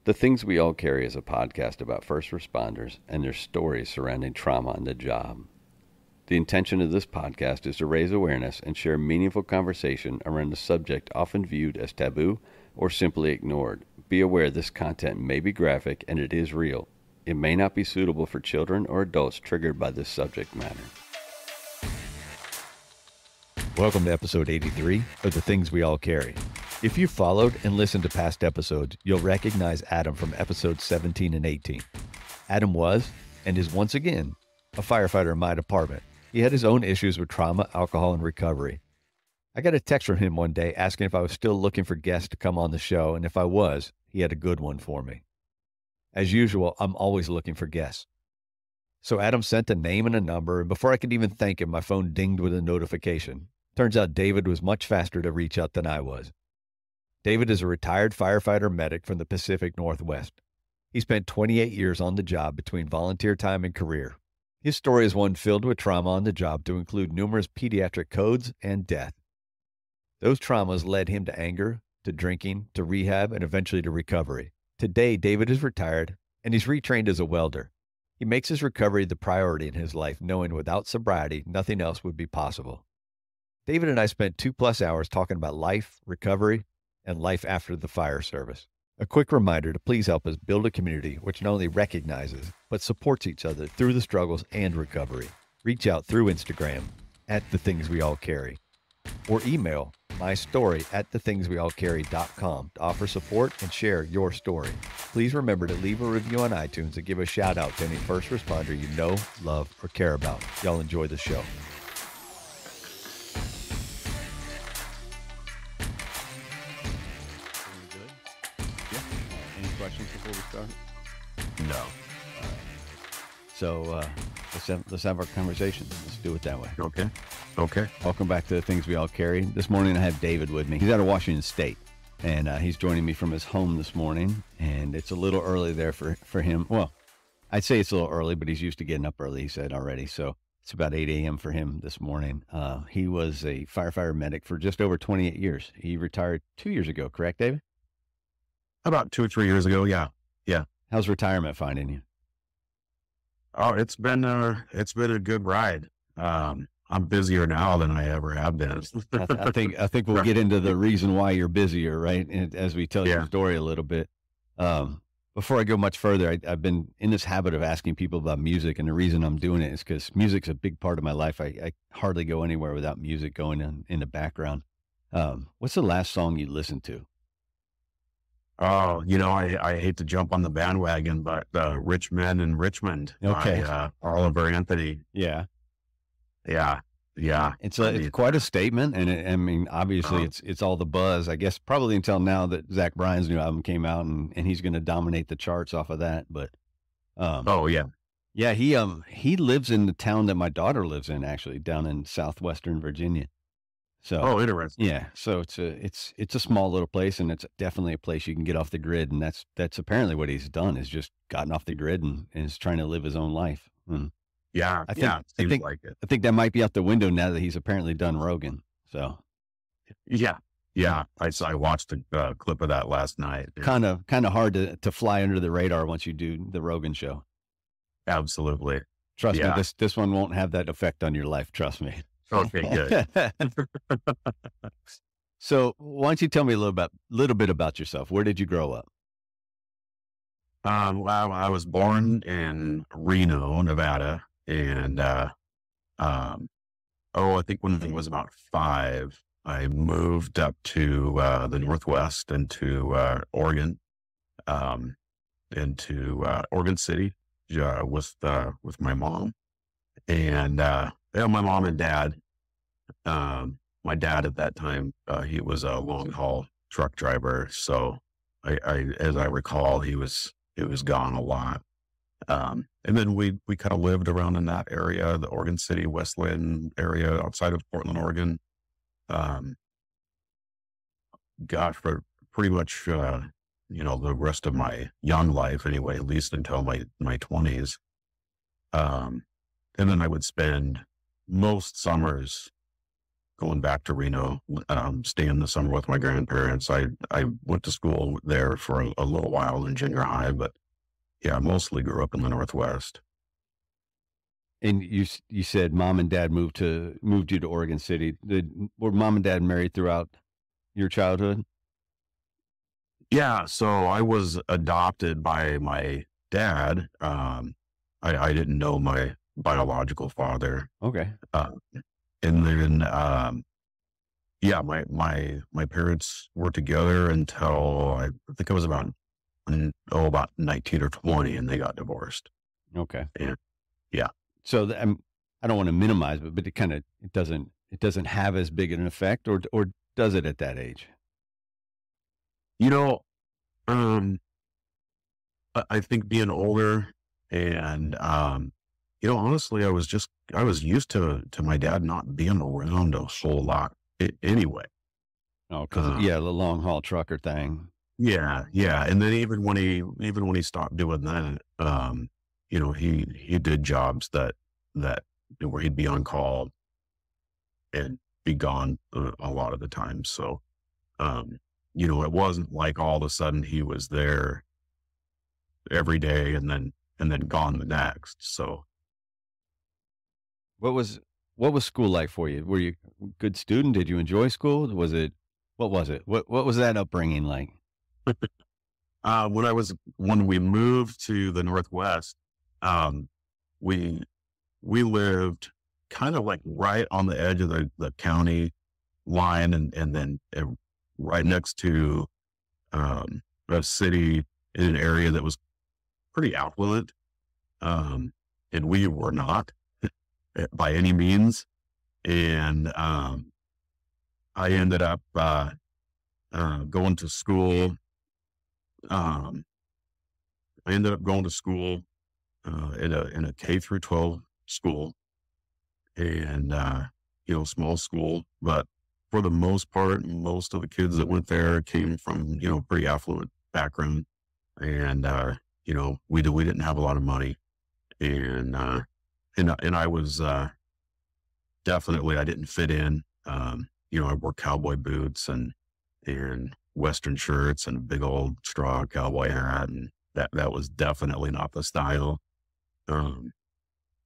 The Things We All Carry is a podcast about first responders and their stories surrounding trauma on the job. The intention of this podcast is to raise awareness and share meaningful conversation around a subject often viewed as taboo or simply ignored. Be aware this content may be graphic and it is real. It may not be suitable for children or adults triggered by this subject matter. Welcome to episode 83 of The Things We All Carry. If you followed and listened to past episodes, you'll recognize Adam from episodes 17 and 18. Adam was, and is once again, a firefighter in my department. He had his own issues with trauma, alcohol, and recovery. I got a text from him one day asking if I was still looking for guests to come on the show, and if I was, he had a good one for me. As usual, I'm always looking for guests. So Adam sent a name and a number, and before I could even thank him, my phone dinged with a notification. Turns out David was much faster to reach out than I was. David is a retired firefighter medic from the Pacific Northwest. He spent 28 years on the job between volunteer time and career. His story is one filled with trauma on the job to include numerous pediatric codes and death. Those traumas led him to anger, to drinking, to rehab, and eventually to recovery. Today, David is retired, and he's retrained as a welder. He makes his recovery the priority in his life, knowing without sobriety, nothing else would be possible. David and I spent 2+ hours talking about life, recovery, and life after the fire service. A quick reminder to please help us build a community which not only recognizes, but supports each other through the struggles and recovery. Reach out through Instagram at The Things We All Carry, or email mystory@thethingsweallcarry.com to offer support and share your story. Please remember to leave a review on iTunes and give a shout out to any first responder you know, love, or care about. Y'all enjoy the show. Questions before we start? No. So let's have our conversation. Let's do it that way. Okay. Welcome back to The Things We All Carry. This morning I have David with me. He's out of Washington State, and he's joining me from his home this morning. And it's a little early there for him. Well, I'd say it's a little early, but he's used to getting up early, he said already. So it's about 8 a.m. for him this morning. He was a firefighter medic for just over 28 years. He retired 2 years ago, correct, David? About 2 or 3 years ago. Yeah. How's retirement finding you? Oh, it's been a good ride. I'm busier now than I ever have been. I think we'll get into the reason why you're busier, right? And as we tell your story a little bit. Before I go much further, I've been in this habit of asking people about music, and the reason I'm doing it is because music's a big part of my life. I hardly go anywhere without music going in the background. What's the last song you listened to? Oh, I hate to jump on the bandwagon, but Rich Men in Richmond by Oliver Anthony. Yeah. It's quite a statement, and obviously it's all the buzz. I guess probably until now that Zach Bryan's new album came out, and he's going to dominate the charts off of that. But he lives in the town that my daughter lives in, actually, down in southwestern Virginia. So, interesting. Yeah. So it's a small little place, and it's definitely a place you can get off the grid. And that's apparently what he's done, is just gotten off the grid and is trying to live his own life. And I think that might be out the window now that he's apparently done Rogan. So yeah. I watched a clip of that last night. Kind of hard to fly under the radar once you do the Rogan show. Absolutely. Trust me, this one won't have that effect on your life. Trust me. Okay, good. So why don't you tell me a little bit about yourself? Where did you grow up? Well, I was born in Reno, Nevada, and I think when I was about 5, I moved up to the Northwest into Oregon, into Oregon City with my mom, and my mom and dad. My dad at that time, he was a long haul truck driver. So as I recall, he was gone a lot. And then we kind of lived around in that area, the Oregon City, Westland area outside of Portland, Oregon. For pretty much, the rest of my young life anyway, at least until my 20s. And then I would spend most summers going back to Reno, staying the summer with my grandparents. I went to school there for a little while in junior high, but yeah, I mostly grew up in the Northwest. And you said mom and dad moved you to Oregon City. Were mom and dad married throughout your childhood? Yeah, so I was adopted by my dad. I didn't know my biological father. Okay. Uh, and then, yeah, my parents were together until I think I was about 19 or 20, and they got divorced. Okay. And yeah, So I don't want to minimize, but it doesn't have as big an effect, or does it at that age? you know, um, I think being older and, honestly, I was used to my dad not being around a whole lot anyway. Oh, because Uh, yeah, the long haul trucker thing. yeah, yeah. And then even when he stopped doing that, he did jobs that where he'd be on call and be gone a lot of the time. So, um, it wasn't like all of a sudden he was there every day and then gone the next. So, What was what was school like for you? Were you a good student? Did you enjoy school? What was it? What was that upbringing like? when we moved to the Northwest, um, we we lived kind of like right on the edge of the county line, and then right next to a city in an area that was pretty affluent, um, and we were not by any means. And I ended up going to school. Um, I ended up going to school in a K through 12 school, and small school, but for the most part, most of the kids that went there came from pretty affluent background, and we didn't have a lot of money, and I was definitely, I didn't fit in. I wore cowboy boots and Western shirts and a big old straw cowboy hat, and that was definitely not the style. Um,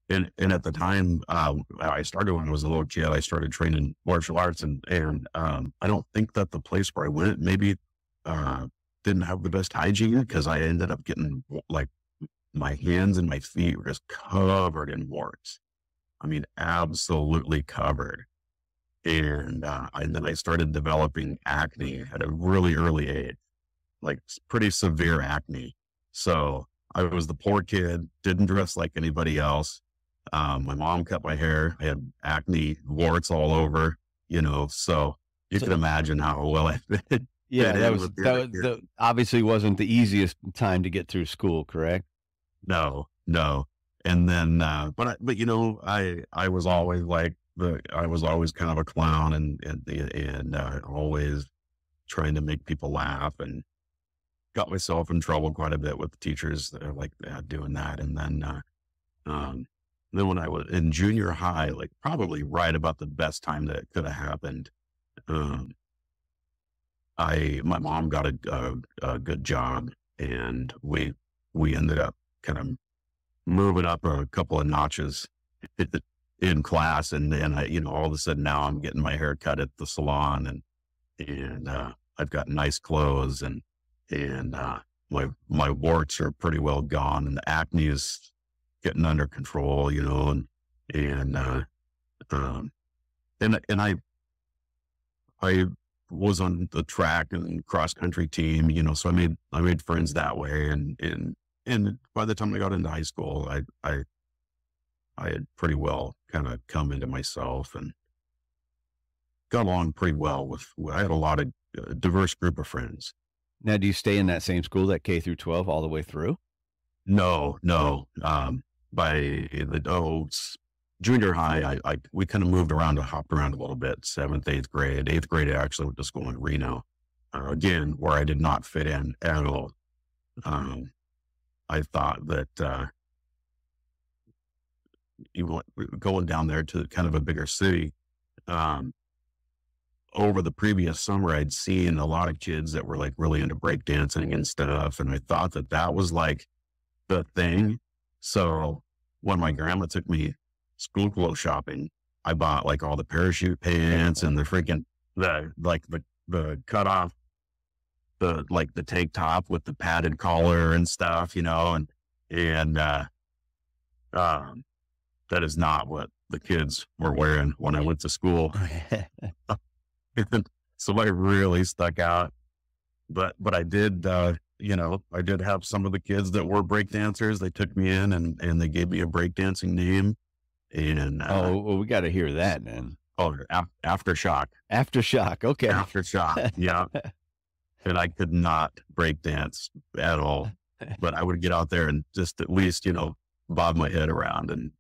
and at the time, I started when I was a little kid. I started training martial arts, and I don't think that the place where I went maybe uh, didn't have the best hygiene, because I ended up getting like my hands and my feet were just covered in warts. I mean, absolutely covered. And then I started developing acne at a really early age, like pretty severe acne. So I was the poor kid, didn't dress like anybody else. My mom cut my hair. I had acne, warts all over, so you can So imagine how well I fit yeah, that in was with that being a was kid. the obviously wasn't the easiest time to get through school, correct? No, no. And then, but I was always I was always kind of a clown, and always trying to make people laugh, and got myself in trouble quite a bit with teachers that are like that, doing that. And um, then when I was in junior high, like probably right about the best time that could have happened, um, my mom got a good job, and we ended up kind of moving up a couple of notches in class. And then all of a sudden now I'm getting my hair cut at the salon, and I've got nice clothes, and my warts are pretty well gone, and the acne is getting under control, and, um, and I was on the track and cross country team, so I made friends that way. And by the time I got into high school, I had pretty well kind of come into myself and got along pretty well I had a lot of diverse group of friends. Now, do you stay in that same school, that K through 12, all the way through? No, no. By junior high, we kind of hopped around a little bit. Seventh, eighth grade, I actually went to school in Reno, again, where I did not fit in at all. Um, I thought that, going down there to kind of a bigger city, um, over the previous summer, I'd seen a lot of kids that were like really into breakdancing and stuff. And I thought that that was like the thing. So when my grandma took me school clothes shopping, I bought like all the parachute pants and the freaking, the cut off, the tank top with the padded collar and stuff, and that is not what the kids were wearing when I went to school. So I really stuck out, but I did, I did have some of the kids that were break dancers. They took me in and they gave me a breakdancing name. And oh, well, we got to hear that, man. Oh, Aftershock. Aftershock. Okay. Aftershock. Yeah. And I could not break dance at all, but I would get out there and just at least, bob my head around and,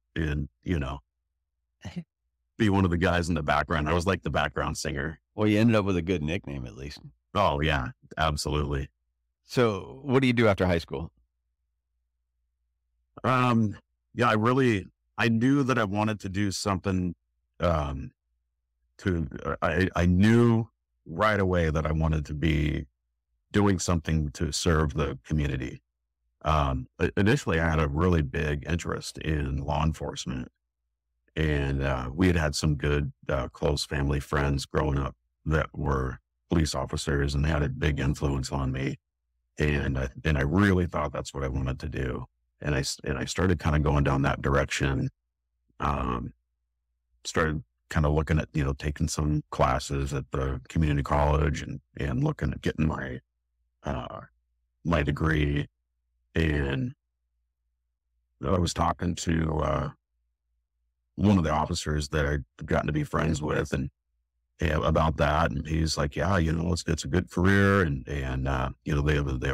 be one of the guys in the background. I was like the background singer. Well, you ended up with a good nickname at least. Oh yeah, absolutely. So what do you do after high school? Yeah, I knew that I wanted to do something, I knew right away that I wanted to be doing something to serve the community. Initially I had a really big interest in law enforcement, and, we had some good, close family friends growing up that were police officers, and they had a big influence on me. And I really thought that's what I wanted to do. And I started kind of going down that direction. Started kind of looking at, taking some classes at the community college and looking at getting my degree. And I was talking to, one of the officers that I'd gotten to be friends with and about that. And he's like, yeah, it's a good career. And they have a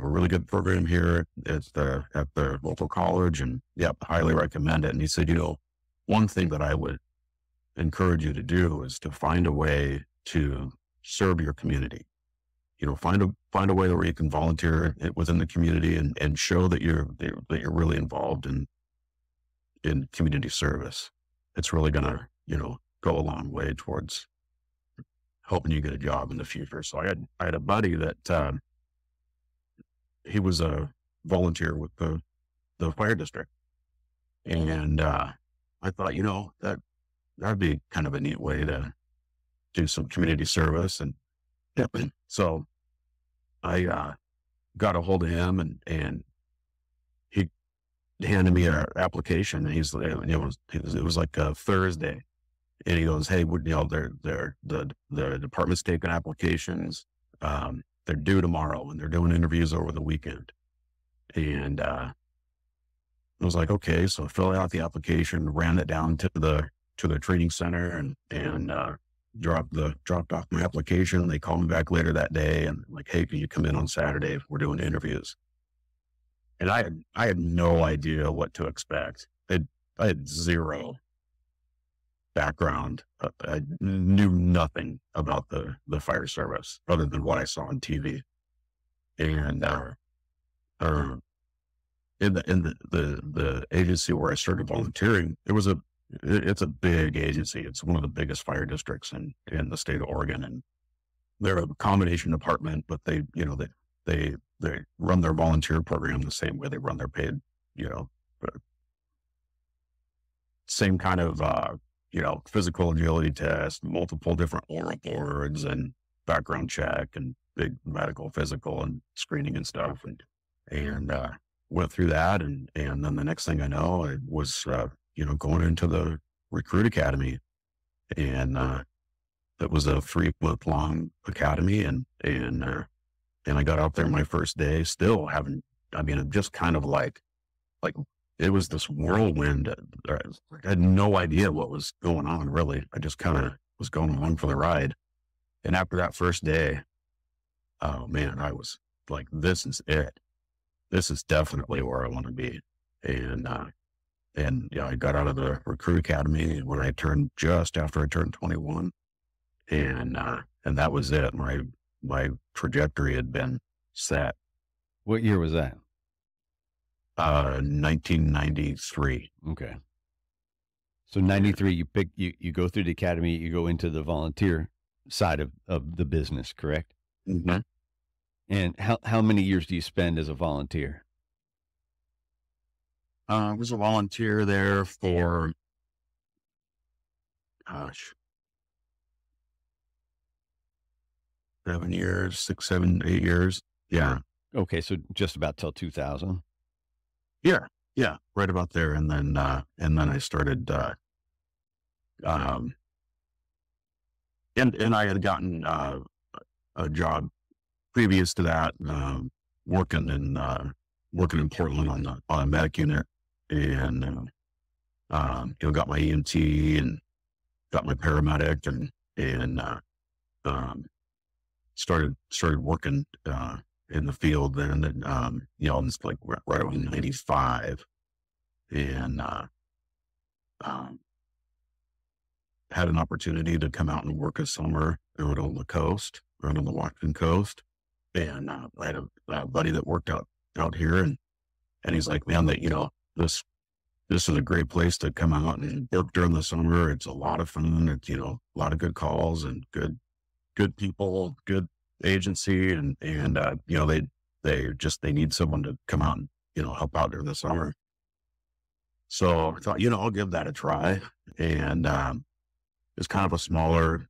really good program here at the local college, and yep, highly recommend it. And he said, one thing that I would encourage you to do is to find a way to serve your community. Find a way where you can volunteer within the community and show that you're really involved in community service. It's really going to, go a long way towards helping you get a job in the future. So I had a buddy that, he was a volunteer with the fire district. And, I thought, that'd be kind of a neat way to do some community service. And so I, got a hold of him and he handed me an application, and it was like a Thursday, and he goes, hey, the department's taking applications. They're due tomorrow, and they're doing interviews over the weekend. And, I was like, okay. So I filled out the application, ran it down to the training center and dropped off my application. They called me back later that day and like, hey, can you come in on Saturday? We're doing interviews. And I had no idea what to expect. I had zero background. I knew nothing about the fire service other than what I saw on TV. And, in the agency where I started volunteering, it's a big agency. It's one of the biggest fire districts in the state of Oregon. And they're a combination department, but they run their volunteer program the same way they run their paid, same kind of, physical agility test, multiple different oral boards and background check and big medical, physical and screening and stuff. And went through that. And then the next thing I know, I was, going into the recruit academy, and, it was a 3-month-long academy. And I got out there my first day, still haven't, I'm just kind of like it was this whirlwind. I had no idea what was going on, really. I just kind of was going along for the ride. And after that first day, oh man, I was like, this is it. This is definitely where I want to be. And I got out of the recruit academy when just after I turned 21. And that was it. My trajectory had been set. What year was that? 1993. Okay. So 93, you go through the academy, you go into the volunteer side of the business, correct? Mhm. And how many years do you spend as a volunteer? I was a volunteer there for, gosh, 7 years, 6, 7, 8 years. Yeah. Okay, so just about till 2000. Yeah. Yeah. Right about there. And then I started, um, and I had gotten, a job previous to that, working in, working in Portland on a medic unit, and, got my EMT and got my paramedic, and um, started working, in the field then, and, it's like right around 95, and, um, had an opportunity to come out and work a summer out on the coast, out on the Washington coast. And, I had a buddy that worked out here, and he's like, "Man, this this is a great place to come out and work during the summer. It's a lot of fun. It's, a lot of good calls and good people, good agency, and they need someone to come out and, help out during the summer." So I thought, I'll give that a try. And, it's kind of a smaller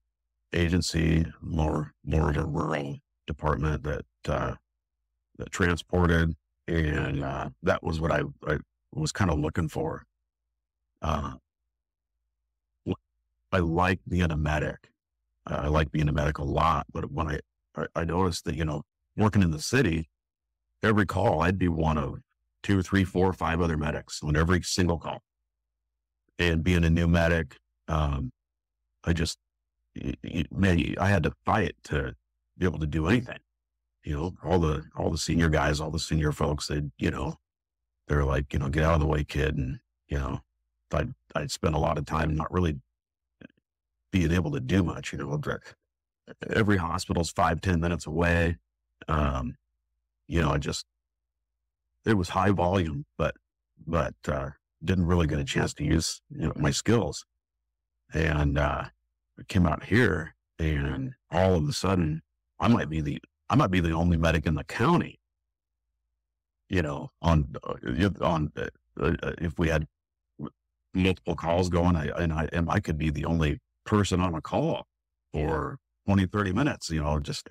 agency, more of a rural department that transported, and, that was what I was kind of looking for. Uh, I like being a medic. I like being a medic a lot, but when I noticed that, working in the city, every call, I'd be one of 2, 3, 4, 5 other medics on every single call. And being a new medic, I just, man, I had to fight to be able to do anything. All the senior guys, all the senior folks, they're like, "Get out of the way, kid." And, I'd spent a lot of time not really being able to do much. Every hospital's 5, 10 minutes away. I just, it was high volume, but didn't really get a chance to use, my skills. And, I came out here, and all of a sudden I might be the only medic in the county, if we had multiple calls going, I could be the only person on a call for 20, 30 minutes, just,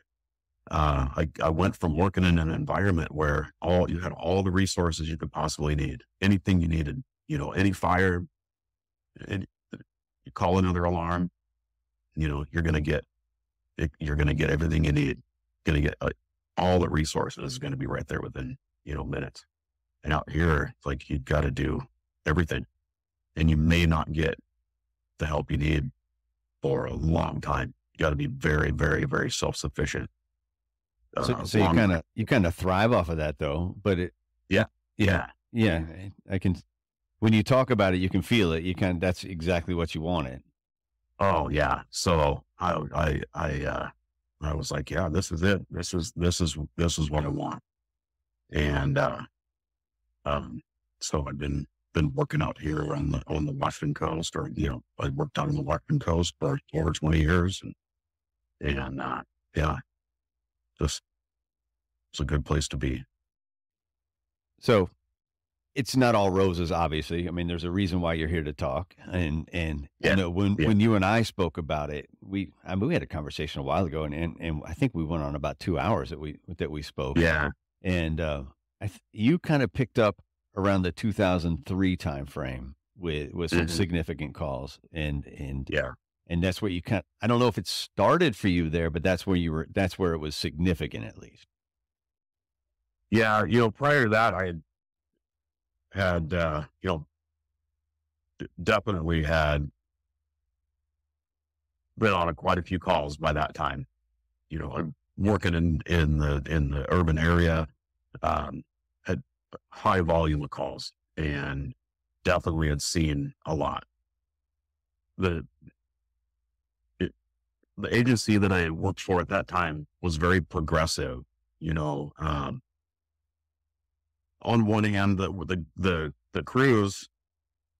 I went from working in an environment where you had all the resources you could possibly need, anything you needed, any fire, and you call another alarm, you're going to get everything you need, going to get all the resources is going to be right there within, minutes. And out here, it's like, you've got to do everything, and you may not get the help you need for a long time. You got to be very, very, very self-sufficient. So you kind of thrive off of that though, but Yeah. yeah, I can, when you talk about it, you can feel it. That's exactly what you wanted. Oh yeah. So I was like, yeah, this is it. This is what I want. And, so I've been working out here on the Washington coast, or, I worked out on the Washington coast for over 20 years, and yeah, just, it's a good place to be. So it's not all roses, obviously. I mean, there's a reason why you're here to talk. And Yeah. when you and I spoke about it, we had a conversation a while ago, and I think we went on about 2 hours that we spoke. Yeah. And you kind of picked up around the 2003 timeframe with some significant calls, and Yeah. and that's what I don't know if it started for you there, but that's where it was significant, at least. Yeah. Prior to that, I had, definitely had been on quite a few calls by that time. I'm working in the urban area, had high volume of calls, and definitely had seen a lot. The agency that I worked for at that time was very progressive. On one hand, the crews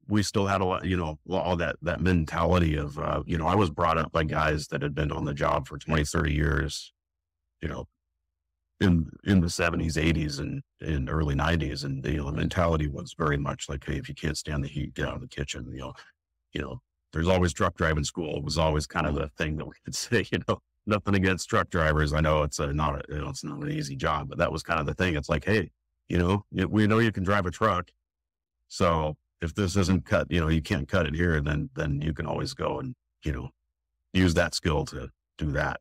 we still had a lot, all that mentality of, I was brought up by guys that had been on the job for 20, 30 years, you know, in the 70s, 80s and early 90s. And the mentality was very much like, hey, if you can't stand the heat, get out of the kitchen. There's always truck driving school. It was always kind of the thing that we could say, nothing against truck drivers. I know it's it's not an easy job, but that was kind of the thing. It's like, hey, we know you can drive a truck. So if this isn't cut, you can't cut it here, then you can always go and, use that skill to do that.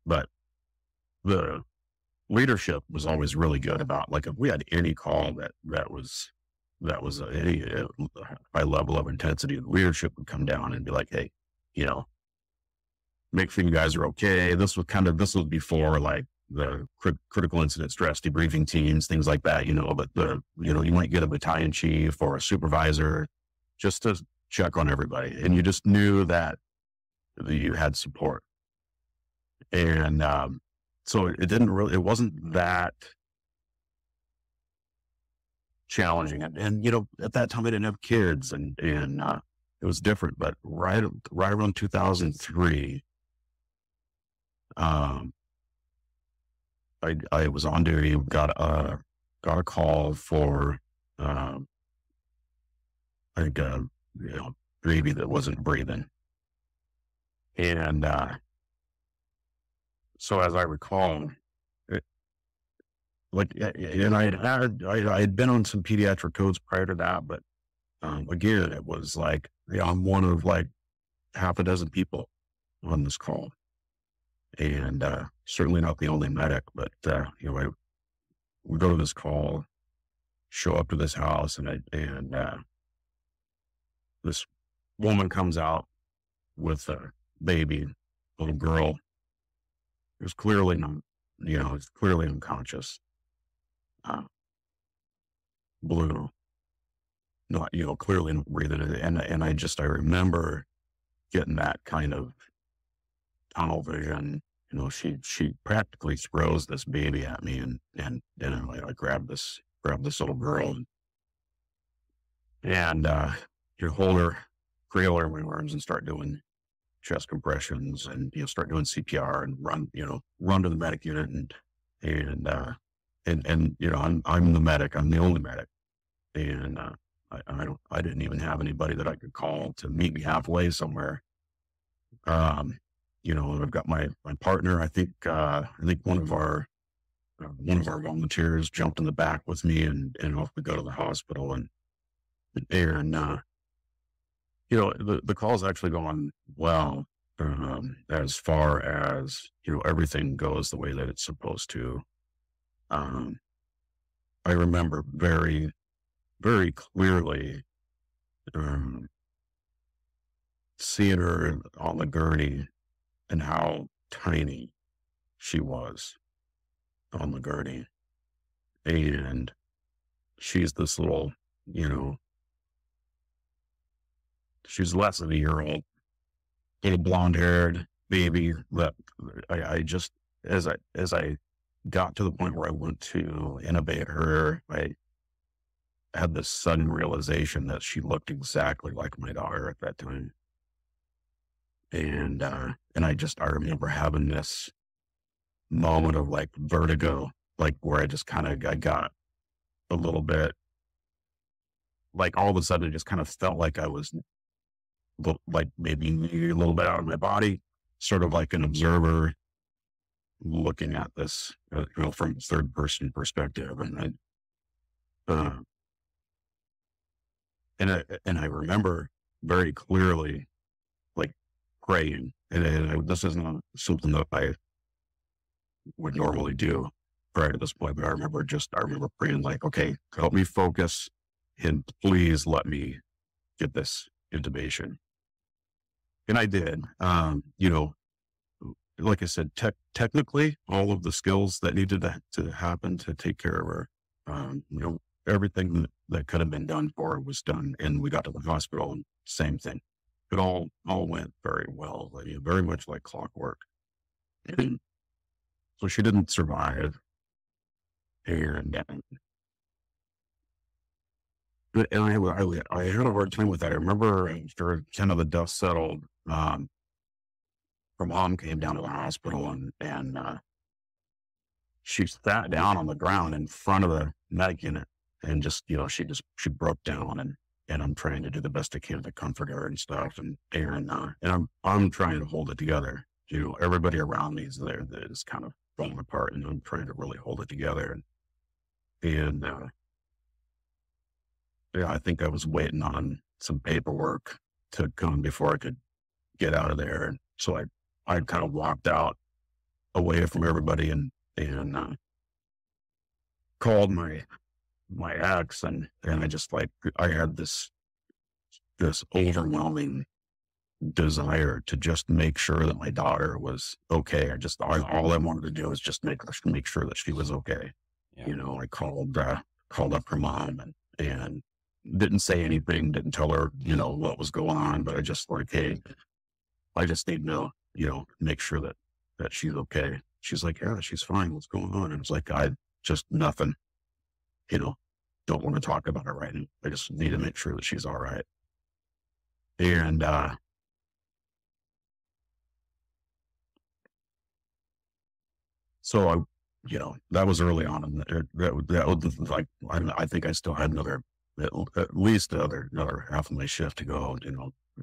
But the leadership was always really good about, like, if we had any call that was any high level of intensity, the leadership would come down and be like, hey, make sure you guys are okay. This was before like the critical incident stress debriefing teams, things like that, but you might get a battalion chief or a supervisor just to check on everybody. And you just knew that you had support. And, so it wasn't that challenging. And, at that time I didn't have kids and it was different, but right around 2003, I was on duty, got a call for, I think, baby that wasn't breathing. And, so as I recall, and I had been on some pediatric codes prior to that, but, again, it was like, I'm one of like half a dozen people on this call. And certainly not the only medic, but we go to this call, show up to this house, and this woman comes out with a baby, little girl. It was clearly not, it's clearly unconscious, blue, not, clearly not breathing. And I remember getting that kind of tunnel vision. She practically throws this baby at me, and I grab this little girl and hold her, cradle her in my arms, and start doing chest compressions and start doing CPR and run to the medic unit and I'm the medic. I'm the only medic, and I didn't even have anybody that I could call to meet me halfway somewhere. I've got my partner. I think one of our volunteers jumped in the back with me and off we go to the hospital and the call's actually gone well, as far as, everything goes the way that it's supposed to. I remember very, very clearly, seeing her on the gurney and how tiny she was on the gurney. And she's this little, she's less than a year old, little blonde haired baby that I just, as I got to the point where I went to intubate her, I had this sudden realization that she looked exactly like my daughter at that time. And I remember having this moment of like vertigo, like where I just I got a little bit, like all of a sudden it just kind of felt like I was like maybe a little bit out of my body, sort of like an observer looking at this, from a third person perspective. And I remember very clearly, like, praying, and this is not something that I would normally do prior to this point, but I remember praying like, okay, help me focus and please let me get this intubation. And I did. Like I said, technically all of the skills that needed to happen to take care of her, everything that could have been done for her was done. And we got to the hospital and same thing. It all went very well, very much like clockwork. And so she didn't survive. And And I had a hard time with that. I remember after kind of the dust settled, her mom came down to the hospital and she sat down on the ground in front of the med unit and just, she broke down and I'm trying to do the best I can to comfort her and stuff. And I'm trying to hold it together. Everybody around me is there that is kind of falling apart and I'm trying to really hold it together. And yeah, I think I was waiting on some paperwork to come before I could get out of there. And so I kind of walked out away from everybody and called my ex and I just I had this overwhelming desire to just make sure that my daughter was okay. All I wanted to do was just make sure that she was okay. Yeah. I called up her mom and didn't say anything, didn't tell her, what was going on, but I just hey, I just need to, make sure that she's okay. She's like, yeah, she's fine. What's going on? And it's like, I just nothing, don't want to talk about it right now. I just need to make sure that she's all right. And, so that was early on. And that was I think I still had at least another half of my shift to go,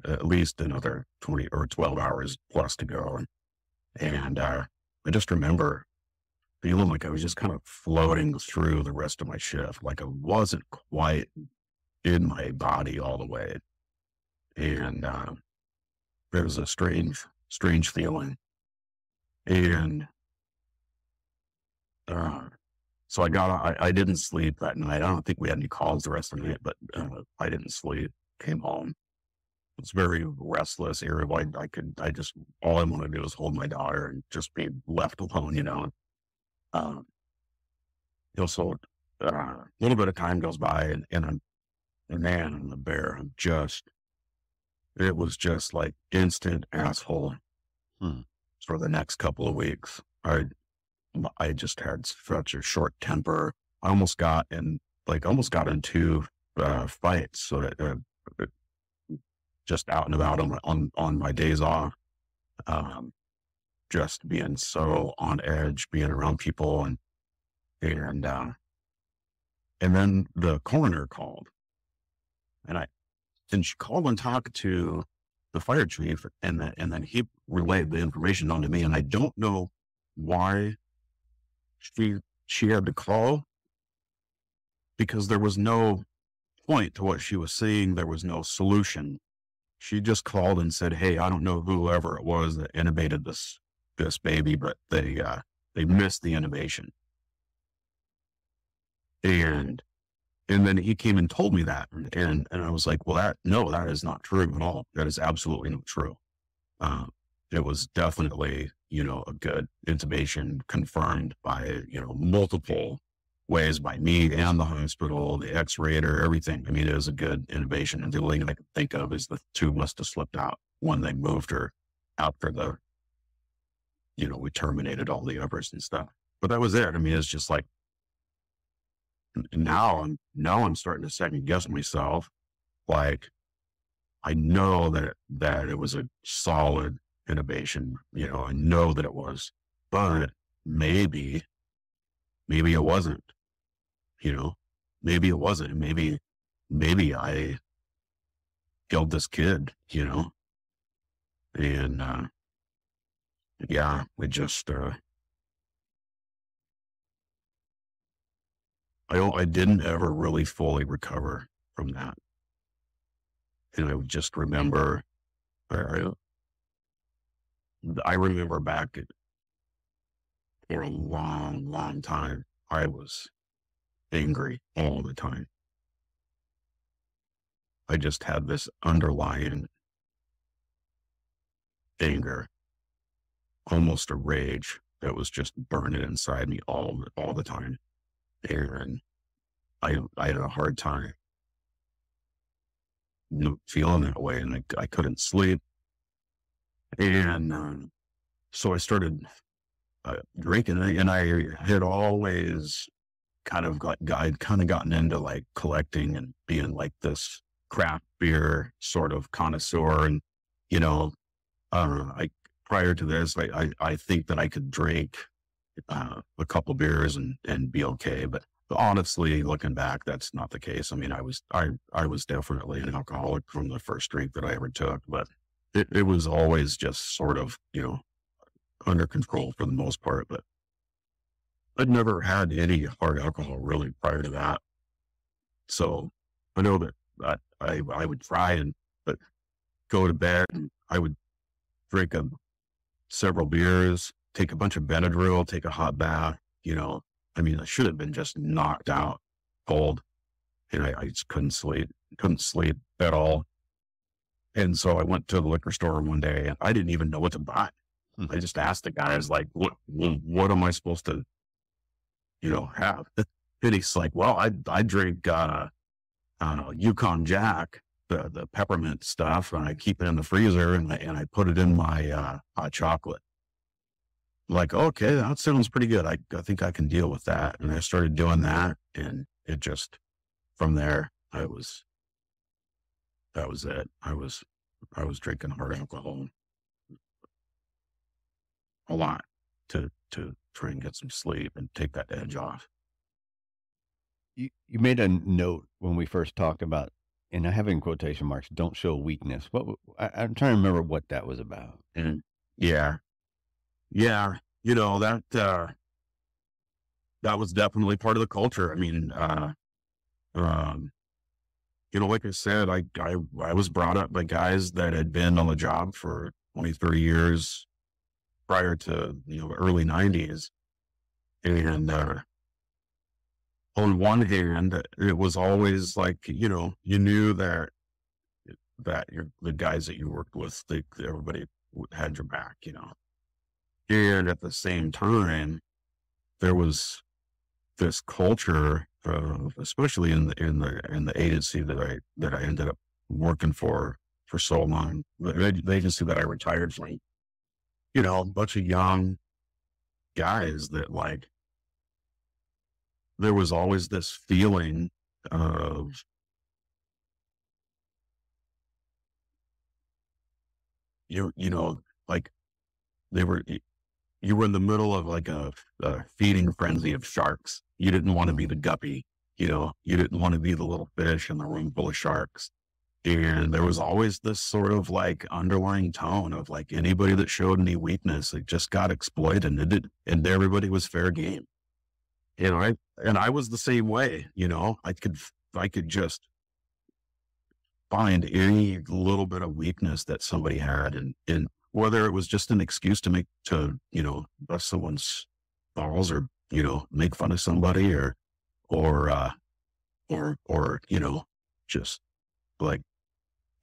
at least another 20 or 12 hours plus to go. And I just remember feeling like I was just kind of floating through the rest of my shift. Like I wasn't quite in my body all the way. And there was a strange feeling. And so I didn't sleep that night. I don't think we had any calls the rest of the night, but I didn't sleep, came home. I was very restless, irritable. All I wanted to do was hold my daughter and just be left alone, So a little bit of time goes by and I'm a bear. It was just like instant asshole for the next couple of weeks. I just had such a short temper. I almost got into fights. So that just out and about on my days off, just being so on edge, being around people, and then the coroner called, and she called and talked to the fire chief, and then he relayed the information on to me, and I don't know why she had to call, because there was no point to what she was saying. There was no solution. She just called and said, hey, I don't know whoever it was that intubated this baby, but they missed the intubation. And then he came and told me that. And I was like, well, that is not true at all. That is absolutely not true. It was definitely, a good intubation, confirmed by, multiple ways, by me and the hospital, the x-rayer, everything. I mean, it was a good intubation. And the only thing I can think of is the tube must have slipped out when they moved her after we terminated all the others and stuff. But that was it. I mean, it's just like, now I'm starting to second guess myself. Like, I know that it was a solid intubation, I know that it was, but maybe it wasn't, maybe it wasn't. Maybe I killed this kid, and, yeah, it just, I didn't ever really fully recover from that. And I just remember, I remember back for a long, long time, I was angry all the time. I just had this underlying anger, almost a rage that was just burning inside me all the time. And I had a hard time feeling that way, and I couldn't sleep. And so I started drinking, and I had always I'd kind of gotten into like collecting and being like this craft beer sort of connoisseur. And, you know, I, prior to this, I think that I could drink, a couple beers and be okay. But honestly, looking back, that's not the case. I mean, I was definitely an alcoholic from the first drink that I ever took, but it was always just sort of, you know, under control for the most part. But I'd never had any hard alcohol really prior to that. So I know that I would try but go to bed and I would drink several beers, take a bunch of Benadryl, take a hot bath, you know. I mean, I should have been just knocked out cold, and I just couldn't sleep at all. And so I went to the liquor store one day and I didn't even know what to buy. I just asked the guy, I was like, what am I supposed to, you know, have? And he's like, well, I drink, Yukon Jack, the peppermint stuff, and I keep it in the freezer and I put it in my, hot chocolate. Like, okay, that sounds pretty good. I think I can deal with that. And I started doing that, and it just, from there, that was it. I was drinking hard alcohol a lot to try and get some sleep and take that edge off. You made a note when we first talked about, and I have it in quotation marks, don't show weakness. I'm trying to remember what that was about. And yeah, you know, that was definitely part of the culture. I mean, you know, like I said, I was brought up by guys that had been on the job for 20, 30 years prior to, you know, early 90s. And, on one hand, it was always like, you know, you knew that the guys that you worked with, everybody had your back, you know. And at the same time, there was this culture, especially in the agency that I ended up working for so long, the agency that I retired from, you know, a bunch of young guys that, like, there was always this feeling of, you know, like you were in the middle of like a feeding frenzy of sharks. You didn't want to be the guppy, you know, you didn't want to be the little fish in the room full of sharks. And there was always this sort of like underlying tone of like anybody that showed any weakness, it just got exploited, and everybody was fair game. You know, I was the same way, you know. I could just find any little bit of weakness that somebody had, and whether it was just an excuse to, you know, bust someone's balls, or, you know, make fun of somebody, or, you know, just like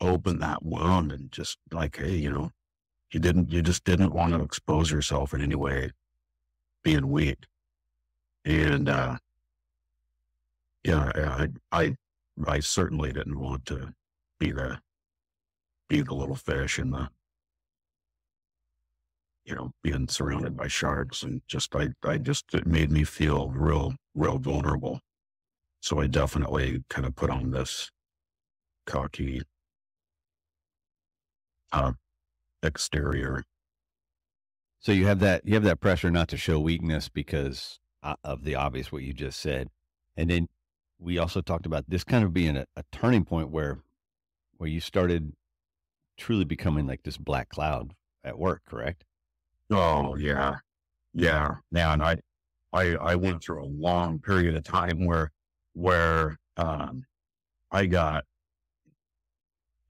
open that wound and just like, hey, you know, you just didn't want to expose yourself in any way being weak. And, yeah, I certainly didn't want to be the little fish in the, you know, being surrounded by sharks, and it made me feel real vulnerable. So I definitely kind of put on this cocky, exterior. So you have that pressure not to show weakness because of the obvious, what you just said. And then we also talked about this kind of being a turning point where you started truly becoming like this black cloud at work, correct? Oh yeah. Yeah. Man, I went through a long period of time where, I got,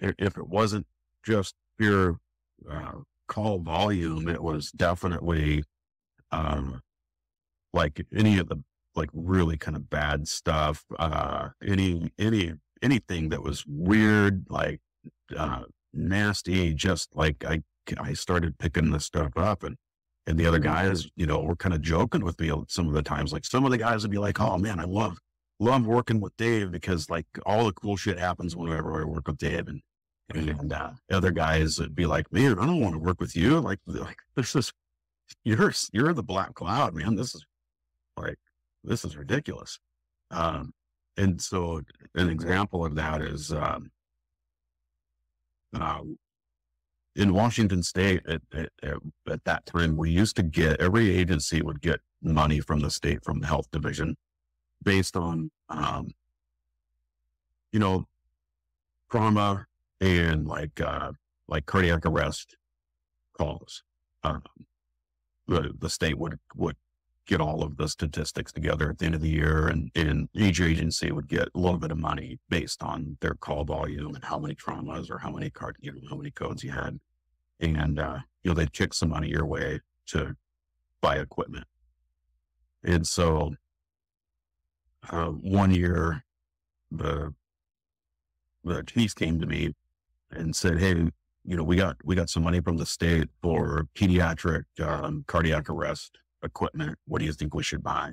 if it wasn't just pure, call volume, it was definitely, like any of the, like, really kind of bad stuff, anything that was weird, like, nasty, just like I started picking this stuff up, and the other guys, you know, were kind of joking with me some of the times. Like, some of the guys would be like, oh man, I love working with Dave, because like all the cool shit happens whenever I work with Dave. And other guys would be like, man, I don't want to work with you. Like this is, you're the black cloud, man. This is ridiculous. And so an example of that is, uh, in Washington State at that time, we used to get, every agency would get money from the state, from the health division based on, you know, trauma and like cardiac arrest calls. Um, the state would get all of the statistics together at the end of the year, and each agency would get a little bit of money based on their call volume and how many traumas or how many how many codes you had. And, they'd kick some money your way to buy equipment. And so, one year the chiefs came to me and said, "Hey, we got some money from the state for pediatric, cardiac arrest equipment. What do you think we should buy?"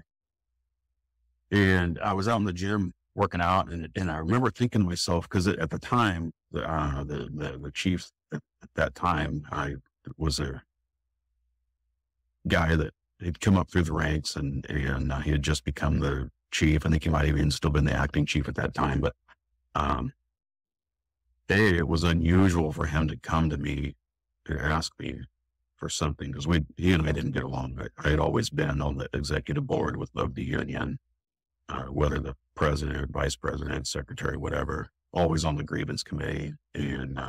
And I was out in the gym working out, and I remember thinking to myself, because at the time, the chief at that time, I was a guy that had come up through the ranks, and he had just become the chief. I think he might have even still been the acting chief at that time, but it was unusual for him to come to me to ask me for something, because he and I didn't get along. I had always been on the executive board with the union, whether the president, vice president, secretary, whatever, always on the grievance committee. And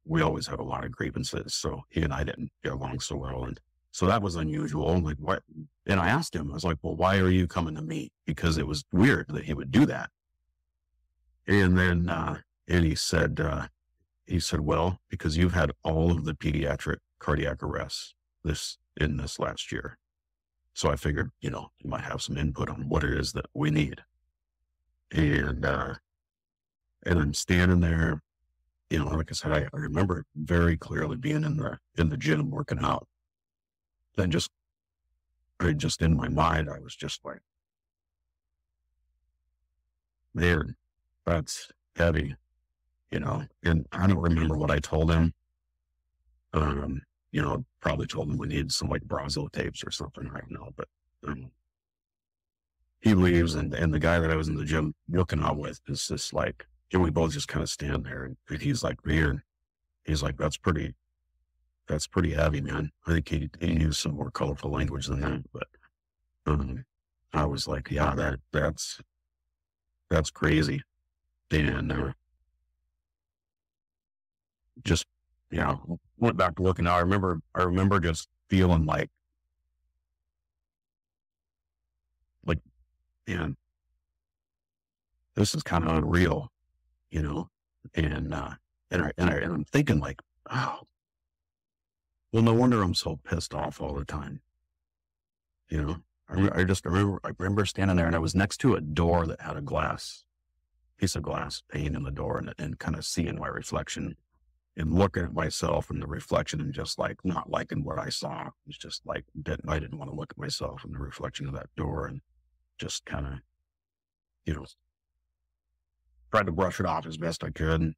we always had a lot of grievances. So he and I didn't get along so well. And so that was unusual. I'm like, what? And I asked him, I was like, well, why are you coming to me? Because it was weird that he would do that. And then, and he said, well, because you've had all of the pediatric cardiac arrests in this last year. So I figured, you might have some input on what it is that we need. And I'm standing there, like I said, I remember very clearly being in the gym working out. Then just in my mind, I was just like, man, that's heavy, and I don't remember what I told him. Probably told him we needed some like Brazil tapes or something. I don't know, but he leaves, and the guy that I was in the gym working out with is just like, and we both just kind of stand there, and he's like, man, he's like, that's pretty heavy, man. I think he used some more colorful language than that, but I was like, yeah, that's crazy. And just, went back to looking out. I remember just feeling like, man, this is kind of unreal, and I'm thinking like, oh, well, no wonder I'm so pissed off all the time. I remember standing there, and I was next to a door that had a piece of glass pane in the door, and kind of seeing my reflection and looking at myself in the reflection, and just like not liking what I saw. It's just like, I didn't want to look at myself in the reflection of that door, and just kind of, tried to brush it off as best I could, and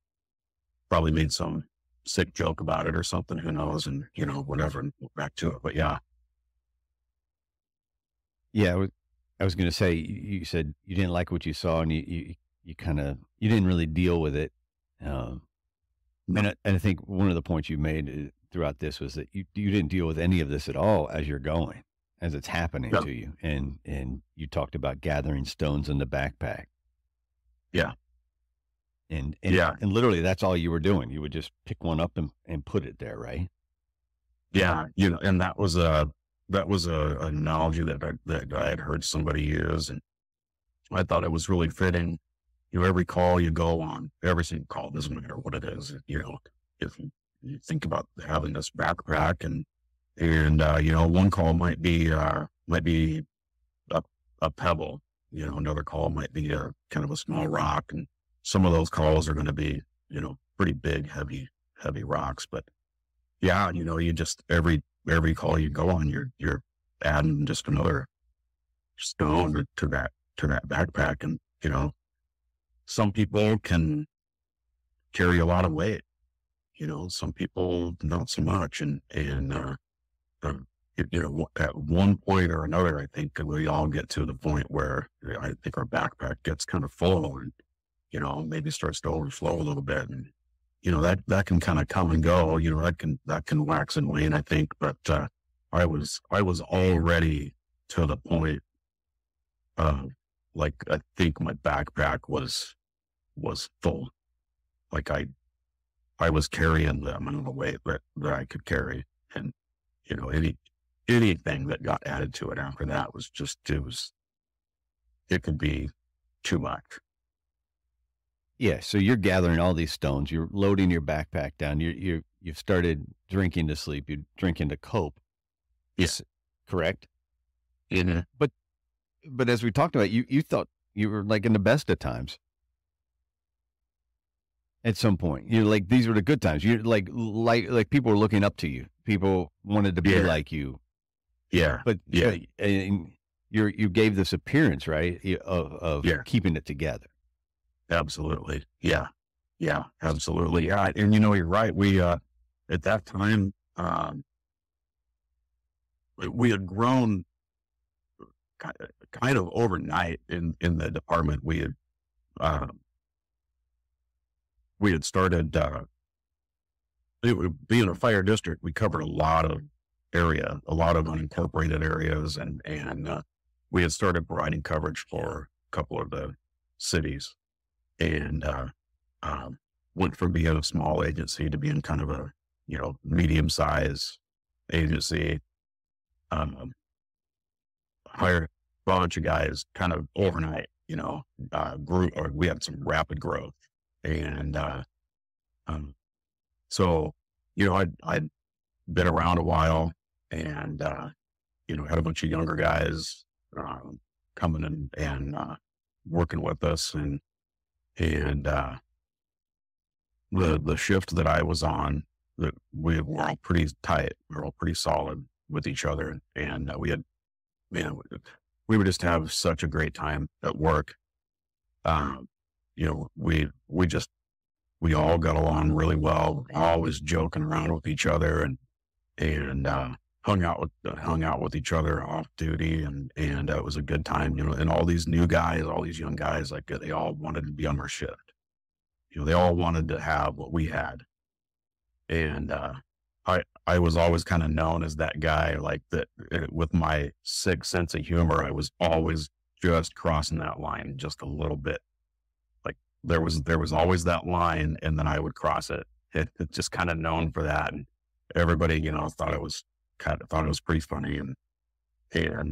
probably made some sick joke about it or something, who knows, and, whatever, and back to it. But yeah. Yeah. I was going to say, you said you didn't like what you saw, and you didn't really deal with it. And I think one of the points you made throughout this was that you didn't deal with any of this at all as you're going, as it's happening to you. And you talked about gathering stones in the backpack. Yeah. And literally that's all you were doing. You would just pick one up and put it there, right? Yeah. And that was a analogy that I had heard somebody use, and I thought it was really fitting. Every call you go on, every single call, doesn't matter what it is. If you think about having this backpack, and one call might be a pebble, another call might be a kind of a small rock, and some of those calls are going to be, pretty big, heavy rocks. But yeah, you just, every call you go on, you're adding just another stone to that backpack. And, some people can carry a lot of weight, some people not so much. And at one point or another, I think we all get to the point where I think our backpack gets kind of full and, maybe starts to overflow a little bit. And, that can kind of come and go, that can wax and wane, I think. But, I was already to the point of, like, I think my backpack was full. Like I was carrying the amount of weight that I could carry. And, anything that got added to it after that was just, it could be too much. Yeah. So you're gathering all these stones, you're loading your backpack down, you've started drinking to sleep, you're drinking to cope. Yes. Correct. Yeah. But as we talked about, you thought you were like in the best of times. At some point, you're like, these were the good times. You're like people were looking up to you. People wanted to be like you. Yeah. But and you gave this appearance, right, of keeping it together. Absolutely. Yeah. Yeah, absolutely. Yeah. And you're right. We, at that time, we had grown kind of overnight in the department. We had started, being a fire district, we covered a lot of unincorporated areas, and we had started providing coverage for a couple of the cities, and went from being a small agency to being kind of a, medium size agency. Hired a bunch of guys kind of overnight, grew, or we had some rapid growth. And, so, I'd been around a while and, had a bunch of younger guys, coming in and, working with us, and, the shift that I was on, that we were all pretty tight. We were all pretty solid with each other. And, we would just have such a great time at work. We all got along really well, always joking around with each other, and hung out with each other off duty. And it was a good time, and all these new guys, all these young guys, like, they all wanted to be on our shift. They all wanted to have what we had. And, I was always kind of known as that guy, like that, with my sick sense of humor. I was always just crossing that line just a little bit. Like there was always that line, and then I would cross it. It's just kind of known for that. And everybody, thought it was pretty funny. And again,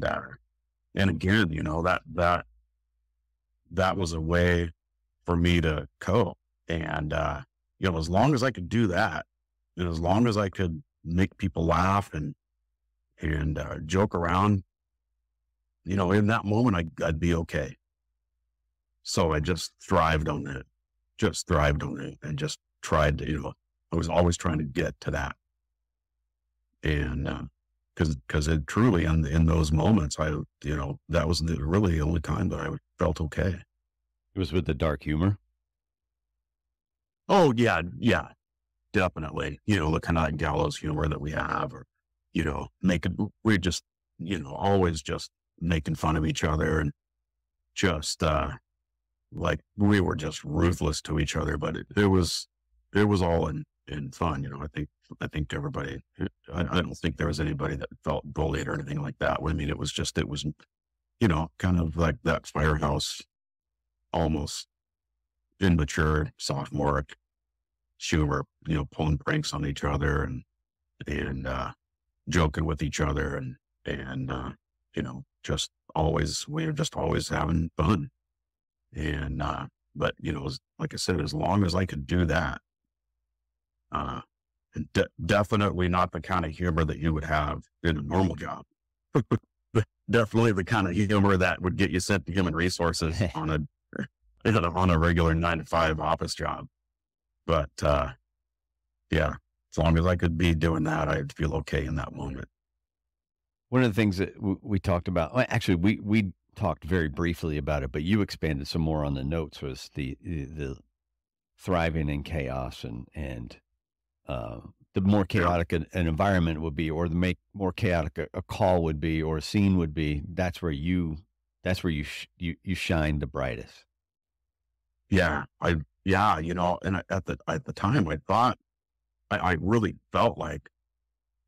that was a way for me to cope. And, as long as I could do that, and as long as I could make people laugh and joke around, in that moment, I'd be okay. So I just thrived on it, and just tried to, I was always trying to get to that. And, cause it truly, in those moments, that was really the only time that I felt okay. It was with the dark humor. Oh yeah. Yeah. Definitely, the kind of like gallows humor that we have, or, we're just, always just making fun of each other, and just, like we were just ruthless to each other, but it was all in fun. I think everybody, I don't think there was anybody that felt bullied or anything like that. I mean, it was kind of like that firehouse, almost immature, sophomoric humor, pulling pranks on each other, and joking with each other, and we were just always having fun. And, but, like I said, as long as I could do that, definitely not the kind of humor that you would have in a normal job. Definitely the kind of humor that would get you sent to human resources on a regular 9-to-5 office job. But, yeah, as long as I could be doing that, I'd feel okay in that moment. One of the things that we talked about, well, actually, we talked very briefly about it, but you expanded some more on the notes, was the thriving in chaos and the more Yeah. chaotic an environment would be, or the more chaotic a call would be, or a scene would be, that's where you shine the brightest. Yeah. Yeah, and at the time I thought, I really felt like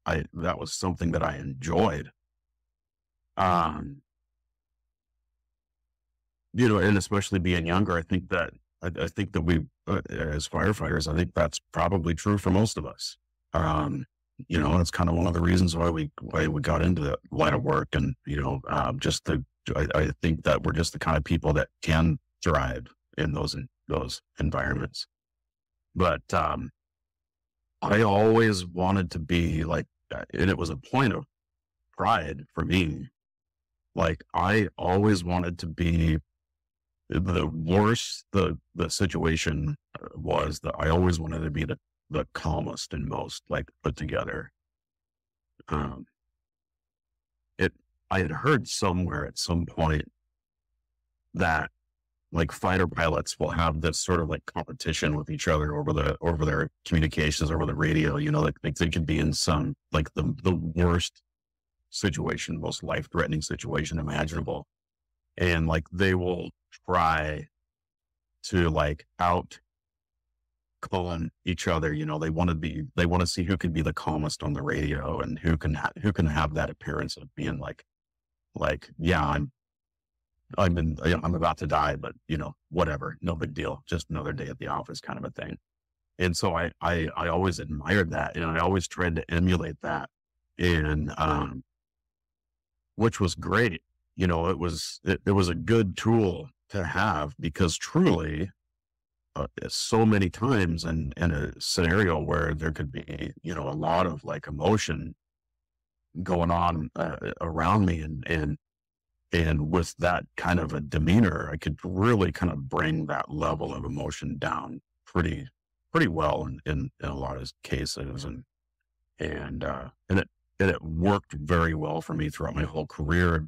that was something that I enjoyed. Um, and especially being younger, I think that we, as firefighters, I think that's probably true for most of us. Um, it's kind of one of the reasons why we got into the line of work, and I think that we're just the kind of people that can thrive in those environments. But I always wanted to be like, and it was a point of pride for me. Like, I always wanted to be the worse the situation was, that I always wanted to be the calmest and most like put together. Um, it, I had heard somewhere at some point that like fighter pilots will have this sort of like competition with each other over their communications over the radio. Like they could be in some like the worst situation, most life threatening situation imaginable, and like they will try to like out calm each other. They want to see who can be the calmest on the radio, and who can have that appearance of being like, yeah, I'm about to die, but whatever, no big deal, just another day at the office kind of a thing. And so I always admired that, and I always tried to emulate that, and which was great. It was a good tool to have, because truly, so many times in a scenario where there could be, a lot of like emotion going on around me, and with that kind of a demeanor, I could really kind of bring that level of emotion down pretty well in a lot of cases. And it worked very well for me throughout my whole career,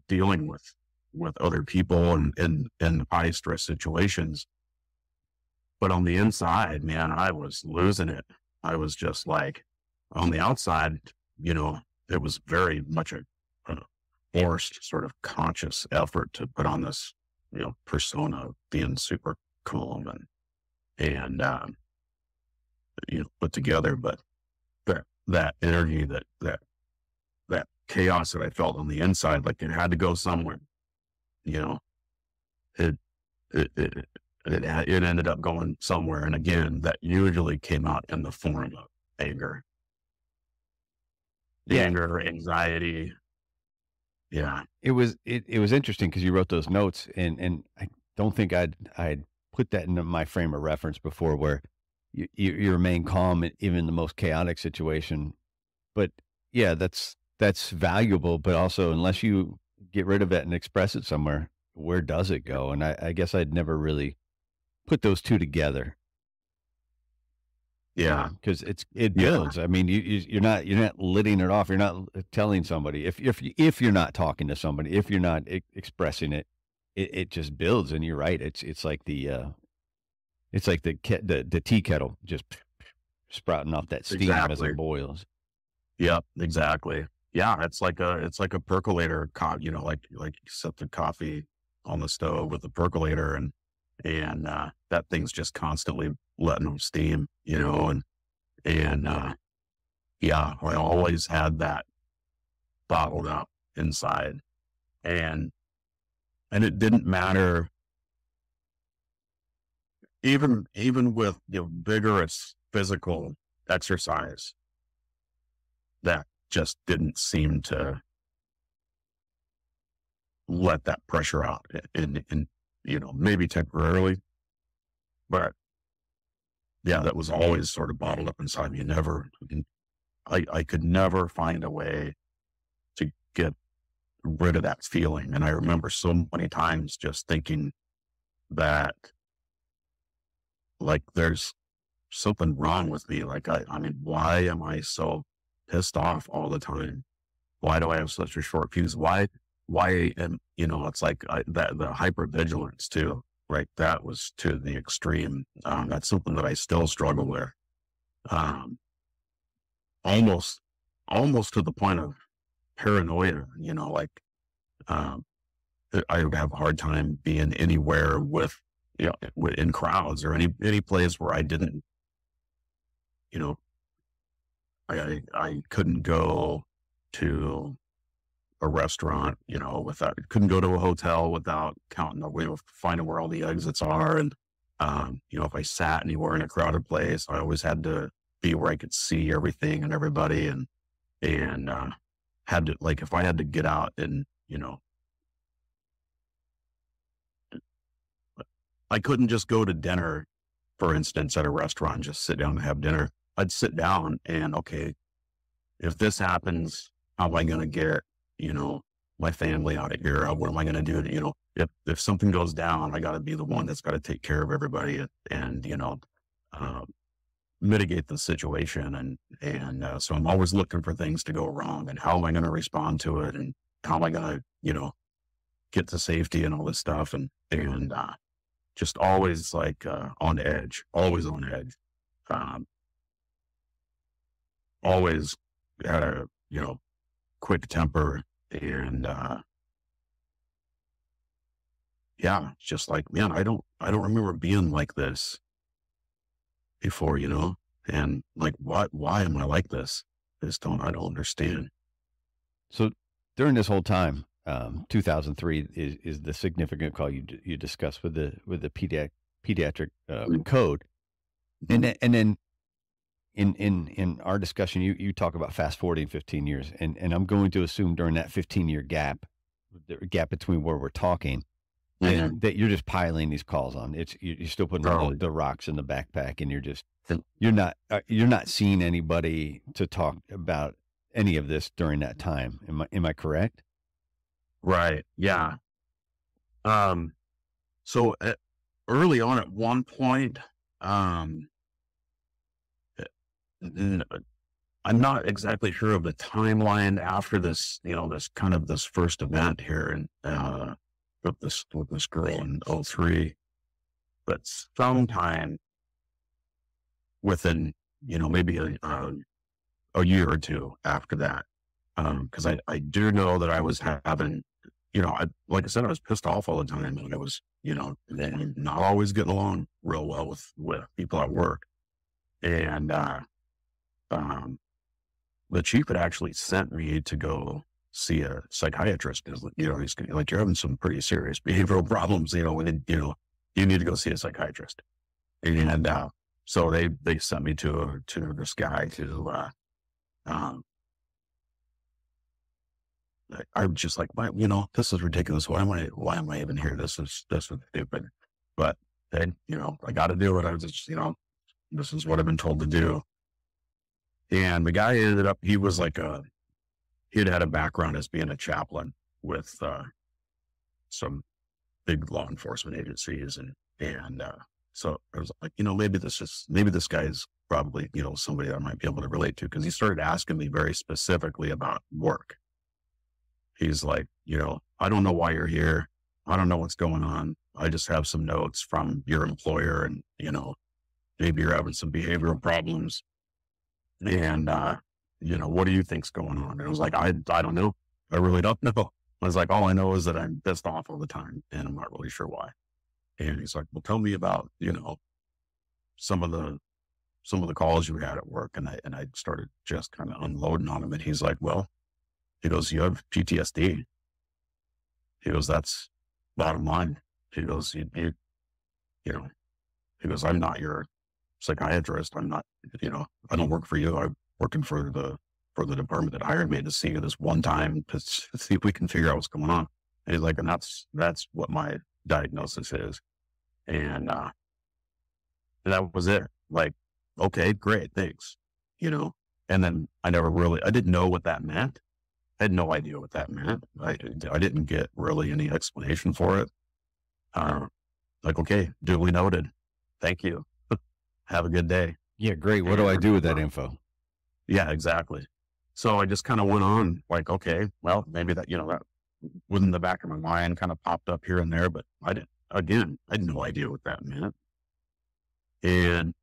dealing with other people and in high stress situations. But on the inside, man, I was losing it. I was just like, on the outside, it was very much a forced sort of conscious effort to put on this, persona of being super calm and put together. But that energy, that chaos that I felt on the inside, like it had to go somewhere. It it it it ended up going somewhere, and again, that usually came out in the form of anger, Yeah, anxiety. Yeah, it was interesting because you wrote those notes, and I don't think I'd put that into my frame of reference before, where you remain calm even in the most chaotic situation. But yeah, that's valuable, but also, unless you get rid of it and express it somewhere, where does it go? And I guess I'd never really put those two together, yeah, because it yeah, builds. I mean, you're not letting it off. You're not telling somebody, if you're not talking to somebody, if you're not expressing it, it just builds. And you're right. It's like the tea kettle just sprouting off that steam as exactly. it boils. Yep, exactly. Yeah, it's like a percolator, like you set the coffee on the stove with the percolator, and that thing's just constantly letting them steam, and yeah, I always had that bottled up inside, and it didn't matter, even with vigorous physical exercise, that just didn't seem to let that pressure out, and maybe temporarily, but yeah, that was always sort of bottled up inside me. I could never find a way to get rid of that feeling. And I remember so many times just thinking that, like, there's something wrong with me. Like, I mean, why am I so pissed off all the time? Why do I have such a short fuse? Why am, it's like that, the hypervigilance too, right? That was to the extreme. That's something that I still struggle with. Um, almost, almost to the point of paranoia, you know, like, um, I have a hard time being anywhere with, you know, in crowds or any place where I didn't, you know, I couldn't go to a restaurant, you know, without, couldn't go to a hotel without counting the way of finding where all the exits are. And, you know, if I sat anywhere in a crowded place, I always had to be where I could see everything and everybody. And had to, like, if I had to get out and, you know, I couldn't just go to dinner, for instance, at a restaurant, and just sit down and have dinner. I'd sit down and, okay, if this happens, how am I going to get, you know, my family out of here? What am I going to do? To, you know, if something goes down, I got to be the one that's got to take care of everybody and you know, um, mitigate the situation. And so I'm always looking for things to go wrong and how am I going to respond to it? And how am I going to, you know, get to safety and all this stuff. And just always like, on edge, always on edge. Um, always had a, you know, quick temper and yeah, it's just like, man, I don't remember being like this before, you know, and like, why am I like this? I don't understand. So during this whole time, 2003 is the significant call you discussed with the pediatric Mhm. code, and Mhm. then in our discussion, you talk about fast forwarding 15 years, and I'm going to assume during that 15-year gap, the gap between where we're talking, Mhm. that you're just piling these calls on. You're still putting all Totally. the rocks in the backpack, and Th- you're not seeing anybody to talk about any of this during that time. Am I correct? Right. Yeah. Um, so early on at one point, um, uh, n- I'm not exactly sure of the timeline after this, you know, this kind of this first event here and, with this girl in '03, but sometime within, you know, maybe a year or two after that. Cause I do know that I was having, you know, like I said, I was pissed off all the time and I was, you know, not always getting along real well with people at work. And um, the chief had actually sent me to go see a psychiatrist. 'Cause, you know, he's like, you're having some pretty serious behavioral problems, you know, and, you know, you need to go see a psychiatrist. And so they sent me to this guy um, I'm just like, why, you know, this is ridiculous. Why am I even here? This is stupid. But then, you know, I got to do it. I was just, you know, this is what I've been told to do. And the guy ended up, he was like he had a background as being a chaplain with, some big law enforcement agencies. And so I was like, you know, maybe this guy is probably, you know, somebody that I might be able to relate to. Cause he started asking me very specifically about work. He's like, you know, I don't know why you're here. I don't know what's going on. I just have some notes from your employer and, you know, maybe you're having some behavioral problems. And you know, what do you think's going on? And I was like, I don't know. I really don't know. I was like, all I know is that I'm pissed off all the time and I'm not really sure why. And he's like, well, tell me about, you know, some of the, some of the calls you had at work. And I started just kind of unloading on him. And he's like, well, he goes, you have PTSD. He goes, that's bottom line. He goes, you know, he goes, I'm not your psychiatrist. I'm not, you know, I don't work for you. I'm working for the department that hired me to see you this one time to see if we can figure out what's going on. And he's like, and that's what my diagnosis is. And that was it. Like, okay, great. Thanks. You know, and then I didn't know what that meant. I had no idea what that meant. I didn't get really any explanation for it. Uh, like, okay, duly noted. Thank you. Have a good day. Yeah, great. What do I do with that info? Yeah, exactly. So I just kind of went on like, okay, well, maybe that, you know, that within the back of my mind kind of popped up here and there, but I had no idea what that meant. And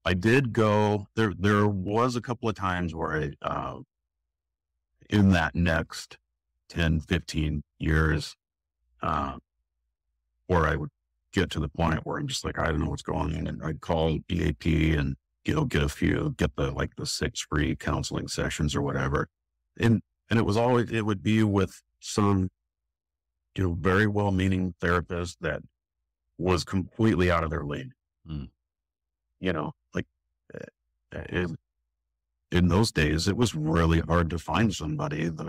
I did go there. There was a couple of times where in that next 10, 15 years, uh, where I would get to the point where I'm just like, I don't know what's going on. And I'd call DAP and, get the 6 free counseling sessions or whatever. And it would be with some, very well-meaning therapist that was completely out of their league. Mm. Like in those days, it was really hard to find somebody that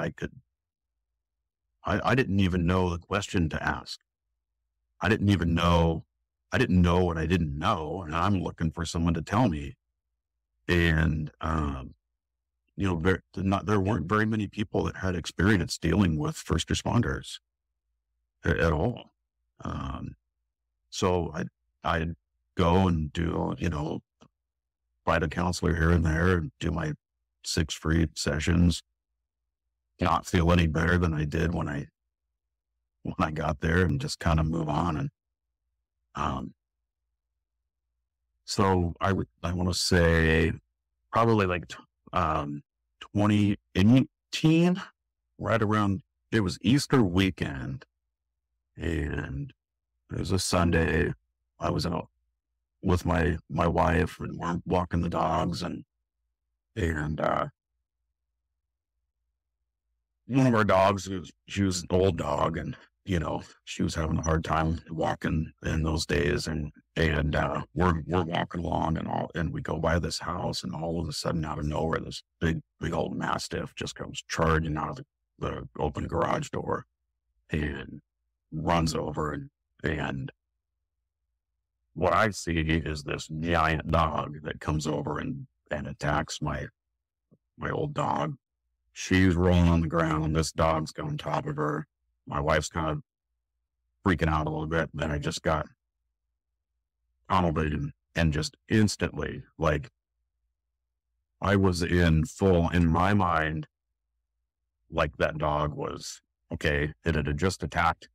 I didn't even know the question to ask. I didn't know what I didn't know. And I'm looking for someone to tell me. And, there weren't very many people that had experience dealing with first responders at all. So I'd go and do, find a counselor here and there and do my 6 free sessions, not feel any better than I did when I got there, and just kind of move on. And, so I want to say probably like, 2018, right around, it was Easter weekend, and it was a Sunday. I was out with my wife, and we're walking the dogs, and one of our dogs, she was an old dog, and she was having a hard time walking in those days, and we're walking along, and we go by this house, and all of a sudden, out of nowhere, this big old mastiff just comes charging out of the open garage door and runs over, and what I see is this giant dog that comes over and attacks my old dog. She's rolling on the ground. This dog's going on top of her. My wife's kind of freaking out a little bit. Then I just got tunneled and just instantly, like, I was in my mind, like that dog was, okay, it had just attacked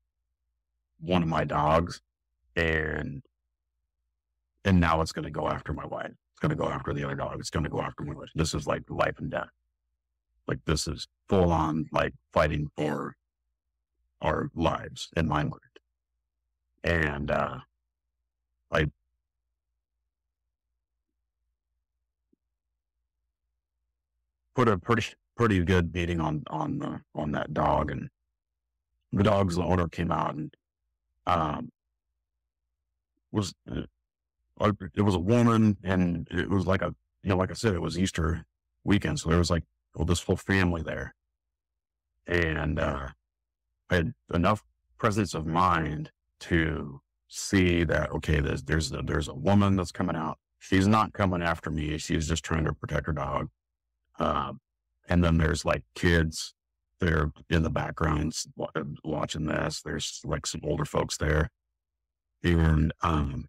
one of my dogs, and now it's going to go after my wife. It's going to go after the other dog. It's going to go after my wife. This is like life and death. Like, this is full on, like, fighting for our lives in my mind. And I put a pretty good beating on that dog, and the dog's owner came out and was it was a woman, and it was like like I said, it was Easter weekend, so there was like this whole family there, and I had enough presence of mind to see that, okay, there's a woman that's coming out. She's not coming after me. She's just trying to protect her dog. And then there's like kids, they're in the background watching this. There's like some older folks there. And I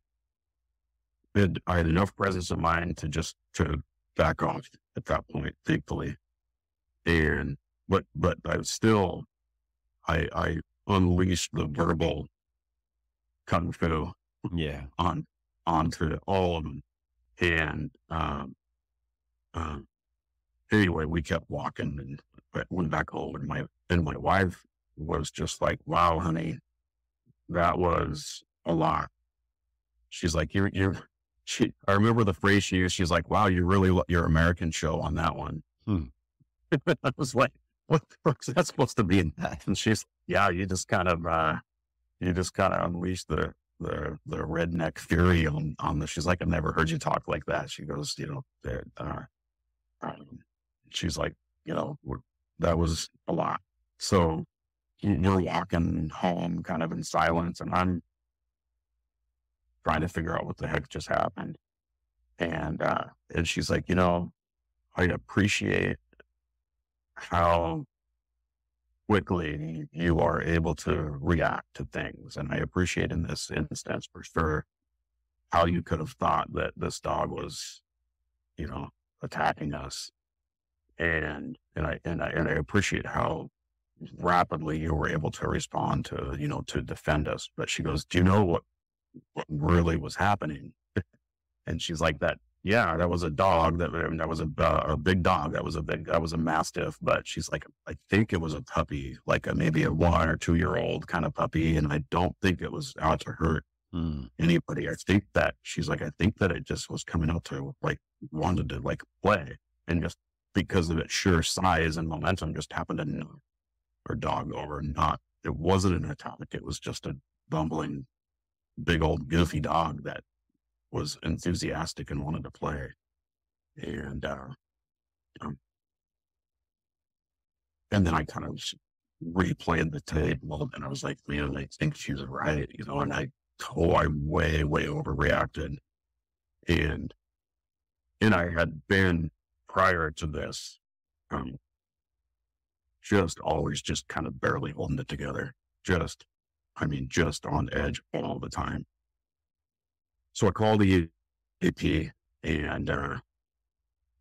had enough presence of mind to back off at that point, thankfully. And but I unleashed the verbal kung fu onto all of them. And anyway, we kept walking and went back home, and my wife was just like, "Wow, honey, that was a lot." She's like, I remember the phrase she used. She's like, "Wow, your American show on that one." I was like, "What the fuck is that supposed to be in that?" And she's, "Yeah, you just kind of unleashed the redneck fury on the." She's like, "I've never heard you talk like that." She goes, she's like, that was a lot. So we're walking home kind of in silence, and I'm trying to figure out what the heck just happened. And she's like, I appreciate how quickly you are able to react to things. And I appreciate in this instance for sure how you could have thought that this dog was, attacking us. And I appreciate how rapidly you were able to respond to defend us. But she goes, "Do you know what really was happening?" And she's like, that yeah, that was a dog that was a big dog. That was a mastiff, but she's like, I think it was a puppy, like maybe a 1 or 2 year old kind of puppy. And I don't think it was out to hurt Mm. anybody. I think that she's like, I think that it just was coming out to like, wanted to like play, and just because of its sheer size and momentum just happened to knock our dog over. Not, it wasn't an attack. It was just a bumbling, big old goofy dog that was enthusiastic and wanted to play. And, um, and then I kind of replayed the tape a little bit, and I was like, man, I think she was right, and I way, way overreacted. And, I had been prior to this, um, just always just kind of barely holding it together. Just on edge all the time. So I called the AP and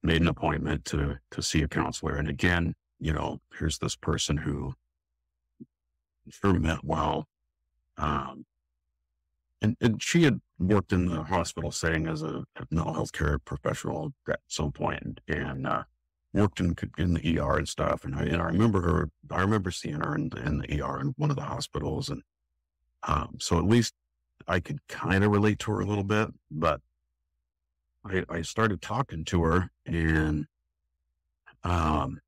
made an appointment to see a counselor. And again, here's this person who sure meant well. And she had worked in the hospital setting as a mental health care professional at some point, and worked in the ER and stuff. And I remember seeing her in the ER in one of the hospitals. And so at least I could kind of relate to her a little bit, but I started talking to her, and, and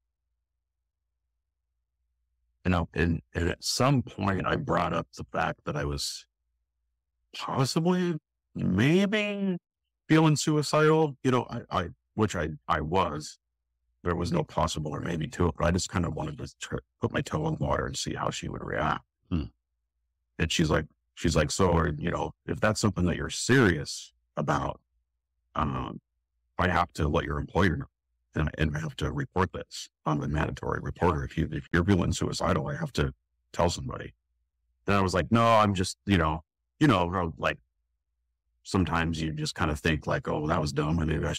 at some point I brought up the fact that I was possibly, maybe feeling suicidal, which I was. There was no possible or maybe to it, but I just kind of wanted to put my toe in the water and see how she would react. Hmm. And she's like, so, if that's something that you're serious about, I have to let your employer know, and I have to report this. I'm a mandatory reporter. If you're feeling suicidal, I have to tell somebody. And I was like, no, I'm just, like sometimes you just kind of think like, oh, that was dumb. Maybe I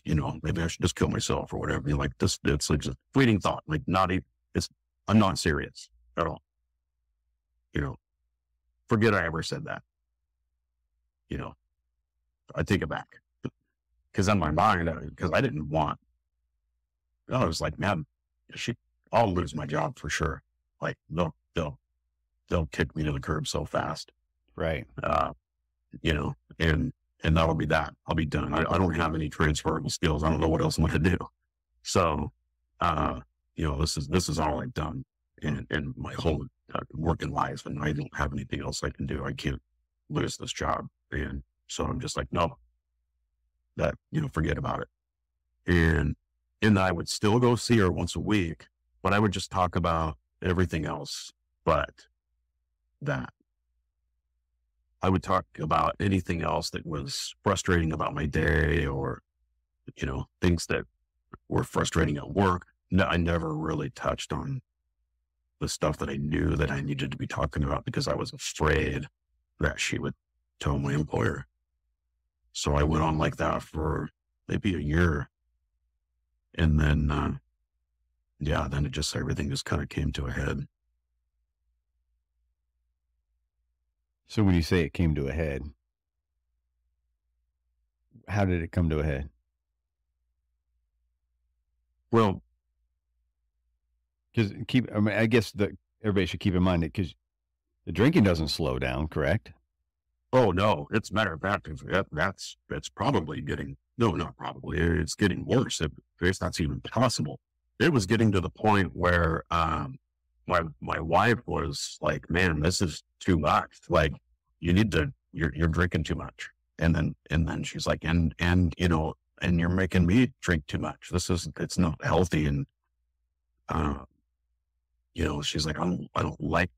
should just kill myself or whatever. You're like, it's like just a fleeting thought, like I'm not serious at all. Forget I ever said that. I take it back, because in my mind, because I didn't want, I was like, man, I'll lose my job for sure. Like they'll kick me to the curb so fast. Right. And that'll be that. I'll be done. I don't have any transferable skills. I don't know what else I'm going to do. So, this is all I've done in my whole working life, and I don't have anything else I can do. I can't lose this job. And so I'm just like, no, forget about it. And I would still go see her once a week, but I would just talk about everything else but that. I would talk about anything else that was frustrating about my day, or, things that were frustrating at work. No, I never really touched on the stuff that I knew that I needed to be talking about, because I was afraid that she would tell my employer. So I went on like that for maybe a year. And then, then everything just kind of came to a head. So when you say it came to a head, how did it come to a head? Well, because I guess everybody should keep in mind that, because the drinking doesn't slow down, correct? Oh no, it's matter of fact, it's probably getting, no, not probably, it's getting worse. If that's even possible. It was getting to the point where, my wife was like, man, this is too much. Like, you're drinking too much. And then she's like, and you're making me drink too much. It's not healthy. And, she's like, I don't like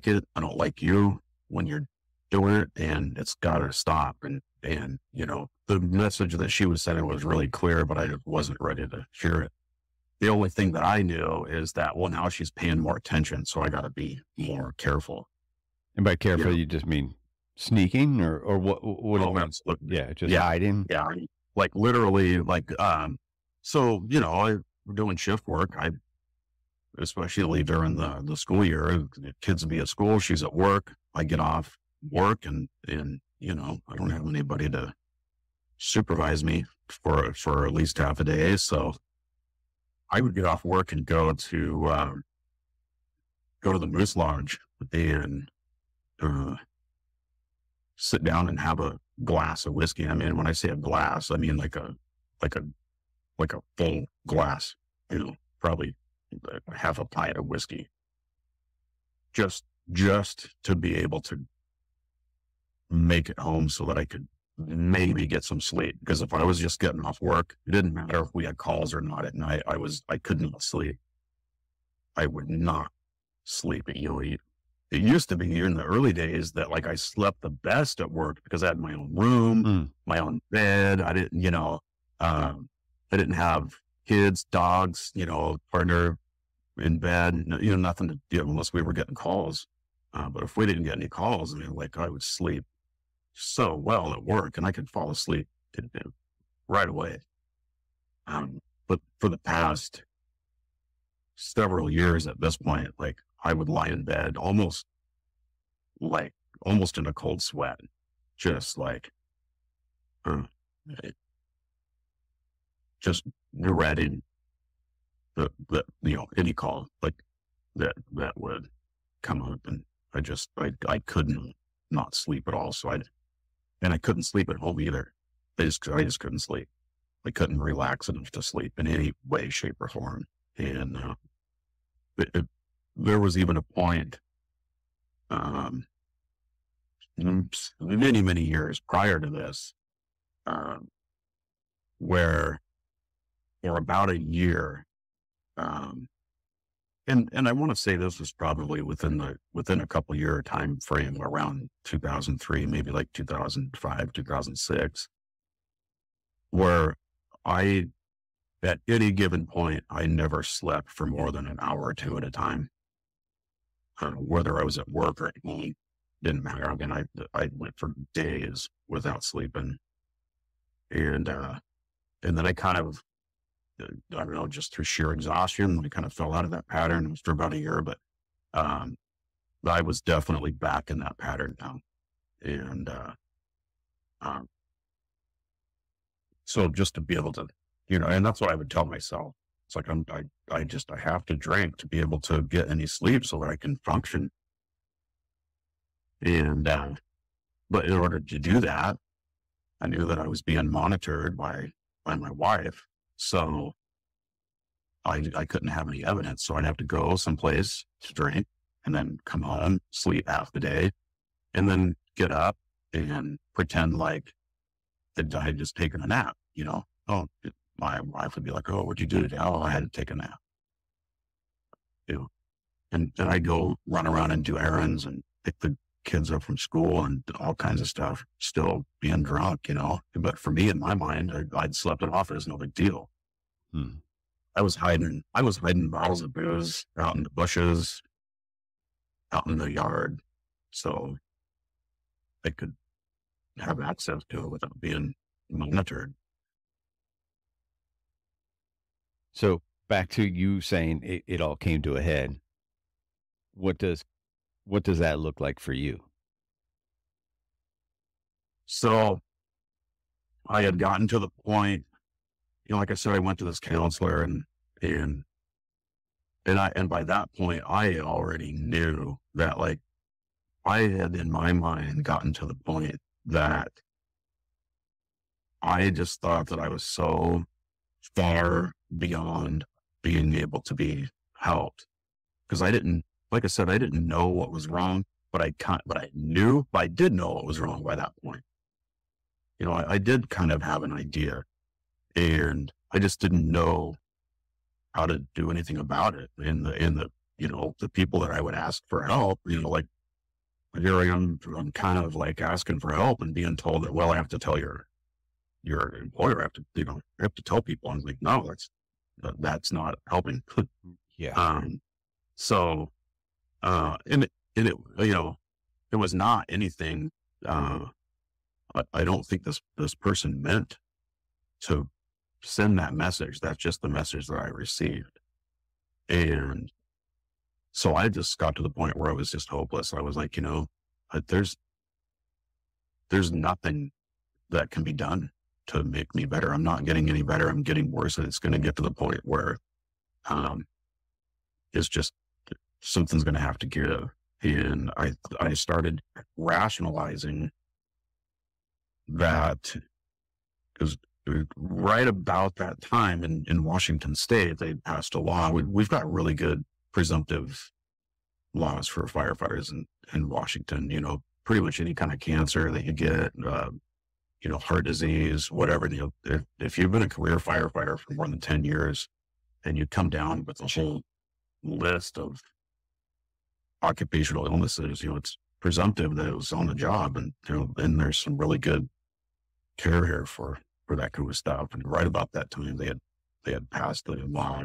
it. I don't like you when you're doing it, and it's gotta stop. And, the message that she was sending was really clear, but I wasn't ready to hear it. The only thing that I knew is that, well, now she's paying more attention, so I got to be more careful. And by careful, you just mean sneaking, or what? Oh, absolutely. Yeah, just hiding. Yeah, like literally, like so we're doing shift work. Especially during the school year, the kids will be at school, she's at work. I get off work, and I don't have anybody to supervise me for at least half a day. So I would get off work and go to the Moose Lodge and sit down and have a glass of whiskey. I mean, when I say a glass, I mean like a full glass, probably half a pint of whiskey, just to be able to make it home so that I could maybe get some sleep. Because if I was just getting off work, it didn't matter if we had calls or not at night. I could not sleep. I would not sleep. It used to be in the early days that like I slept the best at work because I had my own room, my own bed. I didn't, I didn't have kids, dogs, partner in bed, nothing to do unless we were getting calls. But if we didn't get any calls, I mean, like I would sleep so well at work and I could fall asleep right away. But for the past several years at this point, like I would lie in bed almost in a cold sweat, just like, just dreading the any call like that would come up, and I couldn't not sleep at all. So I couldn't sleep at home either. I just couldn't sleep. I couldn't relax enough to sleep in any way, shape, or form. And there was even a point, many, many years prior to this, where for about a year, and I want to say this was probably within a couple year time frame around 2003, maybe like 2005, 2006, where at any given point, I never slept for more than an hour or two at a time. Whether I was at work or at home, didn't matter. I mean, I went for days without sleeping, and then I kind of, I don't know, just through sheer exhaustion, I kind of fell out of that pattern. It was for about a year, but I was definitely back in that pattern now, and so just to be able to, and that's what I would tell myself. It's like I have to drink to be able to get any sleep so that I can function. And but in order to do that, I knew that I was being monitored by my wife, so I couldn't have any evidence. So I'd have to go someplace to drink, and then come home, sleep half the day, and then get up and pretend like that I had just taken a nap. Oh, my wife would be like, "Oh, what'd you do today?" "Oh, I had to take a nap." And then I go run around and do errands and pick the kids up from school and all kinds of stuff, still being drunk, But for me, in my mind, I'd slept it off. It was no big deal. I was hiding bottles of booze out in the bushes, out in the yard, so I could have access to it without being monitored. So back to you saying it all came to a head. What does that look like for you? So I had gotten to the point, like I said, I went to this counselor and by that point, I already knew that, like, I had in my mind gotten to the point that I just thought that I was so far beyond being able to be helped, because like I said, I didn't know what was wrong, but I did know what was wrong by that point. I did kind of have an idea, and I just didn't know how to do anything about it. And the people that I would ask for help, like here I am, I'm kind of like asking for help and being told that, well, I have to tell your employer, I have to tell people. I'm like, no, that's not helping. Yeah. So, and it was not anything, I don't think this person meant to send that message. That's just the message that I received. And so I just got to the point where I was just hopeless. I was like, there's nothing that can be done. to make me better. I'm not getting any better. I'm getting worse. And it's going to get to the point where, it's just something's going to have to give. And I started rationalizing that, because right about that time in Washington State, they passed a law. We've got really good presumptive laws for firefighters in Washington. You know, pretty much any kind of cancer that you get, you know, heart disease, whatever. You know, if you've been a career firefighter for more than 10 years and you come down with a whole list of occupational illnesses, you know, it's presumptive that it was on the job. And, you know, and there's some really good care here for that kind of stuff. And right about that time, they had passed the law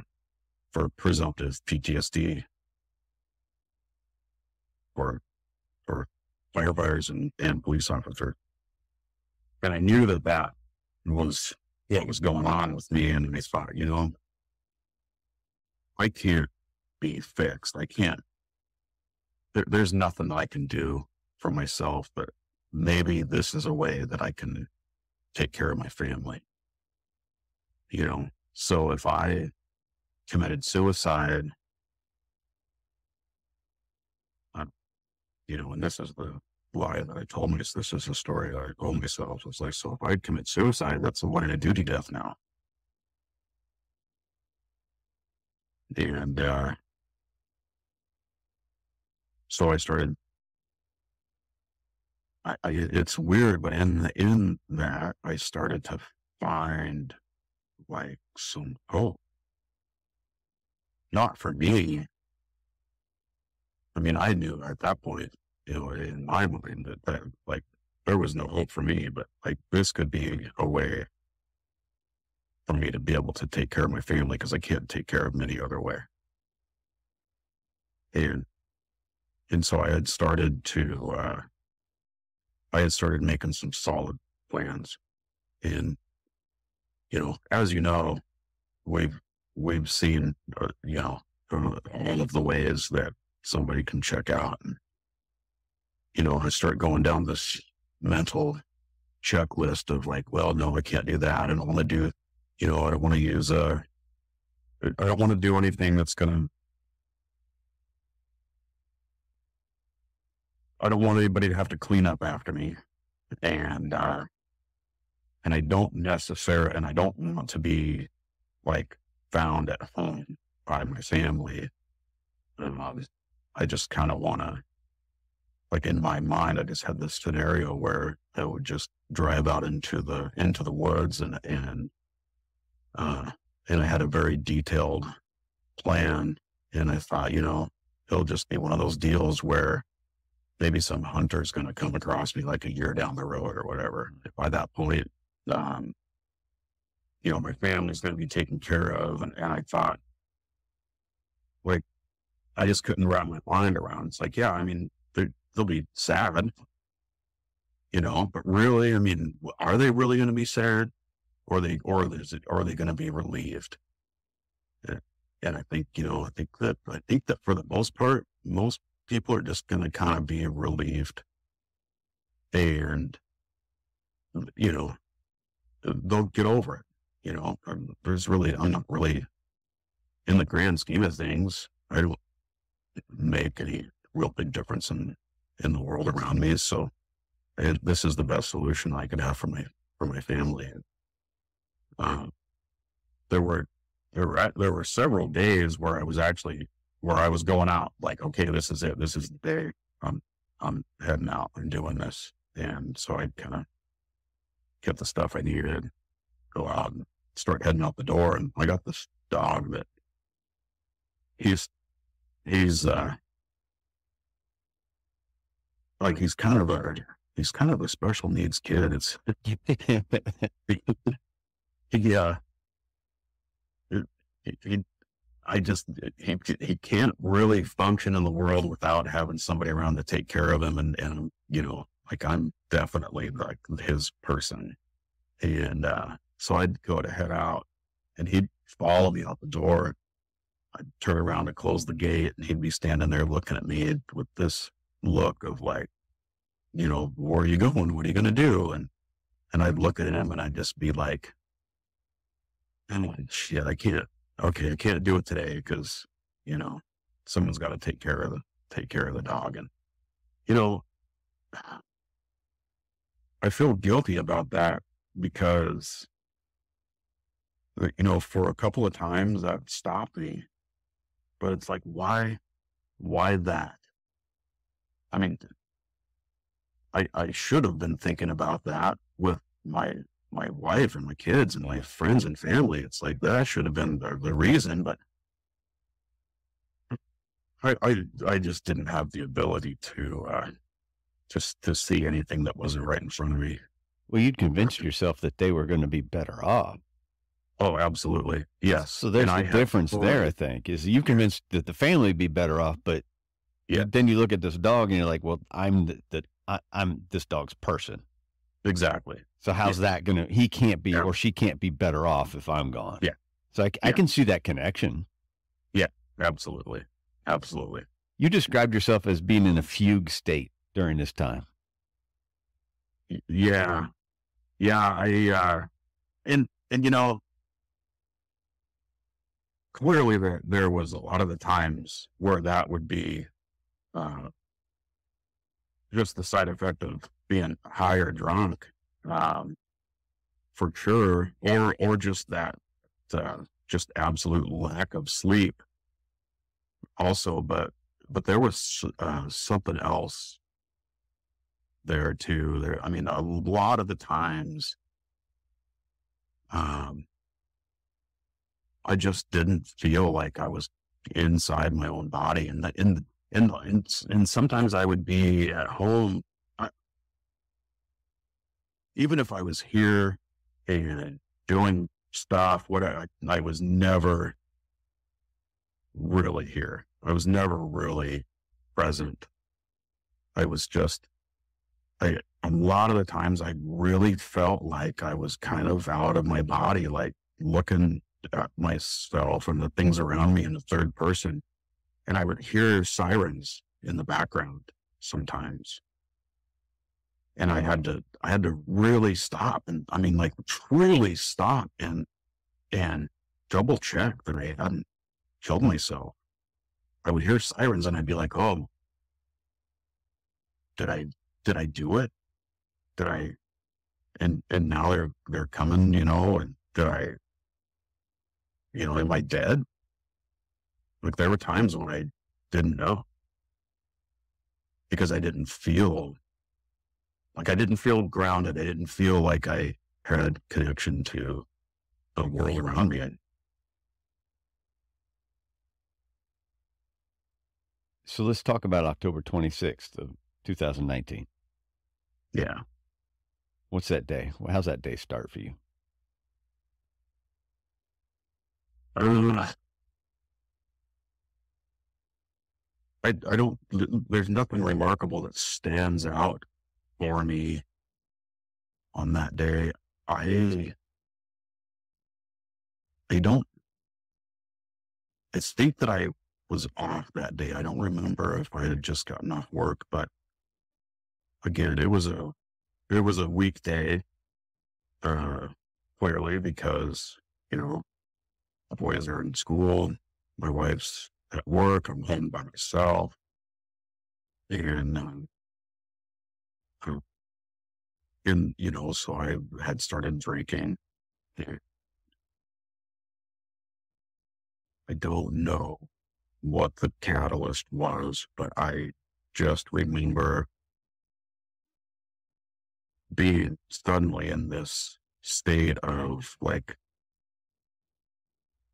for presumptive PTSD for firefighters and police officers. And I knew that was what was going on with me. And I thought, you know, I can't be fixed. I can't, there's nothing that I can do for myself, but maybe this is a way that I can take care of my family. You know, so if I committed suicide, you know, and this is the lie that I told myself, this is the story that I told myself. It's like, so if I commit suicide, that's a one in a duty death now. And, so I started, it's weird, but in that I started to find like some hope. Not for me. I mean, I knew at that point, you know, in my mind that like there was no hope for me, but like this could be a way for me to be able to take care of my family, because I can't take care of them any other way. And so I had started making some solid plans. And, you know, as you know, we've seen, you know, all of the ways that somebody can check out. And, you know, I start going down this mental checklist of like, well, no, I can't do that. I don't want to do, you know, I don't want to use I don't want to do anything that's going to, I don't want anybody to have to clean up after me. And I don't necessarily, and I don't want to be like found at home by my family. I just kind of want to, like in my mind, I just had this scenario where I would just drive out into the woods and I had a very detailed plan. And I thought, you know, it'll just be one of those deals where maybe some hunter's going to come across me like a year down the road or whatever. By that point, you know, my family's going to be taken care of. And I thought, like, I just couldn't wrap my mind around. It's like, yeah, I mean, they'll be sad, you know, but really, I mean, are they really going to be sad, or are they going to be relieved? And I think, you know, I think that for the most part, most people are just going to kind of be relieved, and, you know, they'll get over it. You know, I'm not really, in the grand scheme of things, I don't make any real big difference in the world around me. So this is the best solution I could have for my family. There were several days where I was going out like, okay, this is it. This is the day I'm heading out and doing this. And so I kind of get the stuff I needed, go out and start heading out the door. And I got this dog that he's like, he's kind of a special needs kid. It's, he can't really function in the world without having somebody around to take care of him. And, you know, like I'm definitely like his person. And, so I'd go to head out and he'd follow me out the door. I'd turn around and close the gate and he'd be standing there looking at me with this look of like, you know, where are you going? What are you going to do? And And I'd look at him and I'd just be like, oh, shit, I can't do it today because, someone's got to take care of the dog. And, you know, I feel guilty about that because, for a couple of times that stopped me, but it's like, why that? I mean, I should have been thinking about that with my wife and my kids and my friends and family. It's like, that should have been the reason, but I just didn't have the ability to see anything that wasn't right in front of me. Well, you'd convinced yourself that they were going to be better off. Oh, absolutely. Yes. So there's a difference there, I think, is you convinced that the family would be better off, but then you look at this dog and you're like, well, I'm this dog's person. Exactly. So how's that he can't be, or she can't be better off if I'm gone. Yeah. So I can see that connection. Yeah, absolutely. Absolutely. You described yourself as being in a fugue state during this time. Yeah. Yeah. And clearly there was a lot of the times where that would be, just the side effect of being high or drunk, for sure, or just that, just absolute lack of sleep also, but there was, something else there too. I mean, a lot of the times, I just didn't feel like I was inside my own body, and sometimes I would be at home, even if I was here and doing stuff, I was never really here. I was never really present. I was just, a lot of the times I really felt like I was kind of out of my body, like looking at myself and the things around me in the third person. And I would hear sirens in the background sometimes. And I had to really stop, and I mean, like, truly stop and double check that I hadn't killed myself. I would hear sirens and I'd be like, oh, did I do it? Did I, and now they're coming, and did I, am I dead? Like, there were times when I didn't know because I didn't feel grounded. I didn't feel like I had connection to the world around me. So let's talk about October 26th of 2019. Yeah. What's that day? How's that day start for you? I don't, there's nothing remarkable that stands out for me on that day. I think that I was off that day. I don't remember if I had just gotten off work, but again, it was a weekday, clearly, because, the boys are in school, my wife's at work, I'm home by myself, and so I had started drinking. I don't know what the catalyst was, but I just remember being suddenly in this state of, like,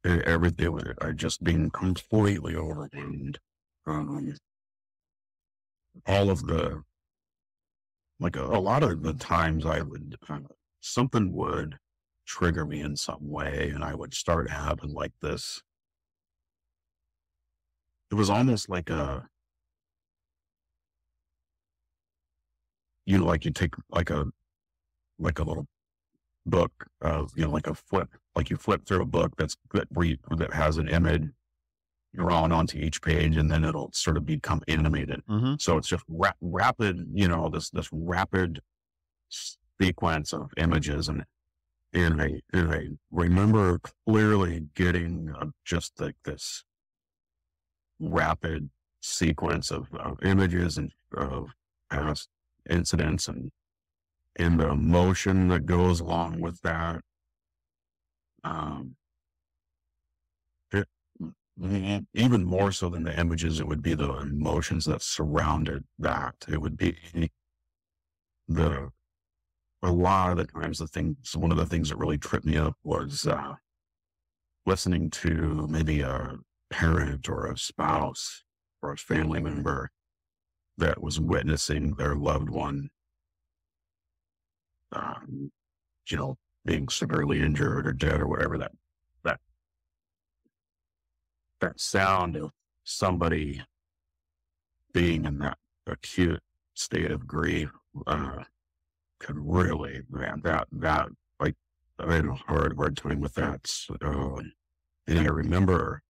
everything, I just being completely overwhelmed. All of the, like, a lot of the times I would, something would trigger me in some way, and I would start having like this. It was almost like like you take like a little book of, like a flip, like you flip through a book that has an image drawn onto each page, and then it'll sort of become animated. Mm-hmm. So it's just rapid, this rapid sequence of images, and I remember clearly getting just like this rapid sequence of images and of past incidents, and the emotion that goes along with that. Um, it, Even more so than the images, it would be the emotions that surrounded that. It would be the a lot of the times one of the things that really tripped me up was listening to maybe a parent or a spouse or a family member that was witnessing their loved one, um, being severely injured or dead or whatever. That that sound of somebody being in that acute state of grief could really, man, that like I had a hard time with that. So, and I remember,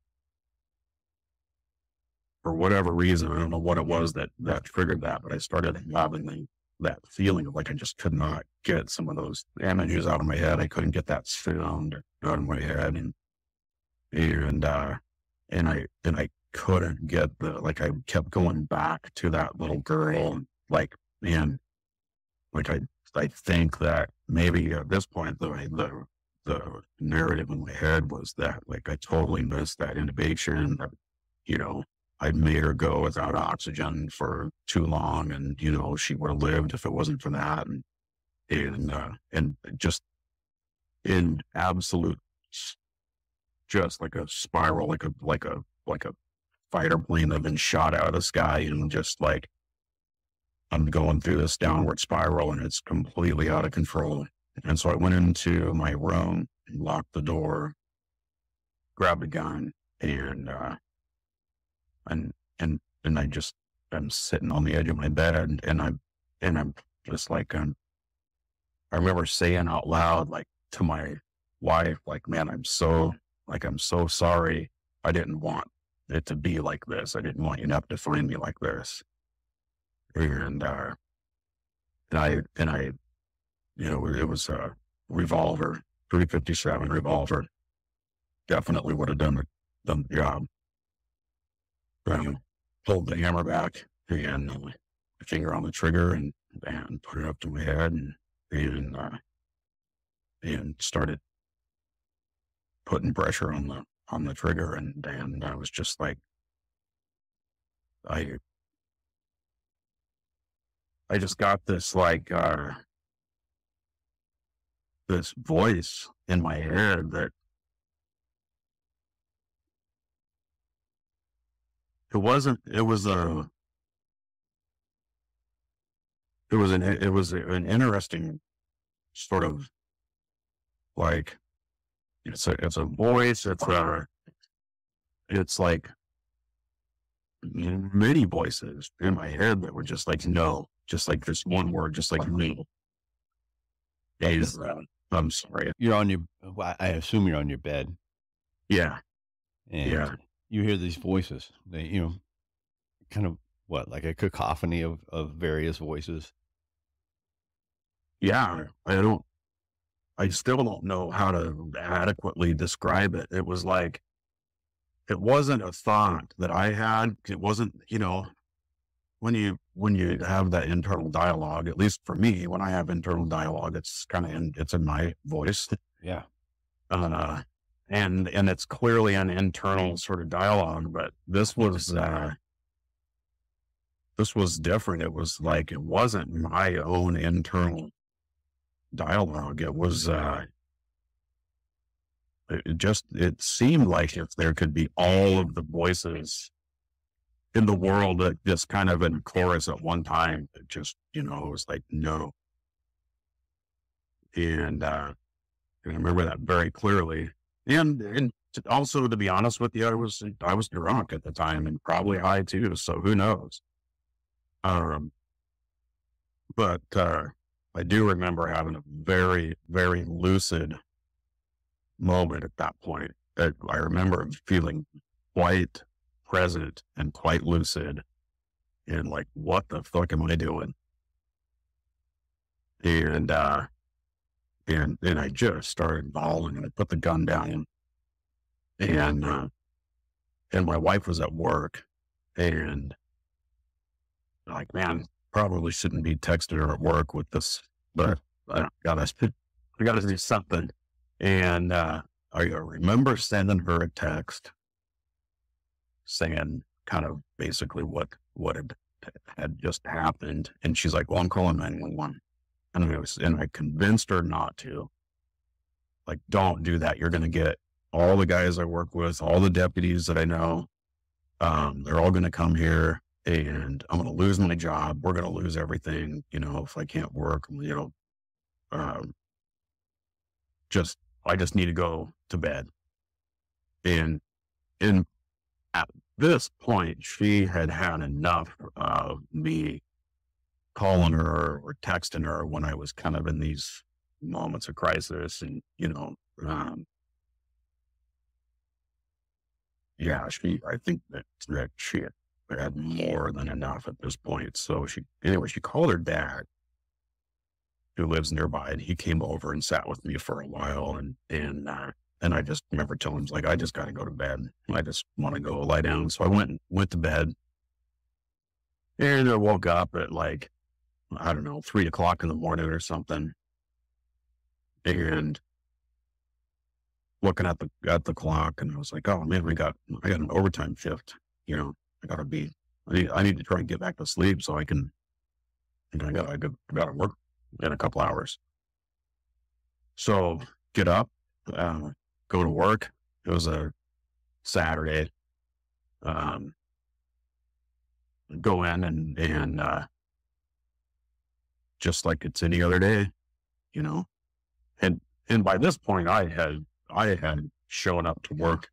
for whatever reason, I don't know what it was that triggered that, but I started having that feeling of like I just could not get some of those images out of my head. I couldn't get that sound out of my head, and I couldn't get I kept going back to that little girl, and like, man, like I think that maybe at this point the narrative in my head was that like I totally missed that intubation. I made her go without oxygen for too long, and she would have lived if it wasn't for that, and just in absolute, just like a spiral, like a fighter plane that had been shot out of the sky, and just like I'm going through this downward spiral, and it's completely out of control. And so I went into my room, locked the door, grabbed a gun, and I'm sitting on the edge of my bed, and I'm just like, I remember saying out loud, like, to my wife, like, man, I'm so sorry. I didn't want it to be like this. I didn't want you to have to find me like this. And I, it was a revolver, 357 revolver. Definitely would have done the job. Pulled the hammer back and my finger on the trigger and put it up to my head and started putting pressure on the trigger. And I was just like, I just got this this voice in my head that it was an interesting sort of like, it's a voice. It's like many voices in my head that were just like, no, just like this one word, just like no. I'm sorry. I assume you're on your bed. Yeah. And Yeah. you hear these voices. They, kind of like a cacophony of various voices. Yeah. I still don't know how to adequately describe it. It was like, it wasn't a thought that I had. It wasn't, when you have that internal dialogue, at least for me, when I have internal dialogue, it's kind of it's in my voice. Yeah. And it's clearly an internal sort of dialogue, but this was different. It was like, it wasn't my own internal dialogue. It was, it seemed like if there could be all of the voices in the world that just kind of in chorus at one time, it just, it was like, no. And I remember that very clearly. And also, to be honest with you, I was drunk at the time and probably high too. So who knows? But I do remember having a very, very lucid moment at that point. I remember feeling quite present and quite lucid and like, what the fuck am I doing? And, and I just started bawling, and I put the gun down, and, and my wife was at work, and like, man, probably shouldn't be texting her at work with this, but I gotta do something. And, I remember sending her a text saying kind of basically what had just happened. And she's like, well, I'm calling 911. And I convinced her not to. Like, don't do that. You're going to get all the guys I work with, all the deputies that I know. They're all going to come here, and I'm going to lose my job. We're going to lose everything, if I can't work, I just need to go to bed. And at this point, she had had enough of me calling her or texting her when I was kind of in these moments of crisis. And, I think that she had more than enough at this point. So she called her dad, who lives nearby, and he came over and sat with me for a while. And I just remember telling him, like, I just got to go to bed. I just want to go lie down. So I went to bed, and I woke up at, like, I don't know, 3:00 in the morning or something. And looking at the clock, and I was like, oh man, I got an overtime shift. I need to try and get back to sleep so I can, I gotta work in a couple hours. So get up, go to work. It was a Saturday. Go in and just like it's any other day, and by this point I had shown up to work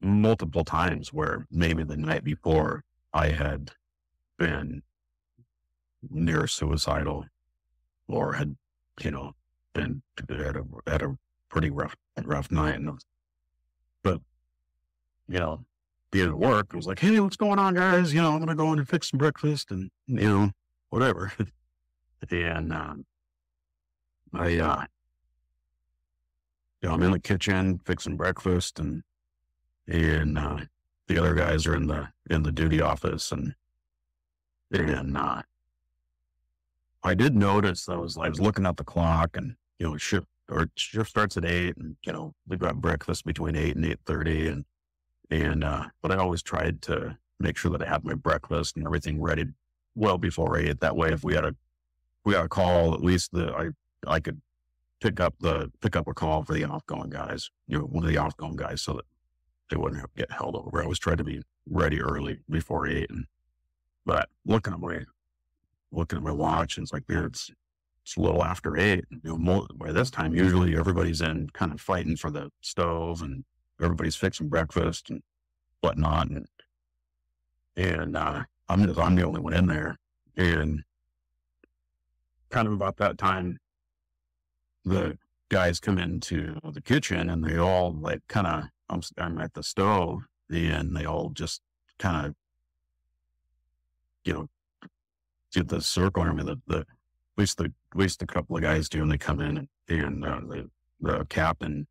multiple times, where maybe the night before I had been near suicidal, or had, been at a pretty rough night. But, being at work, I was like, hey, what's going on, guys? I'm going to go in and fix some breakfast and, whatever. And, I'm in the kitchen fixing breakfast, and the other guys are in the duty office, and I did notice I was looking at the clock, and shift starts at 8, and we've got breakfast between 8 and 8:30, but I always tried to make sure that I had my breakfast and everything ready well before 8. That way, if we had a call, at least I could pick up a call for the outgoing guys, one of the outgoing guys, so that they wouldn't have to get held over. I always tried to be ready early before 8. But looking at my watch, and it's like, man, it's a little after 8. By this time, usually everybody's in kind of fighting for the stove, and everybody's fixing breakfast and whatnot. And I'm the only one in there. And kind of about that time, the guys come into the kitchen, and they all I'm at the stove, and they all just kind of, get the circle. I mean, at least a couple of guys do, and they come in, and the captain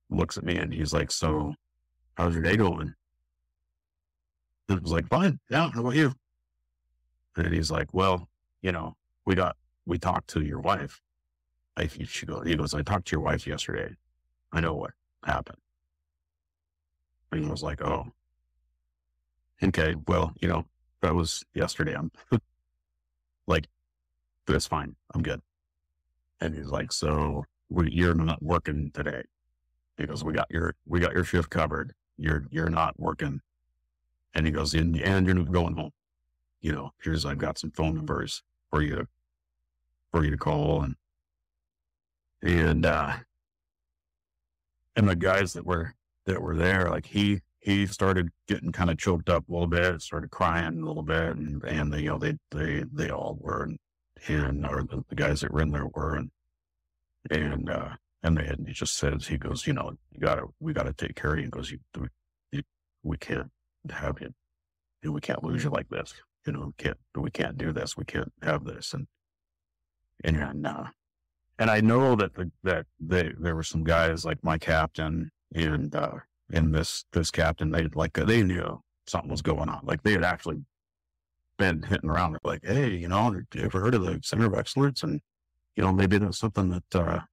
looks at me, and he's like, so how's your day going? And I was like, fine. Yeah. How about you? And he's like, well, we talked to your wife. He goes, I talked to your wife yesterday. I know what happened. And I was like, oh, okay. Well, that was yesterday. I'm like, that's fine. I'm good. And he's like, so you're not working today. He goes, we got your shift covered. You're not working. And he goes, and you're not going home. I've got some phone numbers for you to call. And the guys that were there, like he started getting kind of choked up a little bit, started crying a little bit, and they all were, or the guys that were in there were, and he just says, he goes, we gotta take care of you. He goes, we can't have you, we can't lose you like this. We can't do this. We can't have this. And I know that there were some guys like my captain and this captain, they knew something was going on. Like they had actually been hitting around. They're like, hey, you know, have you ever heard of the Center of Excellence? And, you know, maybe that's something that,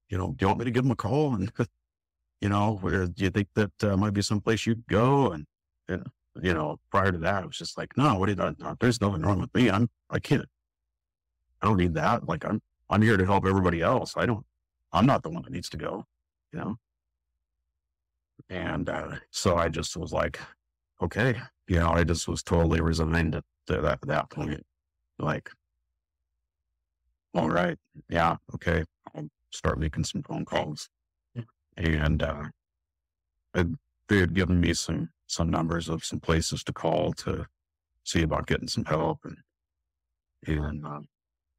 you know, do you want me to give them a call? And, you know, where do you think that might be someplace you could go? And, you know, prior to that, I was just like, no, there's nothing wrong with me. I don't need that. Like I'm here to help everybody else. I'm not the one that needs to go, you know? And, so I just was like, okay, you know, I just was totally resigned at that point. Like, all right, yeah, okay, I'll start making some phone calls. And, they had given me some numbers of some places to call to see about getting some help. And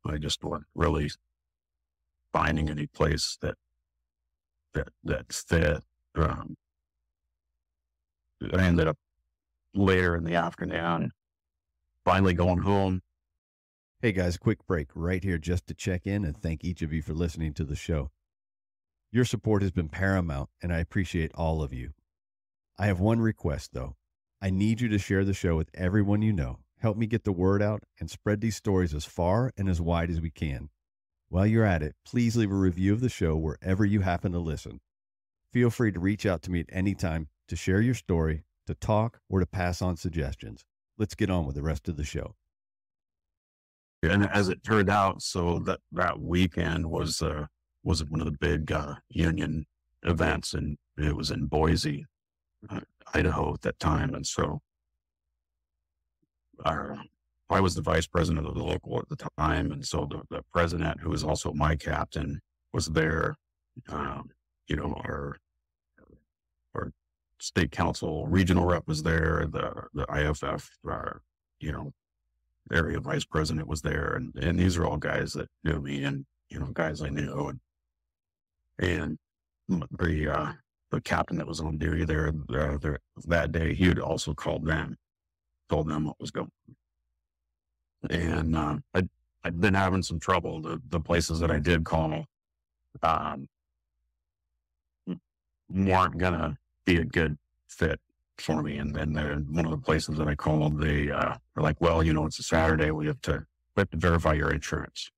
I just wasn't really finding any place that fit. I ended up later in the afternoon finally going home. Hey guys, quick break right here just to check in and thank each of you for listening to the show. Your support has been paramount, and I appreciate all of you. I have one request, though. I need you to share the show with everyone you know. Help me get the word out and spread these stories as far and as wide as we can. While you're at it, please leave a review of the show wherever you happen to listen. Feel free to reach out to me at any time to share your story, to talk, or to pass on suggestions. Let's get on with the rest of the show. And as it turned out, so that weekend was one of the big union events, and it was in Boise, Idaho at that time. And so I was the vice president of the local at the time. And so the president, who was also my captain, was there. You know, our state council regional rep was there. The IFF, you know, area vice president was there. And these are all guys that knew me and, you know, guys I knew. And the captain that was on duty there that day, he had also called them, told them what was going on. And I'd been having some trouble. The places that I did call weren't gonna be a good fit for me. And then one of the places that I called, they were like, well, you know, it's a Saturday. We have to verify your insurance.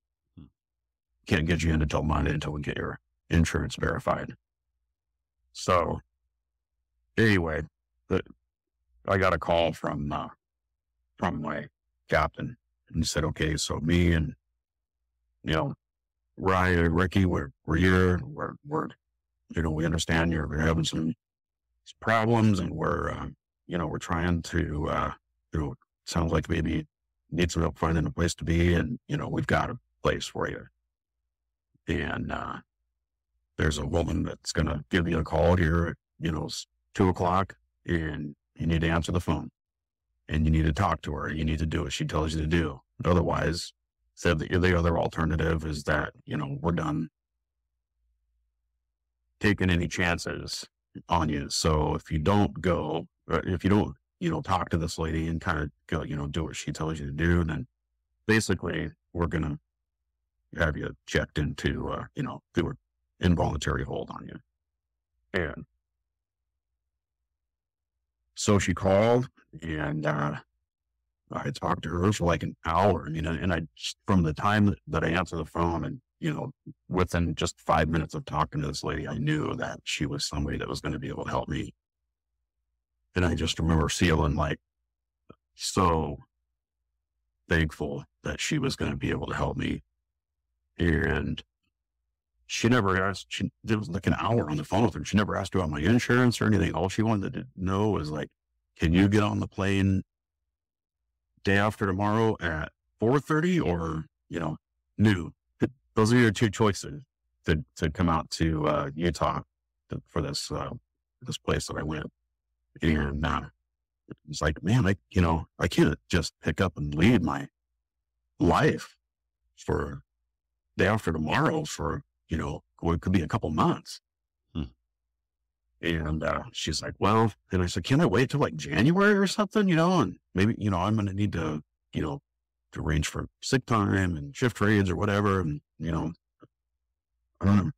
Can't get you in until Monday until we get your insurance verified. So anyway, I got a call from my captain, and he said, okay, so me and, you know, Ricky, we're here. We're, you know, we understand you're having some problems, and we're, you know, we're trying to, you know, sounds like maybe need some help finding a place to be. And, you know, we've got a place for you. And, there's a woman that's going to give you a call here at, you know, 2:00, and you need to answer the phone, and you need to talk to her. You need to do what she tells you to do. Otherwise, said that the other alternative is that, you know, we're done taking any chances on you. So if you don't go, if you don't, you know, talk to this lady and kind of go, you know, do what she tells you to do, then basically we're going to have you checked into, you know, do an involuntary hold on you. And so she called, and I talked to her for like an hour. I mean, and I, from the time that I answered the phone, and, you know, within just 5 minutes of talking to this lady, I knew that she was somebody that was going to be able to help me. And I just remember feeling like so thankful that she was going to be able to help me. And she never asked, there was like an hour on the phone with her. She never asked about my insurance or anything. All she wanted to know was like, can you get on the plane day after tomorrow at 4:30 or, you know, noon? Those are your two choices to come out to Utah for this place that I went. And it's like, man, I can't just pick up and leave my life for day after tomorrow for, you know, what could be a couple months. And she's like, well, and I said, can I wait till like January or something, you know, and maybe, you know, I'm going to need to, you know, to arrange for sick time and shift trades or whatever. And I don't know.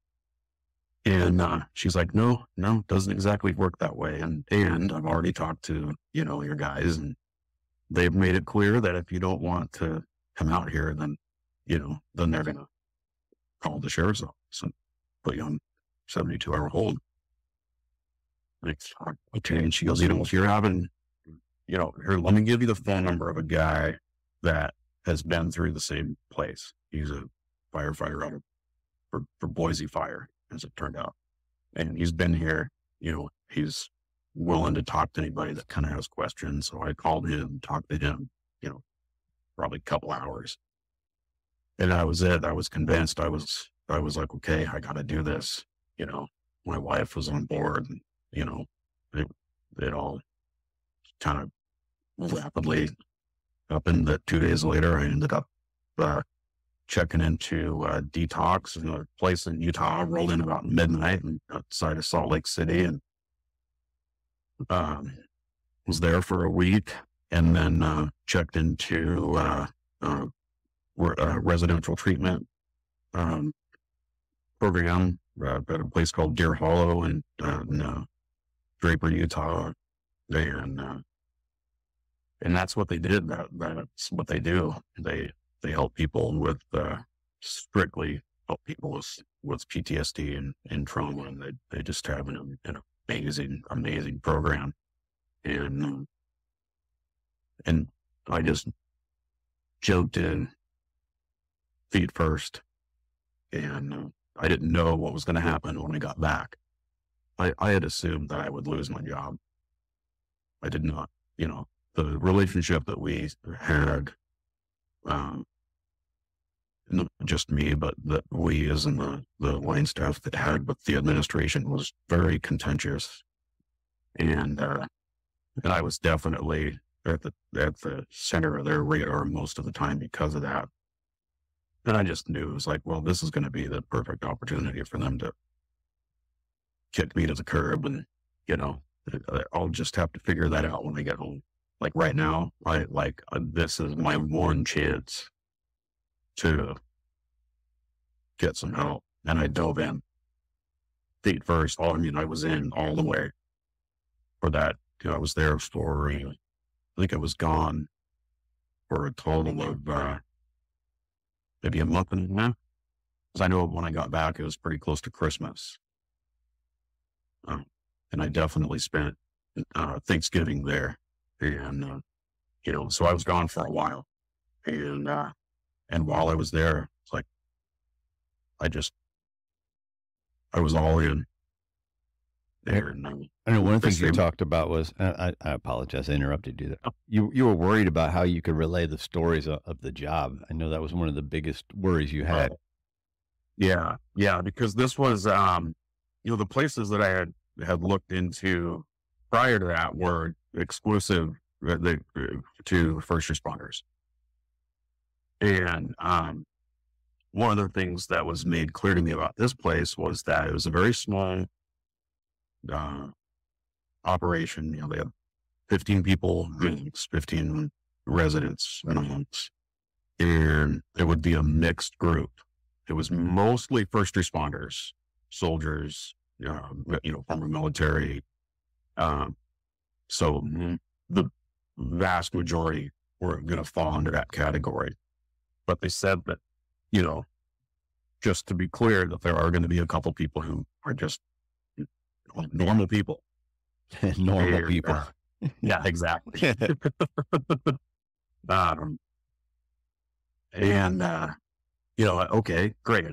And she's like, no, it doesn't exactly work that way. And I've already talked to, your guys, and they've made it clear that if you don't want to come out here, then, then they're going to call the sheriff's office and put you on 72-hour hold. Like, okay. And she goes, if you're having, here, let me give you the phone number of a guy that has been through the same place. He's a firefighter out for Boise Fire, as it turned out. And he's been here, he's willing to talk to anybody that kind of has questions. So I called him, talked to him, probably a couple hours. And that was it. I was convinced. I was like, okay, I got to do this. My wife was on board, and, it all kind of rapidly happened. That 2 days later, I ended up checking into detox in a place in Utah. Rolled in about midnight and outside of Salt Lake City, and was there for a week, and then checked into residential treatment program at a place called Deer Hollow in Draper, Utah, and that's what they did. That's what they do. They help people with strictly help people with PTSD and trauma, and they just have an amazing program, and I just jumped in feet first, and I didn't know what was going to happen when I got back. I had assumed that I would lose my job. I did not. The relationship that we had, not just me, but that we as in the line staff that had with the administration was very contentious. And I was definitely at the center of their radar most of the time because of that. And I just knew it was like, well, this is going to be the perfect opportunity for them to kick me to the curb. And, I'll just have to figure that out when I get home. Like right now, this is my one chance to get some help. And I dove in feet first. I was in all the way for that. I was there for, I think I was gone for a total of maybe a month and a half. Because I know when I got back, it was pretty close to Christmas. And I definitely spent Thanksgiving there. And, so I was gone for a while. And while I was there, it's like, I was all in there. And I know one of the things you talked about was, I apologize, I interrupted you there. You were worried about how you could relay the stories of the job. I know that was one of the biggest worries you had. Yeah, because this was, the places that I had looked into prior to that were exclusive to first responders. And one of the things that was made clear to me about this place was that it was a very small operation. They had 15 people, 15 residents, and it would be a mixed group. It was mostly first responders, soldiers, former military. So the vast majority were going to fall under that category. But they said that, just to be clear, that there are going to be a couple people who are just normal people. Normal people. Yeah, exactly. Okay, great.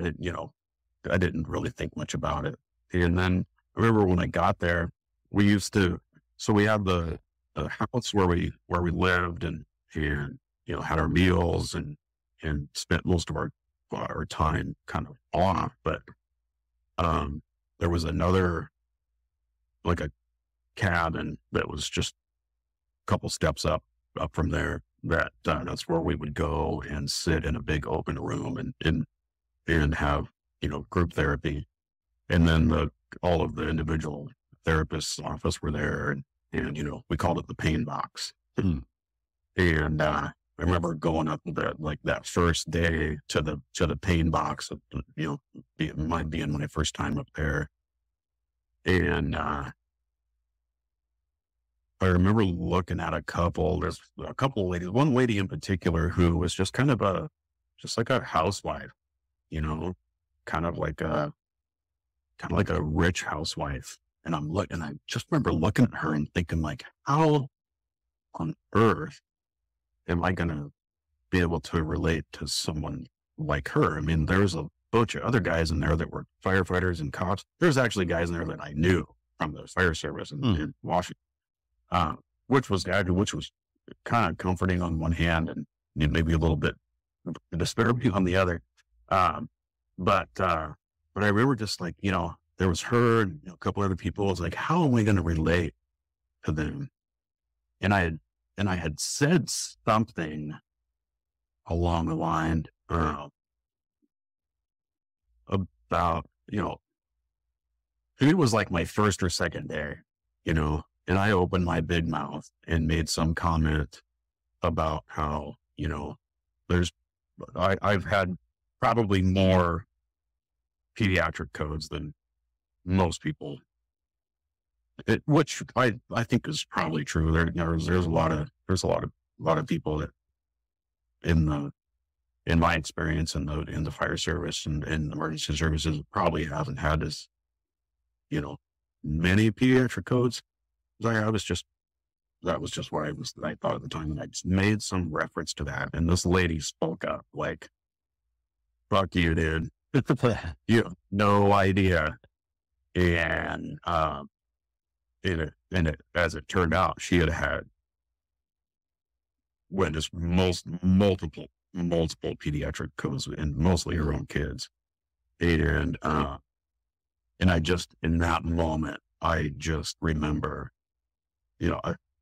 I didn't really think much about it. And then I remember when I got there, we had the house where we lived and had our meals and spent most of our time kind of off. But there was another, like a cabin that was just a couple steps up from there. That's where we would go and sit in a big open room and have group therapy. And then all of the individual therapists' office were there, and we called it the pain box. And I remember going up that, like that first day to the pain box, it might be my first time up there. And, I remember looking at there's a couple of ladies, one lady in particular who was just just like a housewife, you know, kind of like a, rich housewife. And I just remember looking at her and thinking like, how on earth am I going to be able to relate to someone like her? I mean, there's a bunch of other guys in there that were firefighters and cops. There's actually guys in there that I knew from the fire service in Washington, which was kind of comforting on one hand and maybe a little bit disturbing on the other. But I remember just like, there was her and a couple other people. I was like, how am I going to relate to them? And I had said something along the line about, it was like my first or second day, and I opened my big mouth and made some comment about how, I've had probably more pediatric codes than most people, which I think is probably true. There's a lot of people that in my experience in the fire service and emergency services probably haven't had as, many pediatric codes. That was just what I thought at the time. And I just made some reference to that. And this lady spoke up like, fuck you, dude. You have no idea. And, as it turned out, she had witnessed multiple pediatric codes and mostly her own kids. And I just, in that moment, I just remember,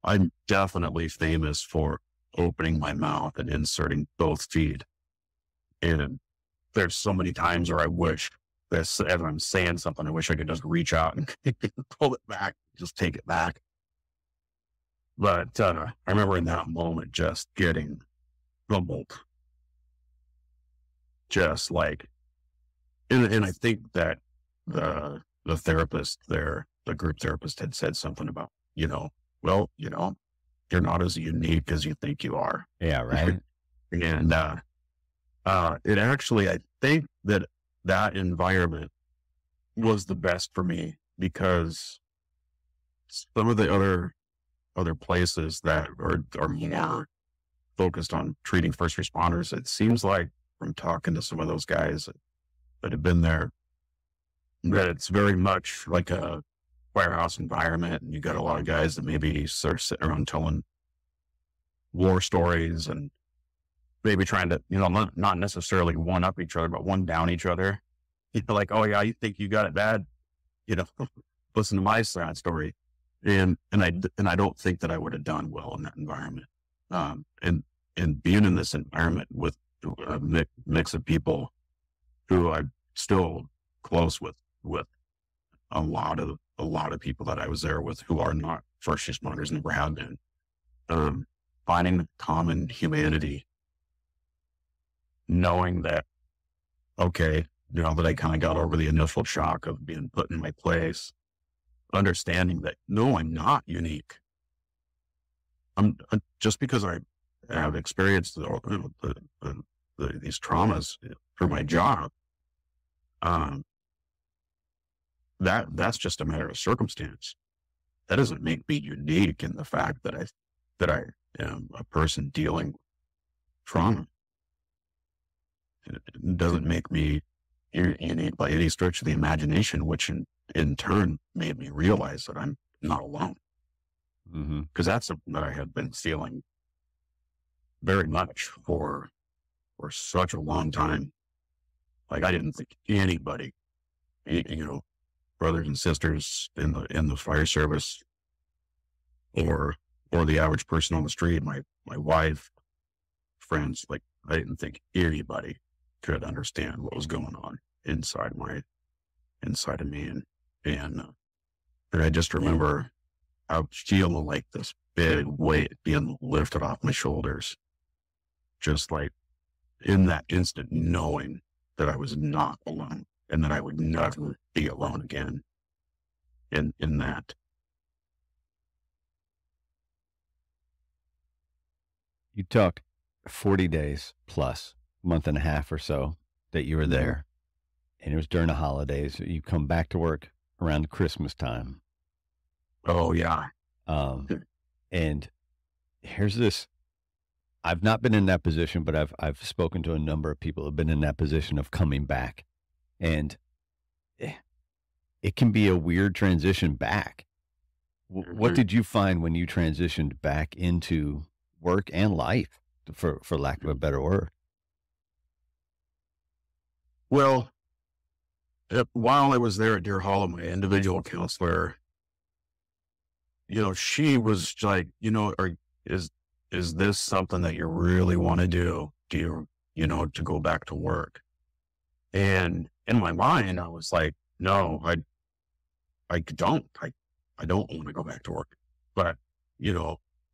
I'm definitely famous for opening my mouth and inserting both feet. And there's so many times where I wish as I'm saying something, I wish I could just reach out and pull it back, just take it back. But I remember in that moment just getting rumbled. Just like, and I think that the therapist there, the group therapist had said something about, well, you're not as unique as you think you are. Yeah, right. And it actually, I think that environment was the best for me, because some of the other places that are more focused on treating first responders, it seems like from talking to some of those guys that have been there, that it's very much like a firehouse environment. And you got a lot of guys that maybe sort of sitting around telling war stories and maybe trying to, not necessarily one up each other, but one down each other. Like, oh yeah, you think you got it bad? Listen to my sad story. And I don't think that I would have done well in that environment. And being in this environment with a mix of people who I'm still close with a lot of people that I was there with who are not first responders, never have been, finding the common humanity, knowing that, okay, that I kind of got over the initial shock of being put in my place, understanding that, no, I'm not unique. I'm just because I have experienced these traumas for my job. That's just a matter of circumstance. That doesn't make me unique in the fact that I am a person dealing with trauma. It doesn't make me unique by any stretch of the imagination, which in turn made me realize that I'm not alone. Because that's something that I had been feeling very much for such a long time. Like, I didn't think anybody, brothers and sisters in the fire service, or the average person on the street, my wife, friends, like, I didn't think anybody could understand what was going on inside of me. And I just remember I feeling like this big weight being lifted off my shoulders. just like in that instant knowing that I was not alone and that I would never be alone again in that. You took 40 days plus, month and a half or so that you were there, and it was during the holidays. You come back to work around Christmas time. Oh yeah. And here's this. I've not been in that position, but I've spoken to a number of people who have been in that position of coming back, and it can be a weird transition back. What did you find when you transitioned back into work and life, for lack of a better word? Well, while I was there at Deer Hollow, my individual counselor, she was like, is this something that you really want to do? Do you, to go back to work? And in my mind, I was like, no, I don't want to go back to work. But,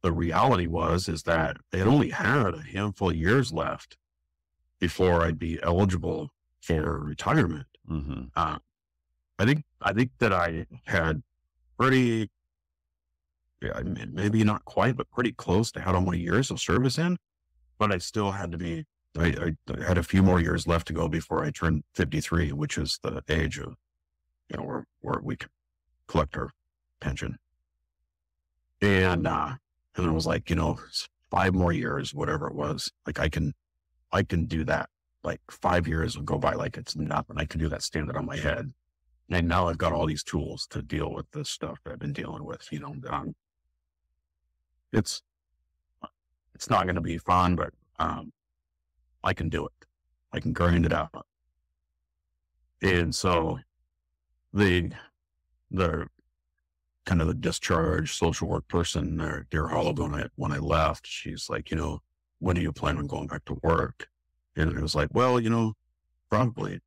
the reality is that they had only had a handful of years left before I'd be eligible for retirement. Mm-hmm. I think that I had pretty, maybe not quite, but pretty close to had all my years of service in, but I still had to be, I had a few more years left to go before I turned 53, which is the age of, where we could collect our pension. And I was like, 5 more years, whatever it was, like I can do that. Like 5 years will go by like it's nothing. I can do that standing on my head. And now I've got all these tools to deal with this stuff that I've been dealing with, it's not going to be fun, but I can do it. I can grind it out. And so the kind of the discharge social work person there at Deer Hollow, when I left, she's like, when do you plan on going back to work? And it was like, well, probably,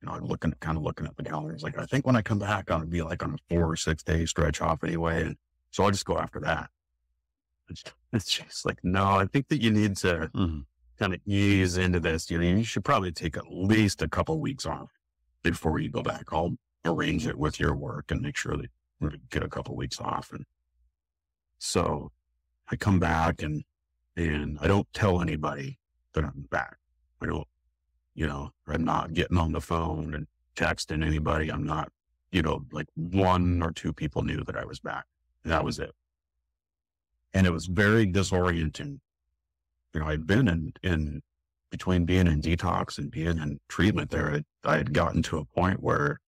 I'm looking at the calendar. It's like, I think when I come back, I'll be like on a 4 or 6 day stretch off anyway. And so I'll just go after that. It's just like, no, I think that you need to kind of ease into this. You should probably take at least a couple of weeks off before you go back. I'll arrange it with your work and make sure that we get a couple of weeks off. And so I come back and I don't tell anybody that I'm back. I don't, I'm not getting on the phone and texting anybody. I'm not, like 1 or 2 people knew that I was back. And that was it. And it was very disorienting. I'd been in between being in detox and being in treatment there. I had gotten to a point where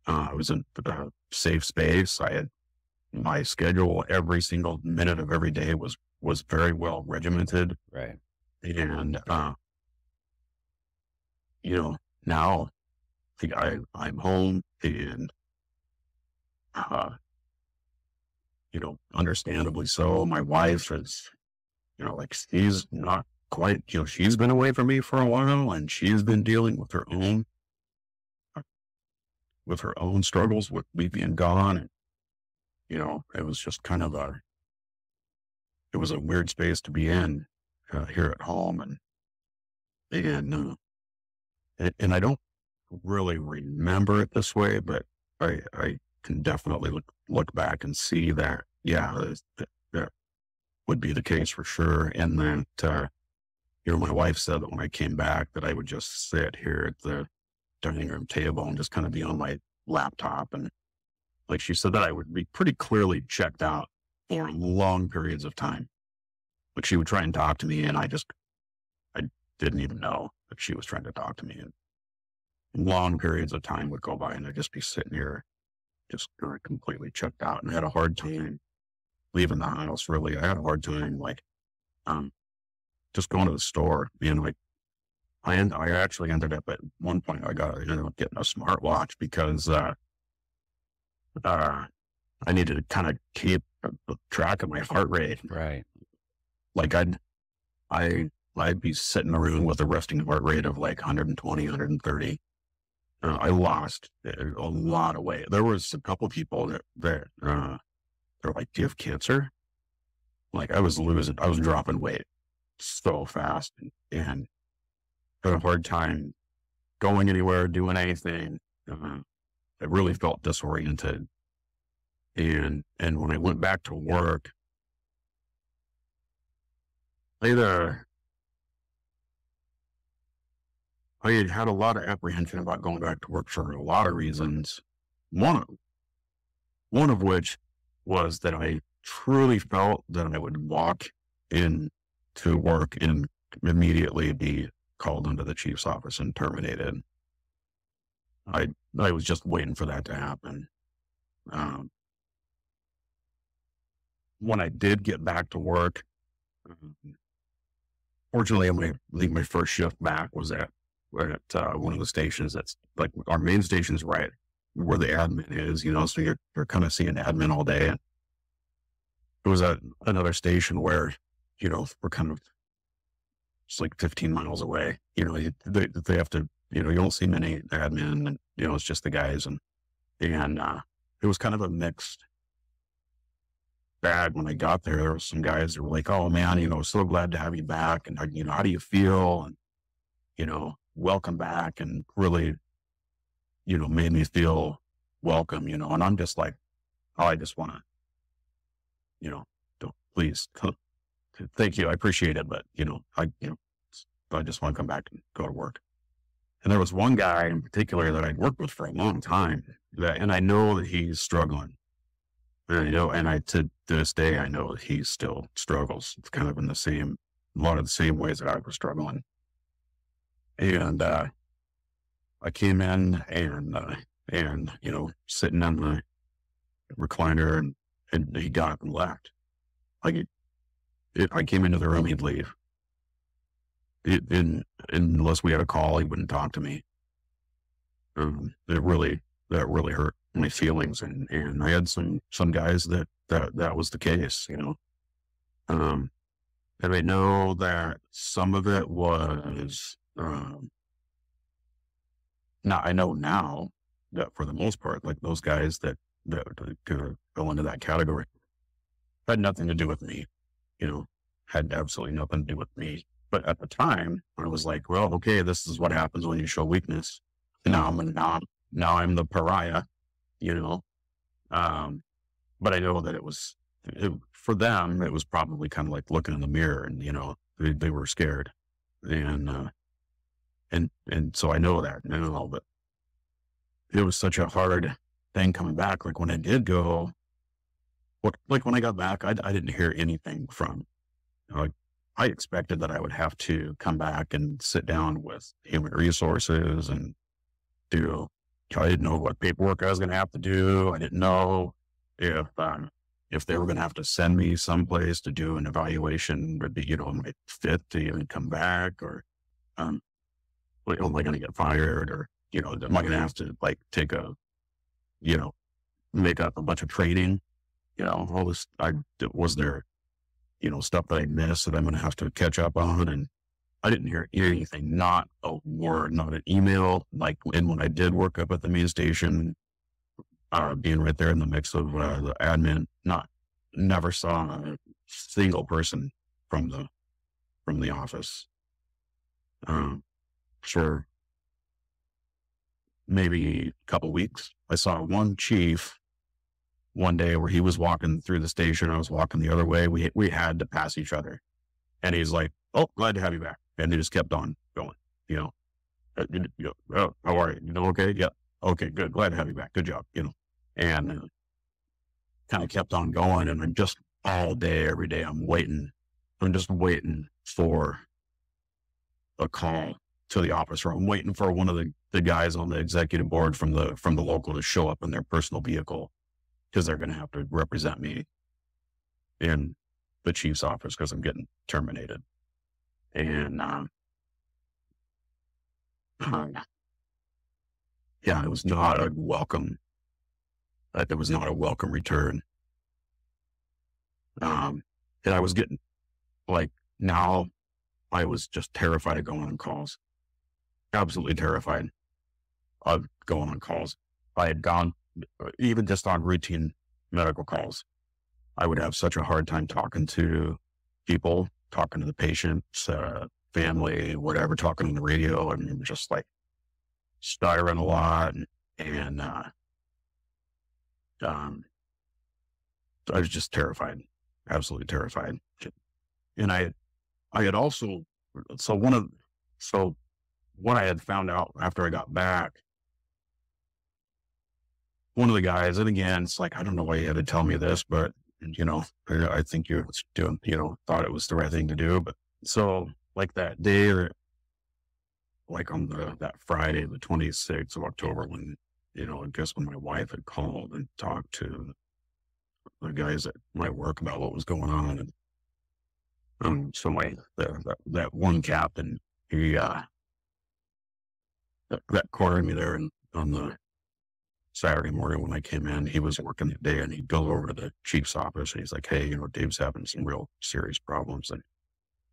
I was in a safe space. I had my schedule every single minute of every day was very well regimented. Right. And, now I'm home and, understandably so, my wife is, like she's not quite, she's been away from me for a while and she's been dealing with her own struggles with me being gone. And, it was just kind of it was a weird space to be in here at home. And I don't really remember it this way, but I can definitely look back and see that, that would be the case for sure. And that, my wife said that when I came back that I would just sit here at the dining room table and just kind of be on my laptop. And like she said that I would be pretty clearly checked out for long periods of time. Like she would try and talk to me and I didn't even know that she was trying to talk to me. And long periods of time would go by and I'd just be sitting here just completely checked out, and I had a hard time leaving the house. Really, I had a hard time just going to the store. I actually ended up at one point, I ended up getting a smartwatch because I needed to kind of keep track of my heart rate. Right. Like I'd be sitting around with a resting heart rate of like 120, 130. I lost a lot of weight. There was a couple of people that they're like, do you have cancer? Like I was dropping weight so fast and had a hard time going anywhere, doing anything. I really felt disoriented. And when I went back to work, I had a lot of apprehension about going back to work for a lot of reasons. One of which was that I truly felt that I would walk in to work and immediately be called into the chief's office and terminated. I was just waiting for that to happen. When I did get back to work, fortunately, I think my first shift back was at one of the stations that's like our main station's right where the admin is, so you're kind of seeing admin all day. And it was at another station where, we're kind of just like 15 miles away. They have to, you don't see many admin and, it's just the guys. And it was kind of a mixed bag when I got there. There were some guys that were like, "Oh man, so glad to have you back. And, how do you feel?" And, welcome back, and really, made me feel welcome, and I'm just like, "Oh, I just want to, don't, please, thank you. I appreciate it. But, I just want to come back and go to work." And there was one guy in particular that I'd worked with for a long time and I know that he's struggling. And, to this day, I know that he still struggles. It's kind of in a lot of the same ways that I was struggling. And, I came in and, sitting on the recliner and he got up and left. Like I came into the room, he'd leave. Unless we had a call, he wouldn't talk to me. That really hurt my feelings. And I had some guys that was the case, and I know that some of it was, I know now that for the most part, like those guys that kind of go into that category had nothing to do with me, had absolutely nothing to do with me. But at the time, I was like, well, okay, this is what happens when you show weakness. And now I'm the pariah, but I know that for them, it was probably kind of like looking in the mirror and, they were scared. And so I know that, but it was such a hard thing coming back. Like when I did go, when I got back, I didn't hear anything from, I expected that I would have to come back and sit down with human resources and I didn't know what paperwork I was going to have to do. I didn't know if they were going to have to send me someplace to do an evaluation, would be, am I fit to even come back, or, am I going to get fired, or, am I going to have to take make up a bunch of training, all this, was there, stuff that I missed that I'm going to have to catch up on. And I didn't hear anything, not a word, not an email. And when I did work up at the main station, being right there in the mix of the admin, never saw a single person from the office. For maybe a couple weeks, I saw one chief one day where he was walking through the station. I was walking the other way. We had to pass each other. And he's like, "Oh, glad to have you back." And he just kept on going, "Oh, how are you? Okay. Yeah. Okay, good. Glad to have you back. Good job." And kind of kept on going. And I'm just all day, every day, I'm just waiting for a call to the office, or I'm waiting for one of the guys on the executive board from the local to show up in their personal vehicle, because they're going to have to represent me in the chief's office because I'm getting terminated. And, it was not a welcome, it was not a welcome return. And I was getting now I was just terrified of going on calls, absolutely terrified of going on calls. I had gone, even just on routine medical calls, I would have such a hard time talking to people talking to the patient's family, whatever, talking on the radio, and just like stuttering a lot. And I was just terrified, absolutely terrified. And I had also, so so what I had found out after I got back, one of the guys, and again, it's like, I don't know why you had to tell me this, but I think you was doing, thought it was the right thing to do. But so like that day, or like on that Friday, the 26th of October, when, I guess when my wife had called and talked to the guys at my work about what was going on. And so that one captain, he, that cornered me there, and on the Saturday morning when I came in, he was working the day, and he'd go over to the chief's office, and he's like, hey, Dave's having some real serious problems, and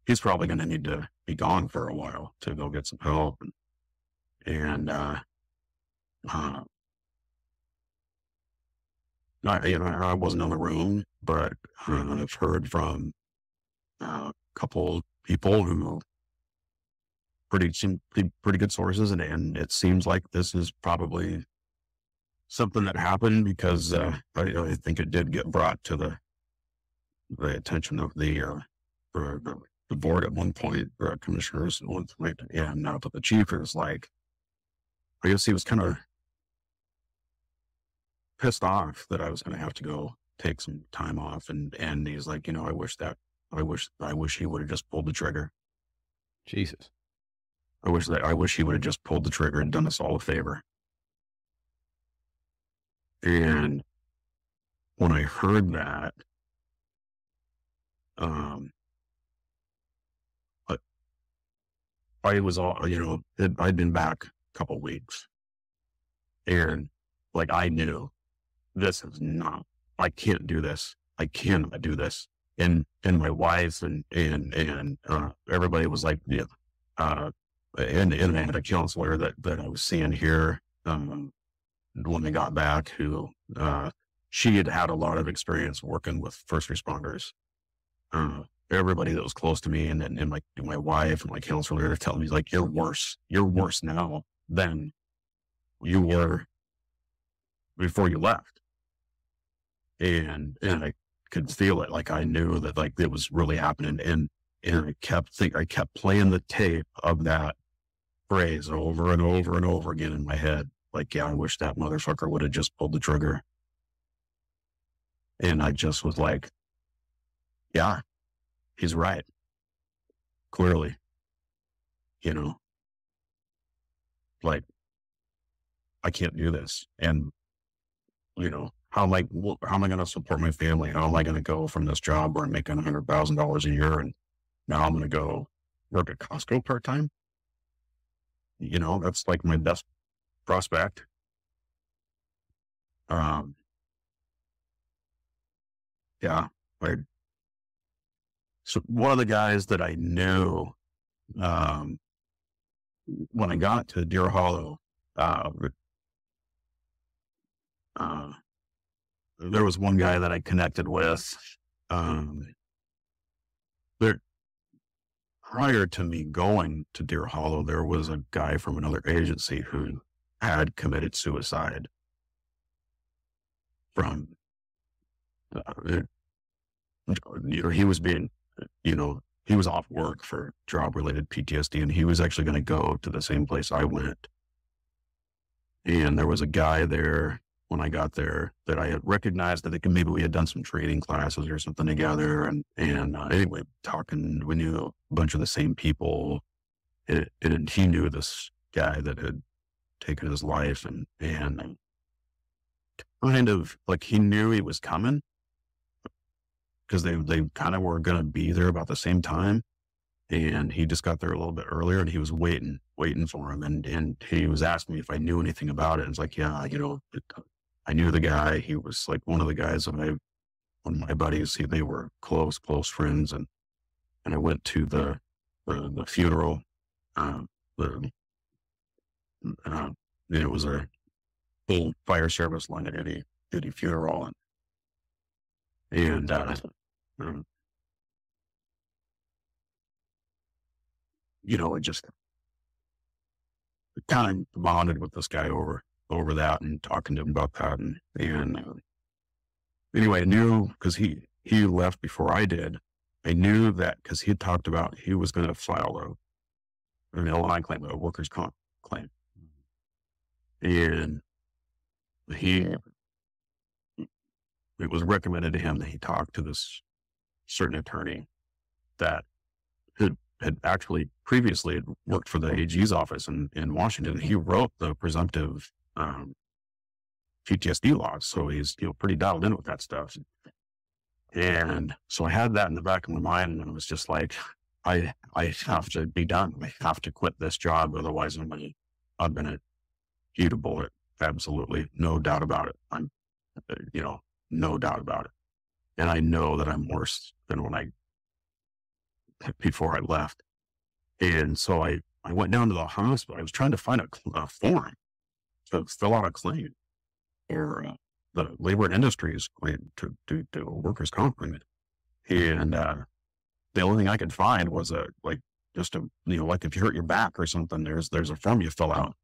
he's probably going to need to be gone for a while to go get some help. And I wasn't in the room, but I've heard from a couple people who seem pretty good sources, and it seems like this is probably something that happened, because I think it did get brought to the attention of the board at one point, or commissioners at one point, and but the chief is like, I guess he was kind of pissed off that I was going to have to go take some time off, and he's like, I wish he would have just pulled the trigger. Jesus. I wish he would have just pulled the trigger and done us all a favor. And when I heard that, I was all, I'd been back a couple of weeks, and like, I knew this is not, I can't do this. I cannot do this. And my wife and everybody was like, yeah. And I had a counselor that I was seeing here, when I got back, who, she had a lot of experience working with first responders. Everybody that was close to me, and like my wife and my counselor, telling me, like, you're worse now than you were before you left. And I could feel it. Like, I knew that, like, it was really happening. And I kept playing the tape of that phrase over and over and over again in my head. Like, yeah, I wish that motherfucker would have just pulled the trigger. And I just was like, yeah, he's right. Clearly, like, I can't do this. And, how am I going to support my family? How am I going to go from this job where I'm making $100,000 a year, and now I'm going to go work at Costco part-time? That's like my best prospect. Yeah. So one of the guys that I knew, when I got to Deer Hollow, there was one guy that I connected with, prior to me going to Deer Hollow. There was a guy from another agency who had committed suicide from, he was being, he was off work for job-related PTSD, and he was actually going to go to the same place I went. And there was a guy there when I got there that I had recognized. I think maybe we had done some training classes or something together. And anyway, talking, we knew a bunch of the same people. And he knew this guy that had taken his life, and kind of like, he knew he was coming, because they kind of were going to be there about the same time. And he just got there a little bit earlier, and he was waiting for him. And he was asking me if I knew anything about it. And it's like, yeah, I knew the guy. He was like one of the guys that one of my buddies, they were close friends. And I went to the funeral. It was a full fire service line of duty funeral. And I just kind of bonded with this guy over that and talking to him about that. And anyway, I knew because he left before I did. I knew that because he had talked about he was going to file an Illinois claim, a workers' comp claim. And it was recommended to him that he talk to this certain attorney that had actually previously had worked for the AG's office in Washington. He wrote the presumptive PTSD laws. So he's pretty dialed in with that stuff. And so I had that in the back of my mind, and it was just like, I have to be done. I have to quit this job. Otherwise I'm going to eat a bullet. Absolutely. No doubt about it. No doubt about it. And I know that I'm worse than before I left. And so I went down to the hospital. I was trying to find a form to fill out a claim or the labor and industries claim to a workers' comp agreement. And the only thing I could find was like if you hurt your back or something, there's a form you fill out.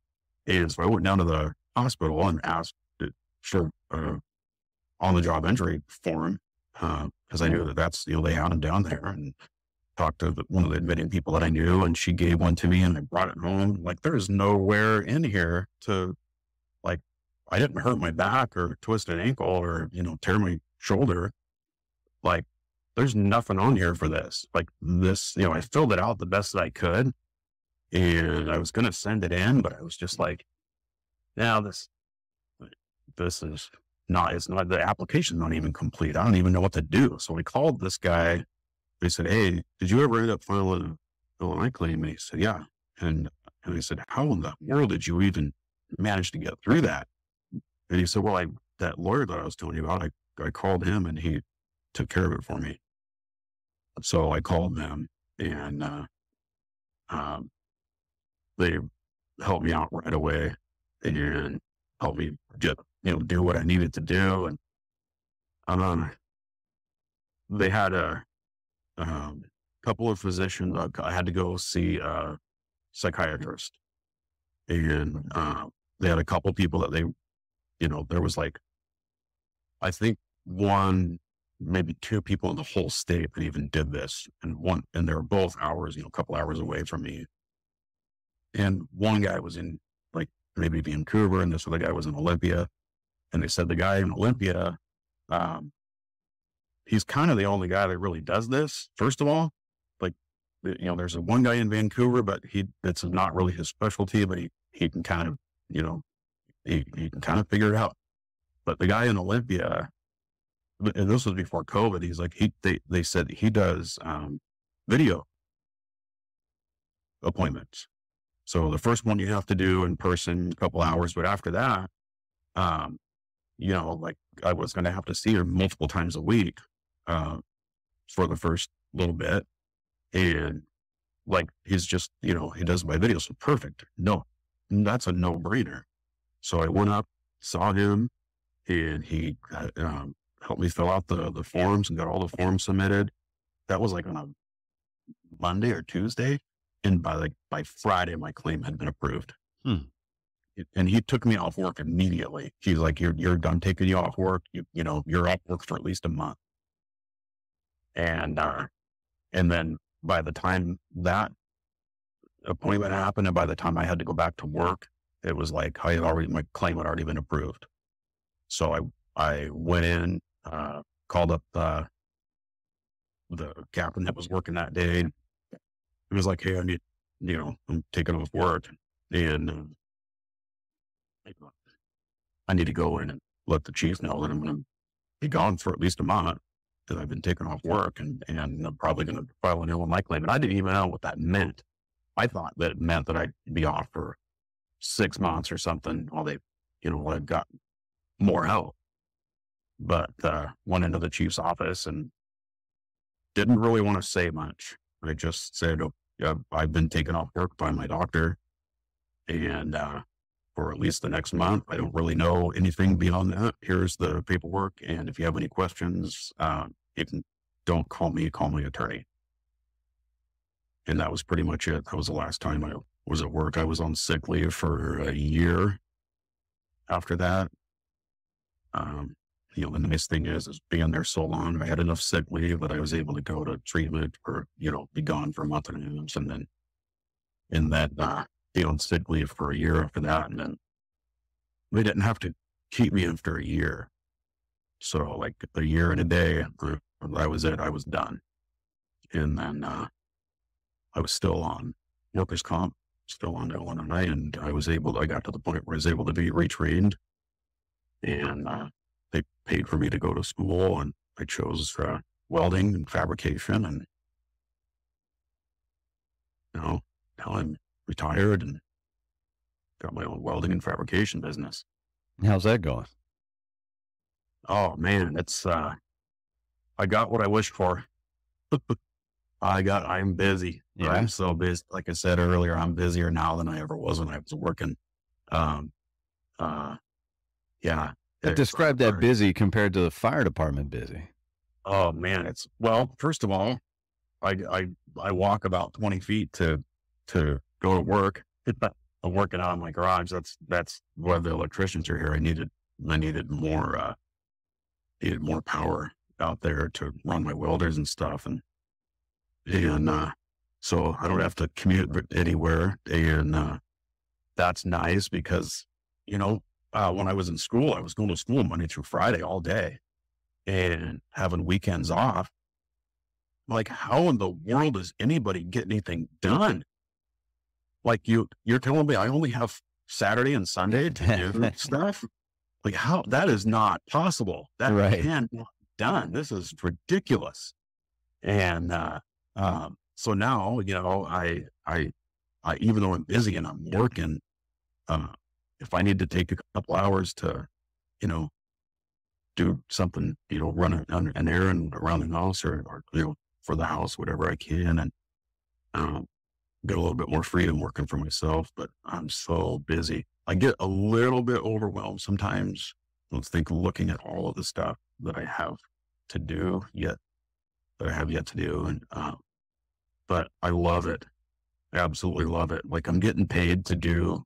And so I went down to the hospital and asked for on the job injury form, because I knew that's, they had them down there, and talked to one of the admitting people that I knew, and she gave one to me and I brought it home. Like, there's nowhere in here to, like, I didn't hurt my back or twist an ankle or, tear my shoulder. Like, there's nothing on here for this. Like this, I filled it out the best that I could, and I was going to send it in, but I was just like, now this is not, it's not, the application's not even complete. I don't even know what to do. So we called this guy. They said, hey, did you ever end up filing an Illinois claim? And he said, yeah. And he said, how in the world did you even manage to get through that? And he said, well, that lawyer that I was telling you about, I called him and he took care of it for me. So I called them, and they helped me out right away and helped me just, do what I needed to do. And they had a couple of physicians. I had to go see a psychiatrist, and they had a couple people that there was like, I think one, maybe two people in the whole state that even did this, and they were both hours, a couple hours away from me. And one guy was in like maybe Vancouver, and this other guy was in Olympia. And they said the guy in Olympia, he's kind of the only guy that really does this. First of all, like, there's one guy in Vancouver, but it's not really his specialty, but he can kind of, he can kind of figure it out. But the guy in Olympia, and this was before COVID, he's like, they said he does video appointments. So the first one you have to do in person, a couple hours, but after that, like, I was going to have to see her multiple times a week for the first little bit. And like, he's just, he does my video. So perfect. No, that's a no-brainer. So I went up, saw him, and he helped me fill out the forms and got all the forms submitted. That was like on a Monday or Tuesday. And by Friday, my claim had been approved. And he took me off work immediately. He's like, you're done taking you off work. You're off work for at least a month. And then by the time that appointment happened, and by the time I had to go back to work, it was like, my claim had already been approved. So I went in, called up the captain that was working that day. It was like, hey, I'm taking off work, and I need to go in and let the chief know that I'm going to be gone for at least a month, because I've been taking off work, and I'm probably going to file an Illinois claim. And I didn't even know what that meant. I thought that it meant that I'd be off for 6 months or something while I got more help. But went into the chief's office and didn't really want to say much. I just said, I've been taken off work by my doctor, and for at least the next month, I don't really know anything beyond that. Here's the paperwork, and if you have any questions, don't call me, call my attorney. And that was pretty much it. That was the last time I was at work. I was on sick leave for a year after that. The nice thing is being there so long, I had enough sick leave that I was able to go to treatment or, be gone for a month and a half, and then be on sick leave for a year after that. And then they didn't have to keep me after a year. So like a year and a day, that was it. I was done. And then, I was still on workers' comp, still on LNI, and I got to the point where I was able to be retrained, and they paid for me to go to school, and I chose welding and fabrication, and now I'm retired and got my own welding and fabrication business. How's that going? Oh man, I got what I wished for. I'm busy. Yeah. I'm so busy. Like I said earlier, I'm busier now than I ever was when I was working. Yeah. Describe that busy compared to the fire department busy. Oh man, first of all, I walk about 20 feet to go to work. I'm working out in my garage. That's where the electricians are here. I needed more power out there to run my welders and stuff. And so I don't have to commute anywhere. And, that's nice because, when I was in school, I was going to school Monday through Friday all day and having weekends off. Like, how in the world does anybody get anything done? Like you're telling me I only have Saturday and Sunday to do stuff? Like how, that is not possible. That can't be done. This is ridiculous. And, so now, I, even though I'm busy and I'm working, if I need to take a couple hours to, do something, run an errand around the house or, for the house, whatever I can, and, get a little bit more freedom working for myself, but I'm so busy. I get a little bit overwhelmed sometimes. Looking at all of the stuff that I have to do yet to do. And, but I love it. I absolutely love it. Like I'm getting paid to do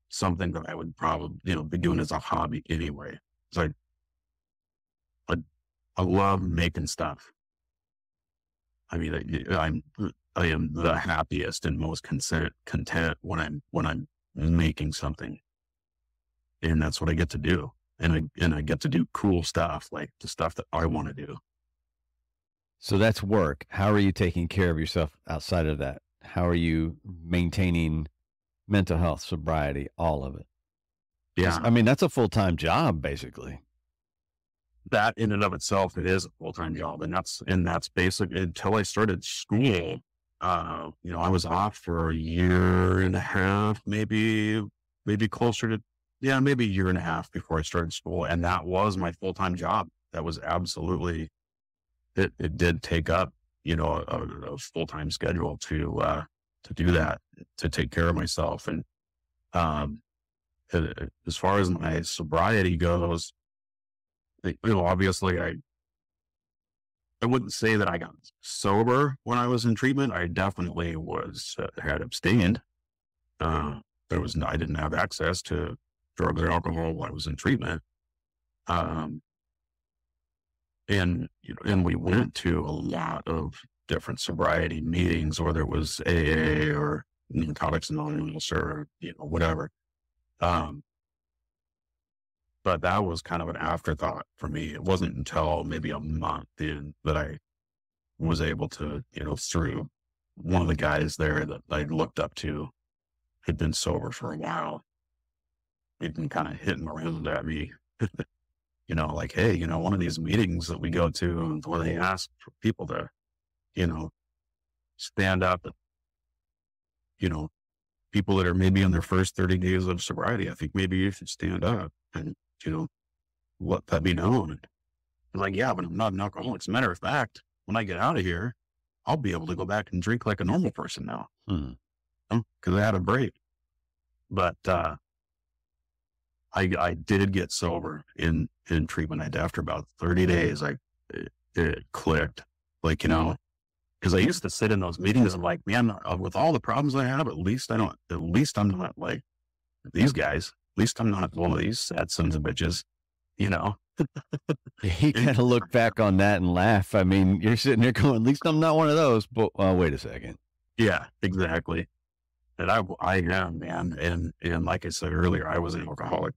something that I would probably, be doing as a hobby anyway. So I love making stuff. I mean, I am the happiest and most content when I'm making something, and that's what I get to do. And I get to do cool stuff, like the stuff that I want to do. So that's work. How are you taking care of yourself outside of that? How are you maintaining mental health, sobriety, all of it? Yeah. I mean, that's a full-time job, basically. That in and of itself, it is a full-time job. And that's basic until I started school. I was off for a year and a half, maybe closer to, maybe a year and a half before I started school. And that was my full-time job. That was absolutely, it did take up, a full-time schedule to do that, to take care of myself. And, as far as my sobriety goes, obviously I wouldn't say that I got sober when I was in treatment. I definitely had abstained. I didn't have access to drugs or alcohol while I was in treatment. And we went to a lot of different sobriety meetings, whether it was AA or Narcotics Anonymous or, whatever. But that was kind of an afterthought for me. It wasn't until maybe a month in that I was able to, through one of the guys there that I looked up to, had been sober for a while. He'd been kind of hitting around at me, like, hey, one of these meetings that we go to where they ask for people to, stand up and, people that are maybe in their first 30 days of sobriety, I think maybe you should stand up and, let that be known. And I'm like, yeah, but I'm not an alcoholic. As a matter of fact, when I get out of here, I'll be able to go back and drink like a normal person now. Because I had a break. But I did get sober in treatment. After about 30 days, it clicked. Like, Cause I used to sit in those meetings and like, man, with all the problems I have, at least I'm not like these guys. At least I'm not one of these sad sons of bitches, you know? You kind of look back on that and laugh. I mean, you're sitting there going, at least I'm not one of those, but wait a second. Yeah, exactly. And I am, man. And like I said earlier, I was an alcoholic,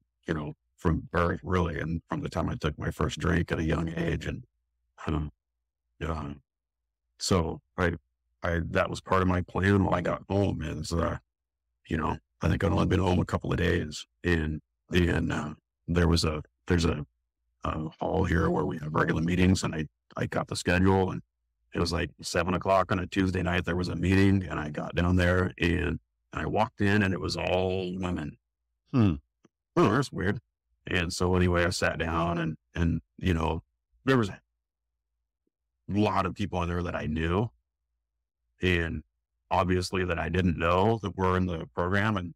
from birth really. And from the time I took my first drink at a young age. And, yeah. So that was part of my plan when I got home is, I think I'd only been home a couple of days and there's a hall here where we have regular meetings and I got the schedule and it was like 7:00 on a Tuesday night. There was a meeting and I got down there and I walked in and it was all women. Oh, that's weird. And so anyway, I sat down and there was a lot of people in there that I knew and obviously that I didn't know that were in the program and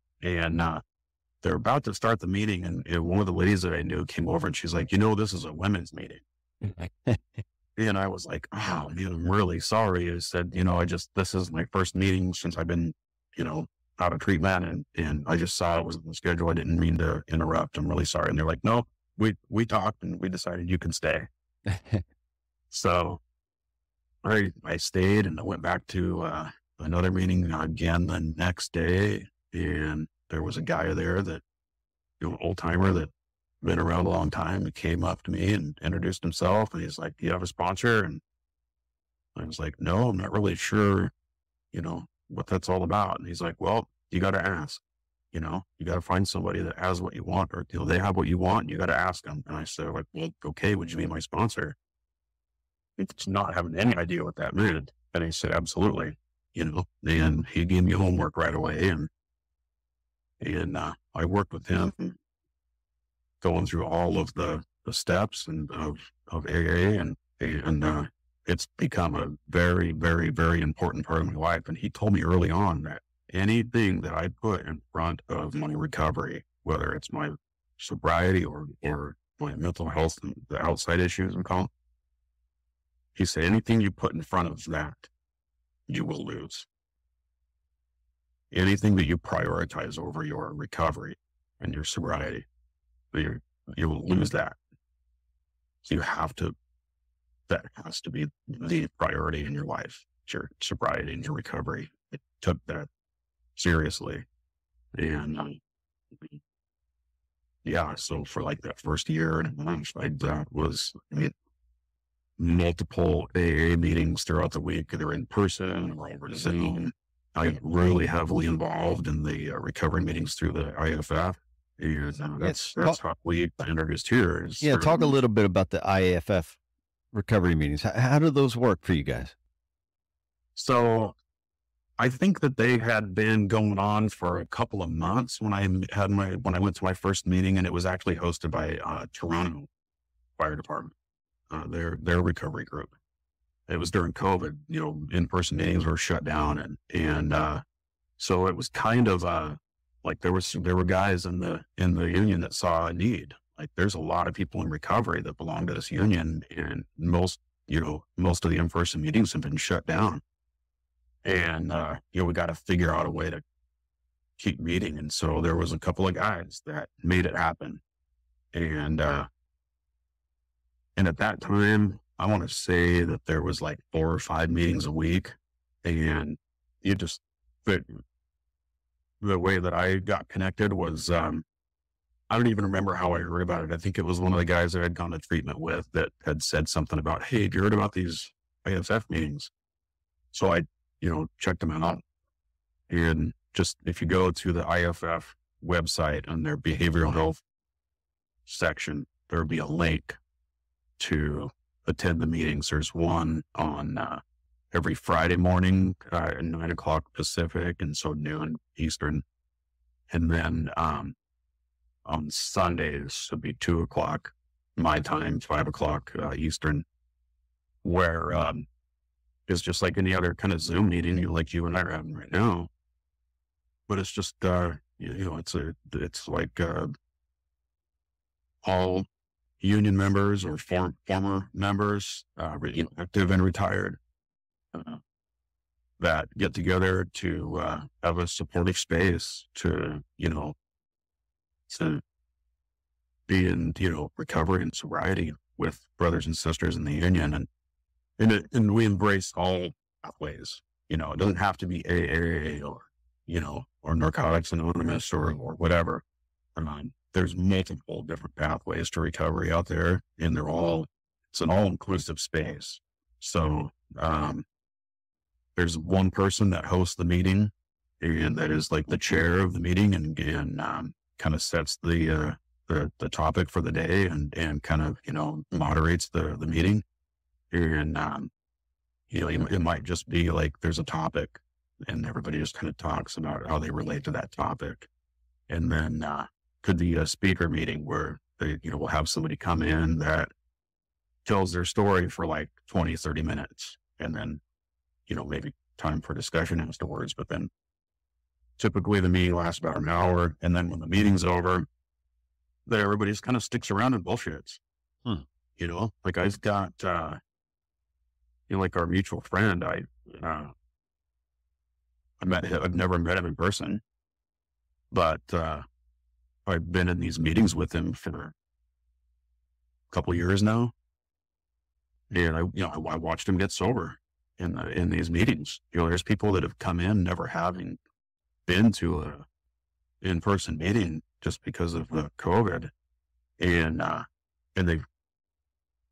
they're about to start the meeting and one of the ladies that I knew came over and she's like, this is a women's meeting. And I was like, oh man, I'm really sorry. I said, this is my first meeting since I've been, out of treatment and I just saw it was on the schedule. I didn't mean to interrupt. I'm really sorry. And they're like, no, we talked and we decided you can stay. So I stayed and I went back to another meeting again the next day. And there was a guy there that, old timer that been around a long time. He came up to me and introduced himself and he's like, do you have a sponsor? And I was like, no, I'm not really sure, what that's all about. And he's like, well, you got to ask, you got to find somebody that has what you want or they have what you want. And you got to ask them. And I said, like, well, okay, would you be my sponsor? It's not having any idea what that meant. And he said, absolutely, and he gave me homework right away. And I worked with him going through all of the steps and of AA and it's become a very, very, very important part of my life. And he told me early on that anything that I put in front of my recovery, whether it's my sobriety or my mental health and the outside issues I'm calling, he said, anything you put in front of that, you will lose. Anything that you prioritize over your recovery and your sobriety, you will lose that. So that has to be the priority in your life, your sobriety and your recovery. I took that seriously. And so for like that first year and a half, that was multiple AA meetings throughout the week, either in person or over Zoom. I got really heavily involved in the recovery meetings through the IFF. And that's how we introduced here. Talk a little bit about the IAFF recovery meetings. How do those work for you guys? So I think that they had been going on for a couple of months when I went to my first meeting, and it was actually hosted by Toronto Fire Department, their recovery group. It was during COVID, in-person meetings were shut down, and so it was kind of like there were guys in the union that saw a need. Like there's a lot of people in recovery that belong to this union, and most of the in-person meetings have been shut down. And, we got to figure out a way to keep meeting. And so there was a couple of guys that made it happen. And at that time, I want to say that there was like 4 or 5 meetings a week. And the way that I got connected was, I don't even remember how I heard about it. I think it was one of the guys that I'd gone to treatment with that had said something about, hey, have you heard about these IFF meetings? So I, checked them out. And just, if you go to the IFF website on their behavioral health section, there'll be a link to attend the meetings. There's one on every Friday morning at 9:00 Pacific, and so noon Eastern. And then on Sundays, it'll be 2:00 my time, 5:00 Eastern, where it's just like any other kind of Zoom meeting, like you and I are having right now. But it's just, it's like all union members or former members, active and retired, that get together to have a supportive space to, to be in, recovery and sobriety with brothers and sisters in the union. And we embrace all pathways. It doesn't have to be AA or Narcotics Anonymous or whatever. There's multiple different pathways to recovery out there, and it's an all-inclusive space. So, there's one person that hosts the meeting, and that is like the chair of the meeting, and kind of sets the topic for the day, and kind of, moderates the meeting. And, it might just be like, there's a topic and everybody just kind of talks about how they relate to that topic. And then, could be a speaker meeting where they, will have somebody come in that tells their story for like 20, 30 minutes. And then, maybe time for discussion afterwards. But then typically the meeting lasts about an hour. And then when the meeting's over, then everybody just kind of sticks around and bullshits. Like I've got, like our mutual friend, I've never met him in person, but, I've been in these meetings with him for a couple of years now. And I watched him get sober in these meetings. There's people that have come in never having been to a in-person meeting just because of the COVID, and they've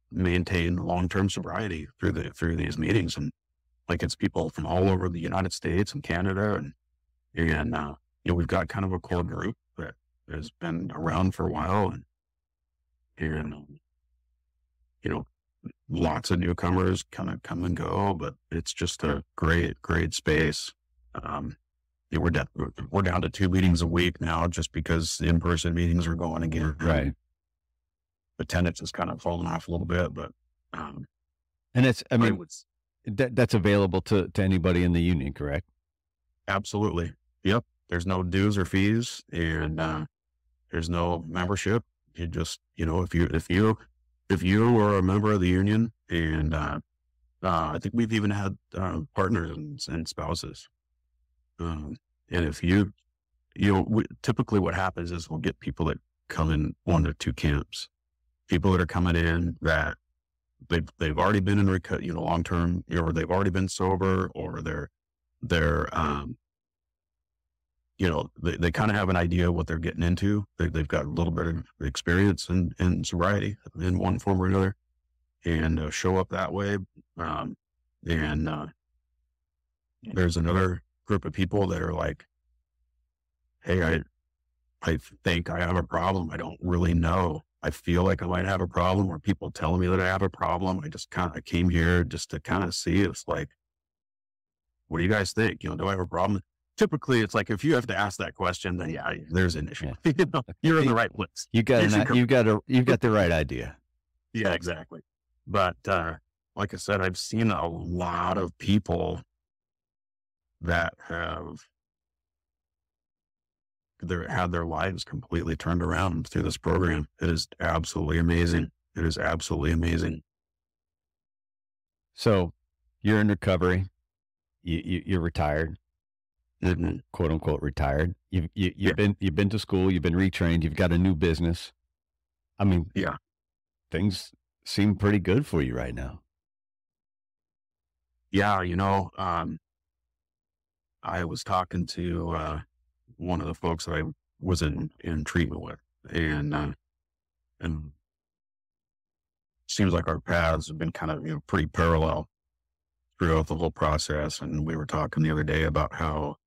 maintained long-term sobriety through these meetings. And like, it's people from all over the United States and Canada, and we've got kind of a core group that has been around for a while, and lots of newcomers kind of come and go, but it's just a great space. We're down to 2 meetings a week now, just because the in-person meetings are going again. Right. Attendance has kind of fallen off a little bit, but, and that's available to anybody in the union, correct? Absolutely. Yep. There's no dues or fees, and, there's no membership. You just, if you are a member of the union, and, I think we've even had, partners and spouses. And if typically what happens is we'll get people that come in 1 or 2 camps, people that are coming in that they've already been in long-term, or they've already been sober, or they're they kind of have an idea what they're getting into. They've got a little bit of experience in sobriety in one form or another, and show up that way. And there's another group of people that are like, hey, I think I have a problem. I don't really know. I feel like I might have a problem, or people telling me that I have a problem. I came here just to kind of see. It's like, what do you guys think? Do I have a problem? Typically, it's like, if you have to ask that question, then yeah, there's an issue. Yeah. You're in the right place. You've got the right idea. Yeah, exactly. But like I said, I've seen a lot of people that have had their lives completely turned around through this program. It is absolutely amazing. It is absolutely amazing. So you're in recovery. You're retired. Mm-hmm. Quote unquote retired. You've been to school, you've been retrained, you've got a new business. I mean, yeah, things seem pretty good for you right now. Yeah. I was talking to, one of the folks that I was in treatment with, and seems like our paths have been kind of, pretty parallel throughout the whole process. And we were talking the other day about how,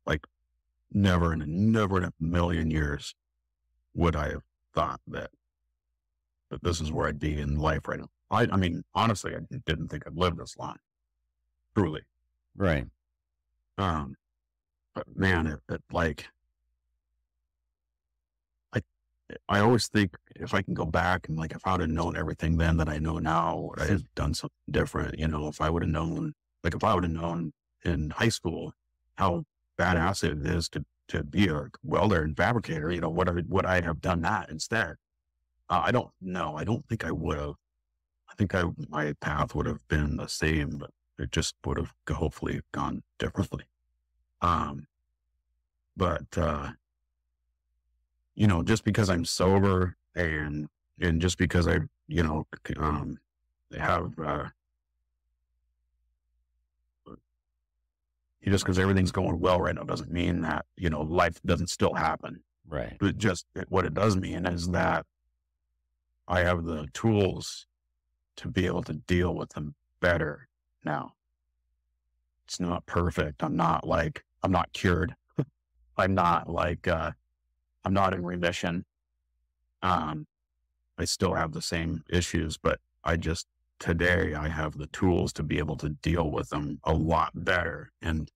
like, never in a million years would I have thought that this is where I'd be in life right now. I mean, honestly, I didn't think I'd live this long, truly. Right. But man, I always think, if I can go back and, like, if I would have known everything then that I know now, would I have done something different? If I would have known, in high school how badass it is to be a welder and fabricator, would I have done that instead? I don't know. I don't think I would have. I think my path would have been the same, but it just would have hopefully gone differently. Um, but just because I'm sober and just because I, have, just because everything's going well right now doesn't mean that, life doesn't still happen. Right. But just what it does mean is that I have the tools to be able to deal with them better now. It's not perfect. I'm not cured. I'm not I'm not in remission. I still have the same issues, but today I have the tools to be able to deal with them a lot better. And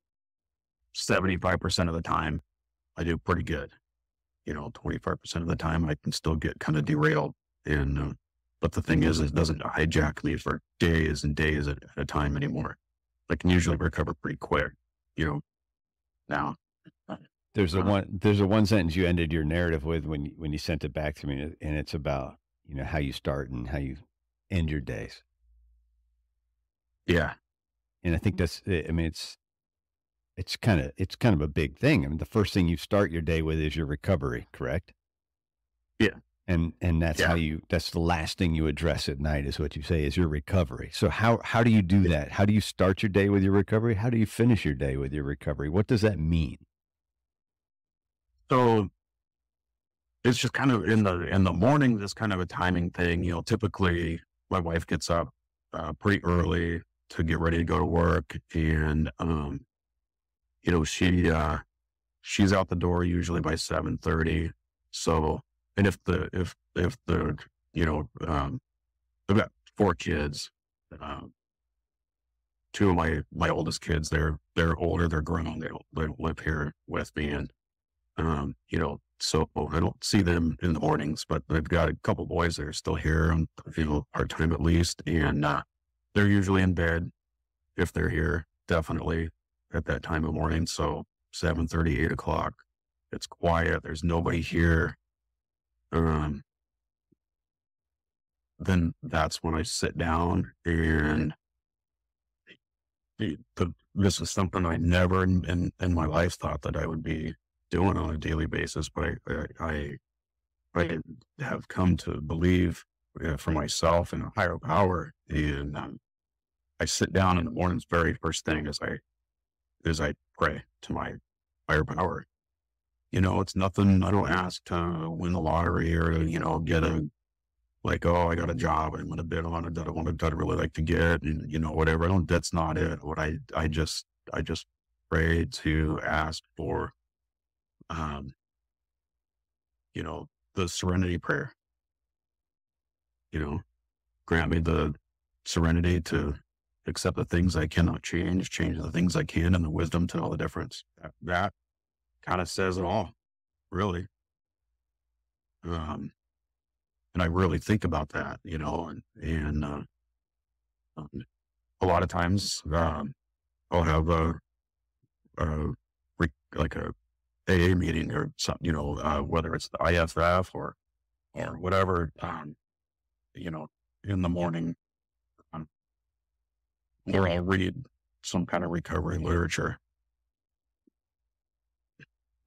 75% of the time I do pretty good. 25% of the time I can still get kind of derailed. And, but the thing is, it doesn't hijack me for days and days at a time anymore. I can usually recover pretty quick, now. There's a one sentence you ended your narrative with when you sent it back to me, and it's about, how you start and how you end your days. Yeah. And I think that's, I mean, it's kind of a big thing. I mean, the first thing you start your day with is your recovery, correct? Yeah. And that's that's the last thing you address at night is what you say is your recovery. So how do you do that? How do you start your day with your recovery? How do you finish your day with your recovery? What does that mean? So it's just kind of in the morning, this kind of a timing thing. Typically my wife gets up pretty early to get ready to go to work, and she's out the door usually by 7:30. So, and if the I've got 4 kids. Two of my oldest kids, they're older, they're grown, they don't live here with me, and so I don't see them in the mornings, but I've got a couple boys that are still here on, part-time at least. And, they're usually in bed if they're here, definitely at that time of morning. So 7:30, 8:00, it's quiet. There's nobody here. Then that's when I sit down, and this is something I never in my life thought that I would be doing on a daily basis, but I have come to believe for myself in a higher power. And I sit down in the mornings, very first thing as I pray to my higher power. It's nothing. I don't ask to win the lottery or to, get I got a job I'm going to bid on it that I'd really like to get, and whatever. That's not it. What I just pray to ask for, the serenity prayer, grant me the serenity to accept the things I cannot change the things I can, and the wisdom to know the difference. That kind of says it all, really. And I really think about that, and a lot of times, I'll have a AA meeting or something, whether it's the IFF or whatever, in the morning, where I'll read some kind of recovery literature.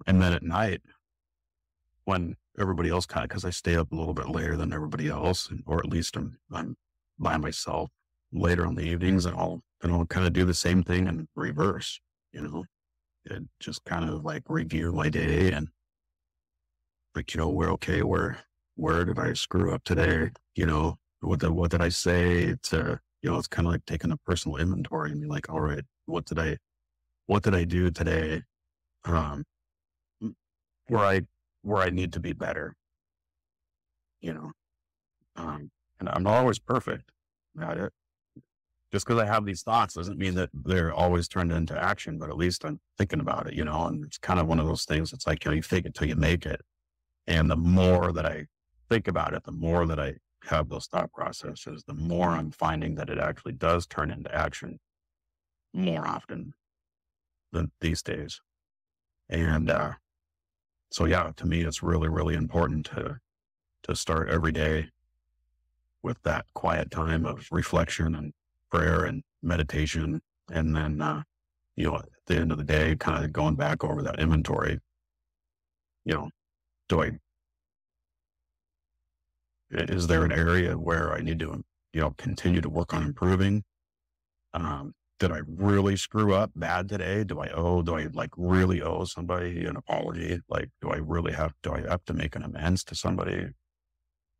And then at night, when everybody else because I stay up a little bit later than everybody else, or at least I'm by myself later on the evenings, and I'll kind of do the same thing in reverse, and just kind of review my day and where did I screw up today? What did I say? It's kind of like taking a personal inventory and be like, all right, what did I do today? Where I need to be better, and I'm not always perfect at it. Just because I have these thoughts doesn't mean that they're always turned into action, but at least I'm thinking about it, and it's kind of one of those things. It's like, you fake it till you make it. And the more that I think about it, the more that I have those thought processes, the more I'm finding that it actually does turn into action more often than these days. And, so yeah, to me, it's really, really important to start every day with that quiet time of reflection and prayer and meditation. And then, at the end of the day, kind of going back over that inventory, do I, is there an area where I need to, continue to work on improving? Did I really screw up bad today? Do I like really owe somebody an apology? Like, do I have to make an amends to somebody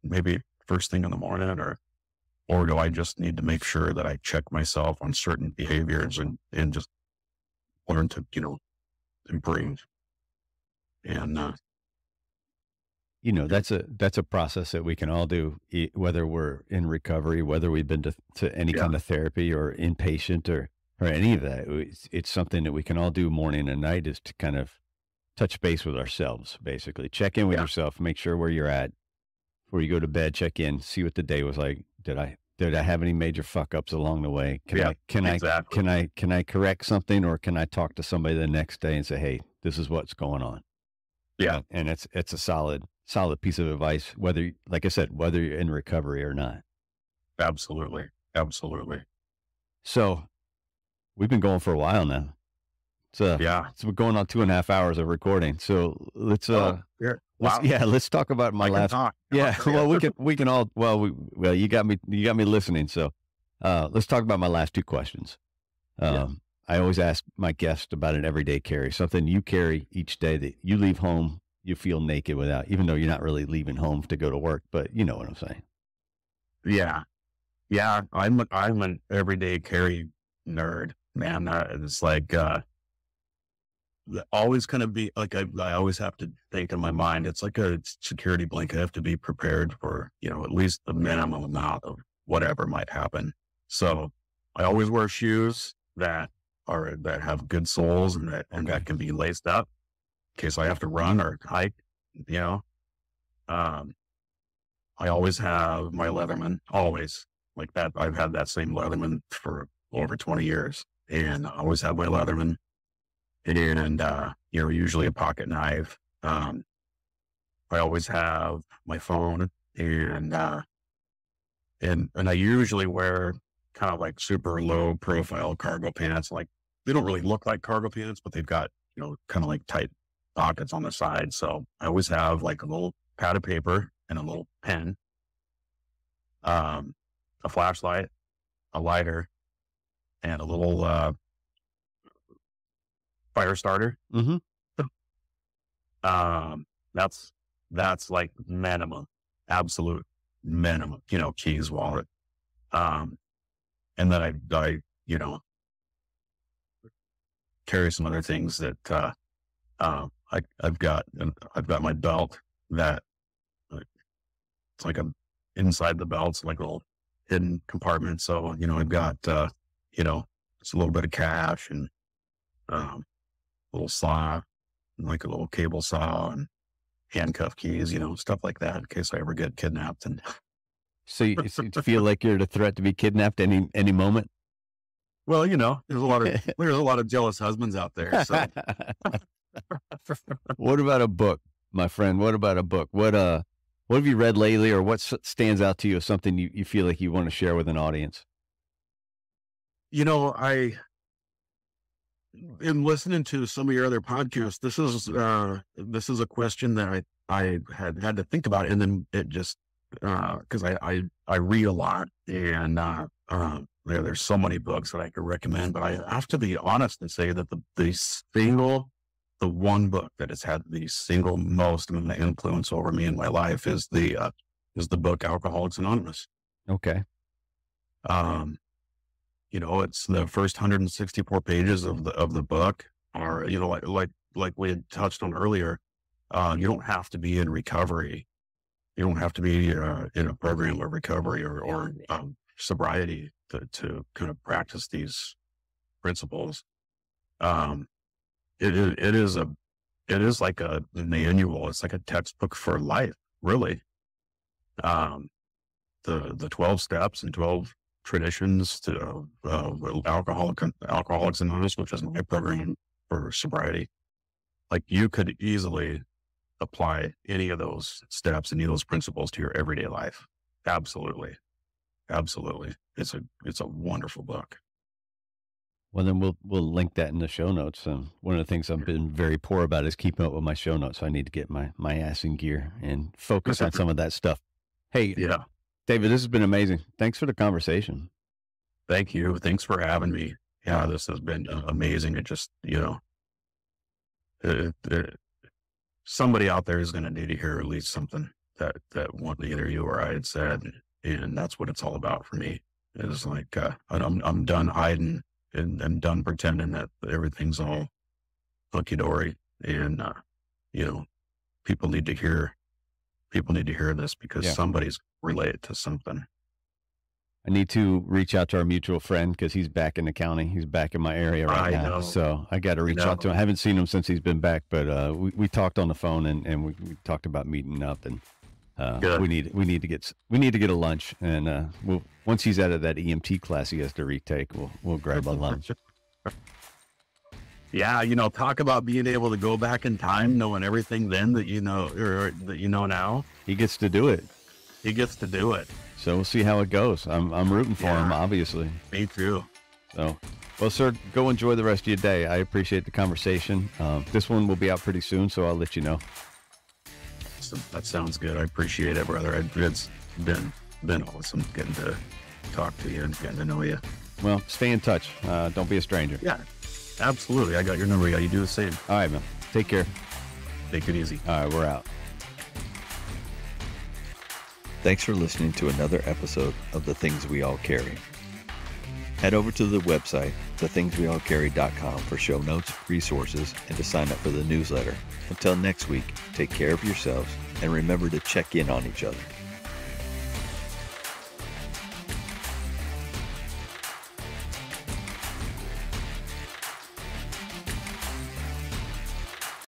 maybe first thing in the morning, or do I just need to make sure that I check myself on certain behaviors and just learn to, improve? And, that's a process that we can all do, whether we're in recovery, whether we've been to any kind of therapy or inpatient or any of that. It's something that we can all do morning and night, is to kind of touch base with ourselves, basically check in with yourself, make sure where you're at before you go to bed, check in, see what the day was like. Did I have any major fuck ups along the way? Can I correct something, or can I talk to somebody the next day and say, hey, this is what's going on? Yeah. And it's a solid piece of advice, whether, like I said, whether you're in recovery or not. Absolutely. Absolutely. So we've been going for a while now. So we're going on 2.5 hours of recording. So let's let's talk about my last. Yeah. Well, we can all, you got me listening. So, let's talk about my last 2 questions. I always ask my guests about an everyday carry, something you carry each day that you leave home, you feel naked without, even though you're not really leaving home to go to work, but you know what I'm saying? Yeah. Yeah. I'm an everyday carry nerd, man. It's like, always kind of be like, I always have to think in my mind, it's like a security blanket. I have to be prepared for, at least the minimum amount of whatever might happen. So I always wear shoes that have good soles and that can be laced up in case I have to run or hike, I always have my Leatherman, always, like that. I've had that same Leatherman for over 20 years, and I always have my Leatherman. And, usually a pocket knife. I always have my phone, and I usually wear kind of like super low profile cargo pants. Like, they don't really look like cargo pants, but they've got, kind of like tight pockets on the side. So I always have like a little pad of paper and a little pen, a flashlight, a lighter, and a little, fire starter. Mm-hmm. That's like minimum, absolute minimum, keys, wallet. And then I carry some other things that, I've got my belt that it's like inside the belt's like a little hidden compartment. So, I've got, just a little bit of cash and, little saw, like a little cable saw and handcuff keys, stuff like that in case I ever get kidnapped. And so you feel like you're at a threat to be kidnapped any moment? Well, there's a lot of jealous husbands out there. So. What about a book, my friend? What about a book? What have you read lately, or what stands out to you as something you feel like you want to share with an audience? In listening to some of your other podcasts, this is a question that I had to think about, and then it just because I read a lot, and there's so many books that I could recommend, but I have to be honest and say that the one book that has had the single most amount of influence over me in my life is the book Alcoholics Anonymous. Okay. It's the first 164 pages of the book are, like we had touched on earlier. You don't have to be in recovery. You don't have to be in a program of recovery or sobriety to kind of practice these principles. It is like a manual. It's like a textbook for life, really. The 12 steps and 12 traditions to Alcoholics Anonymous, which is my program for sobriety. Like, you could easily apply any of those steps, any of those principles to your everyday life. Absolutely. absolutely. It's a wonderful book. Well, then we'll link that in the show notes. One of the things I've been very poor about is keeping up with my show notes. So I need to get my ass in gear and focus on some of that stuff. Hey, Yeah. David, this has been amazing. Thanks for the conversation. Thank you. Thanks for having me. Yeah, this has been amazing. It just, somebody out there is going to need to hear at least something that one either you or I had said, and that's what it's all about for me. It's like I'm done hiding and I'm done pretending that everything's all hunky dory, and people need to hear this because Yeah. somebody's related to something. I need to reach out to our mutual friend because he's back in the county. He's back in my area right I now. know. So I got to reach out to him. I haven't seen him since he's been back, but we talked on the phone and we talked about meeting up, and Good. we need to get a lunch, and once he's out of that EMT class he has to retake, we'll grab a lunch. Yeah, talk about being able to go back in time, knowing everything then that or that now. He gets to do it. He gets to do it. So we'll see how it goes. I'm rooting for him, obviously. Me too. So, well, sir, go enjoy the rest of your day. I appreciate the conversation. This one will be out pretty soon, so I'll let you know. So that sounds good. I appreciate it, brother. It's been awesome getting to talk to you and getting to know you. Well, stay in touch. Don't be a stranger. Yeah, absolutely. I got your number. Yeah, you do the same. All right, man. Take care. Take it easy. All right, we're out. Thanks for listening to another episode of The Things We All Carry. Head over to the website, thethingsweallcarry.com, for show notes, resources, and to sign up for the newsletter. Until next week, take care of yourselves and remember to check in on each other.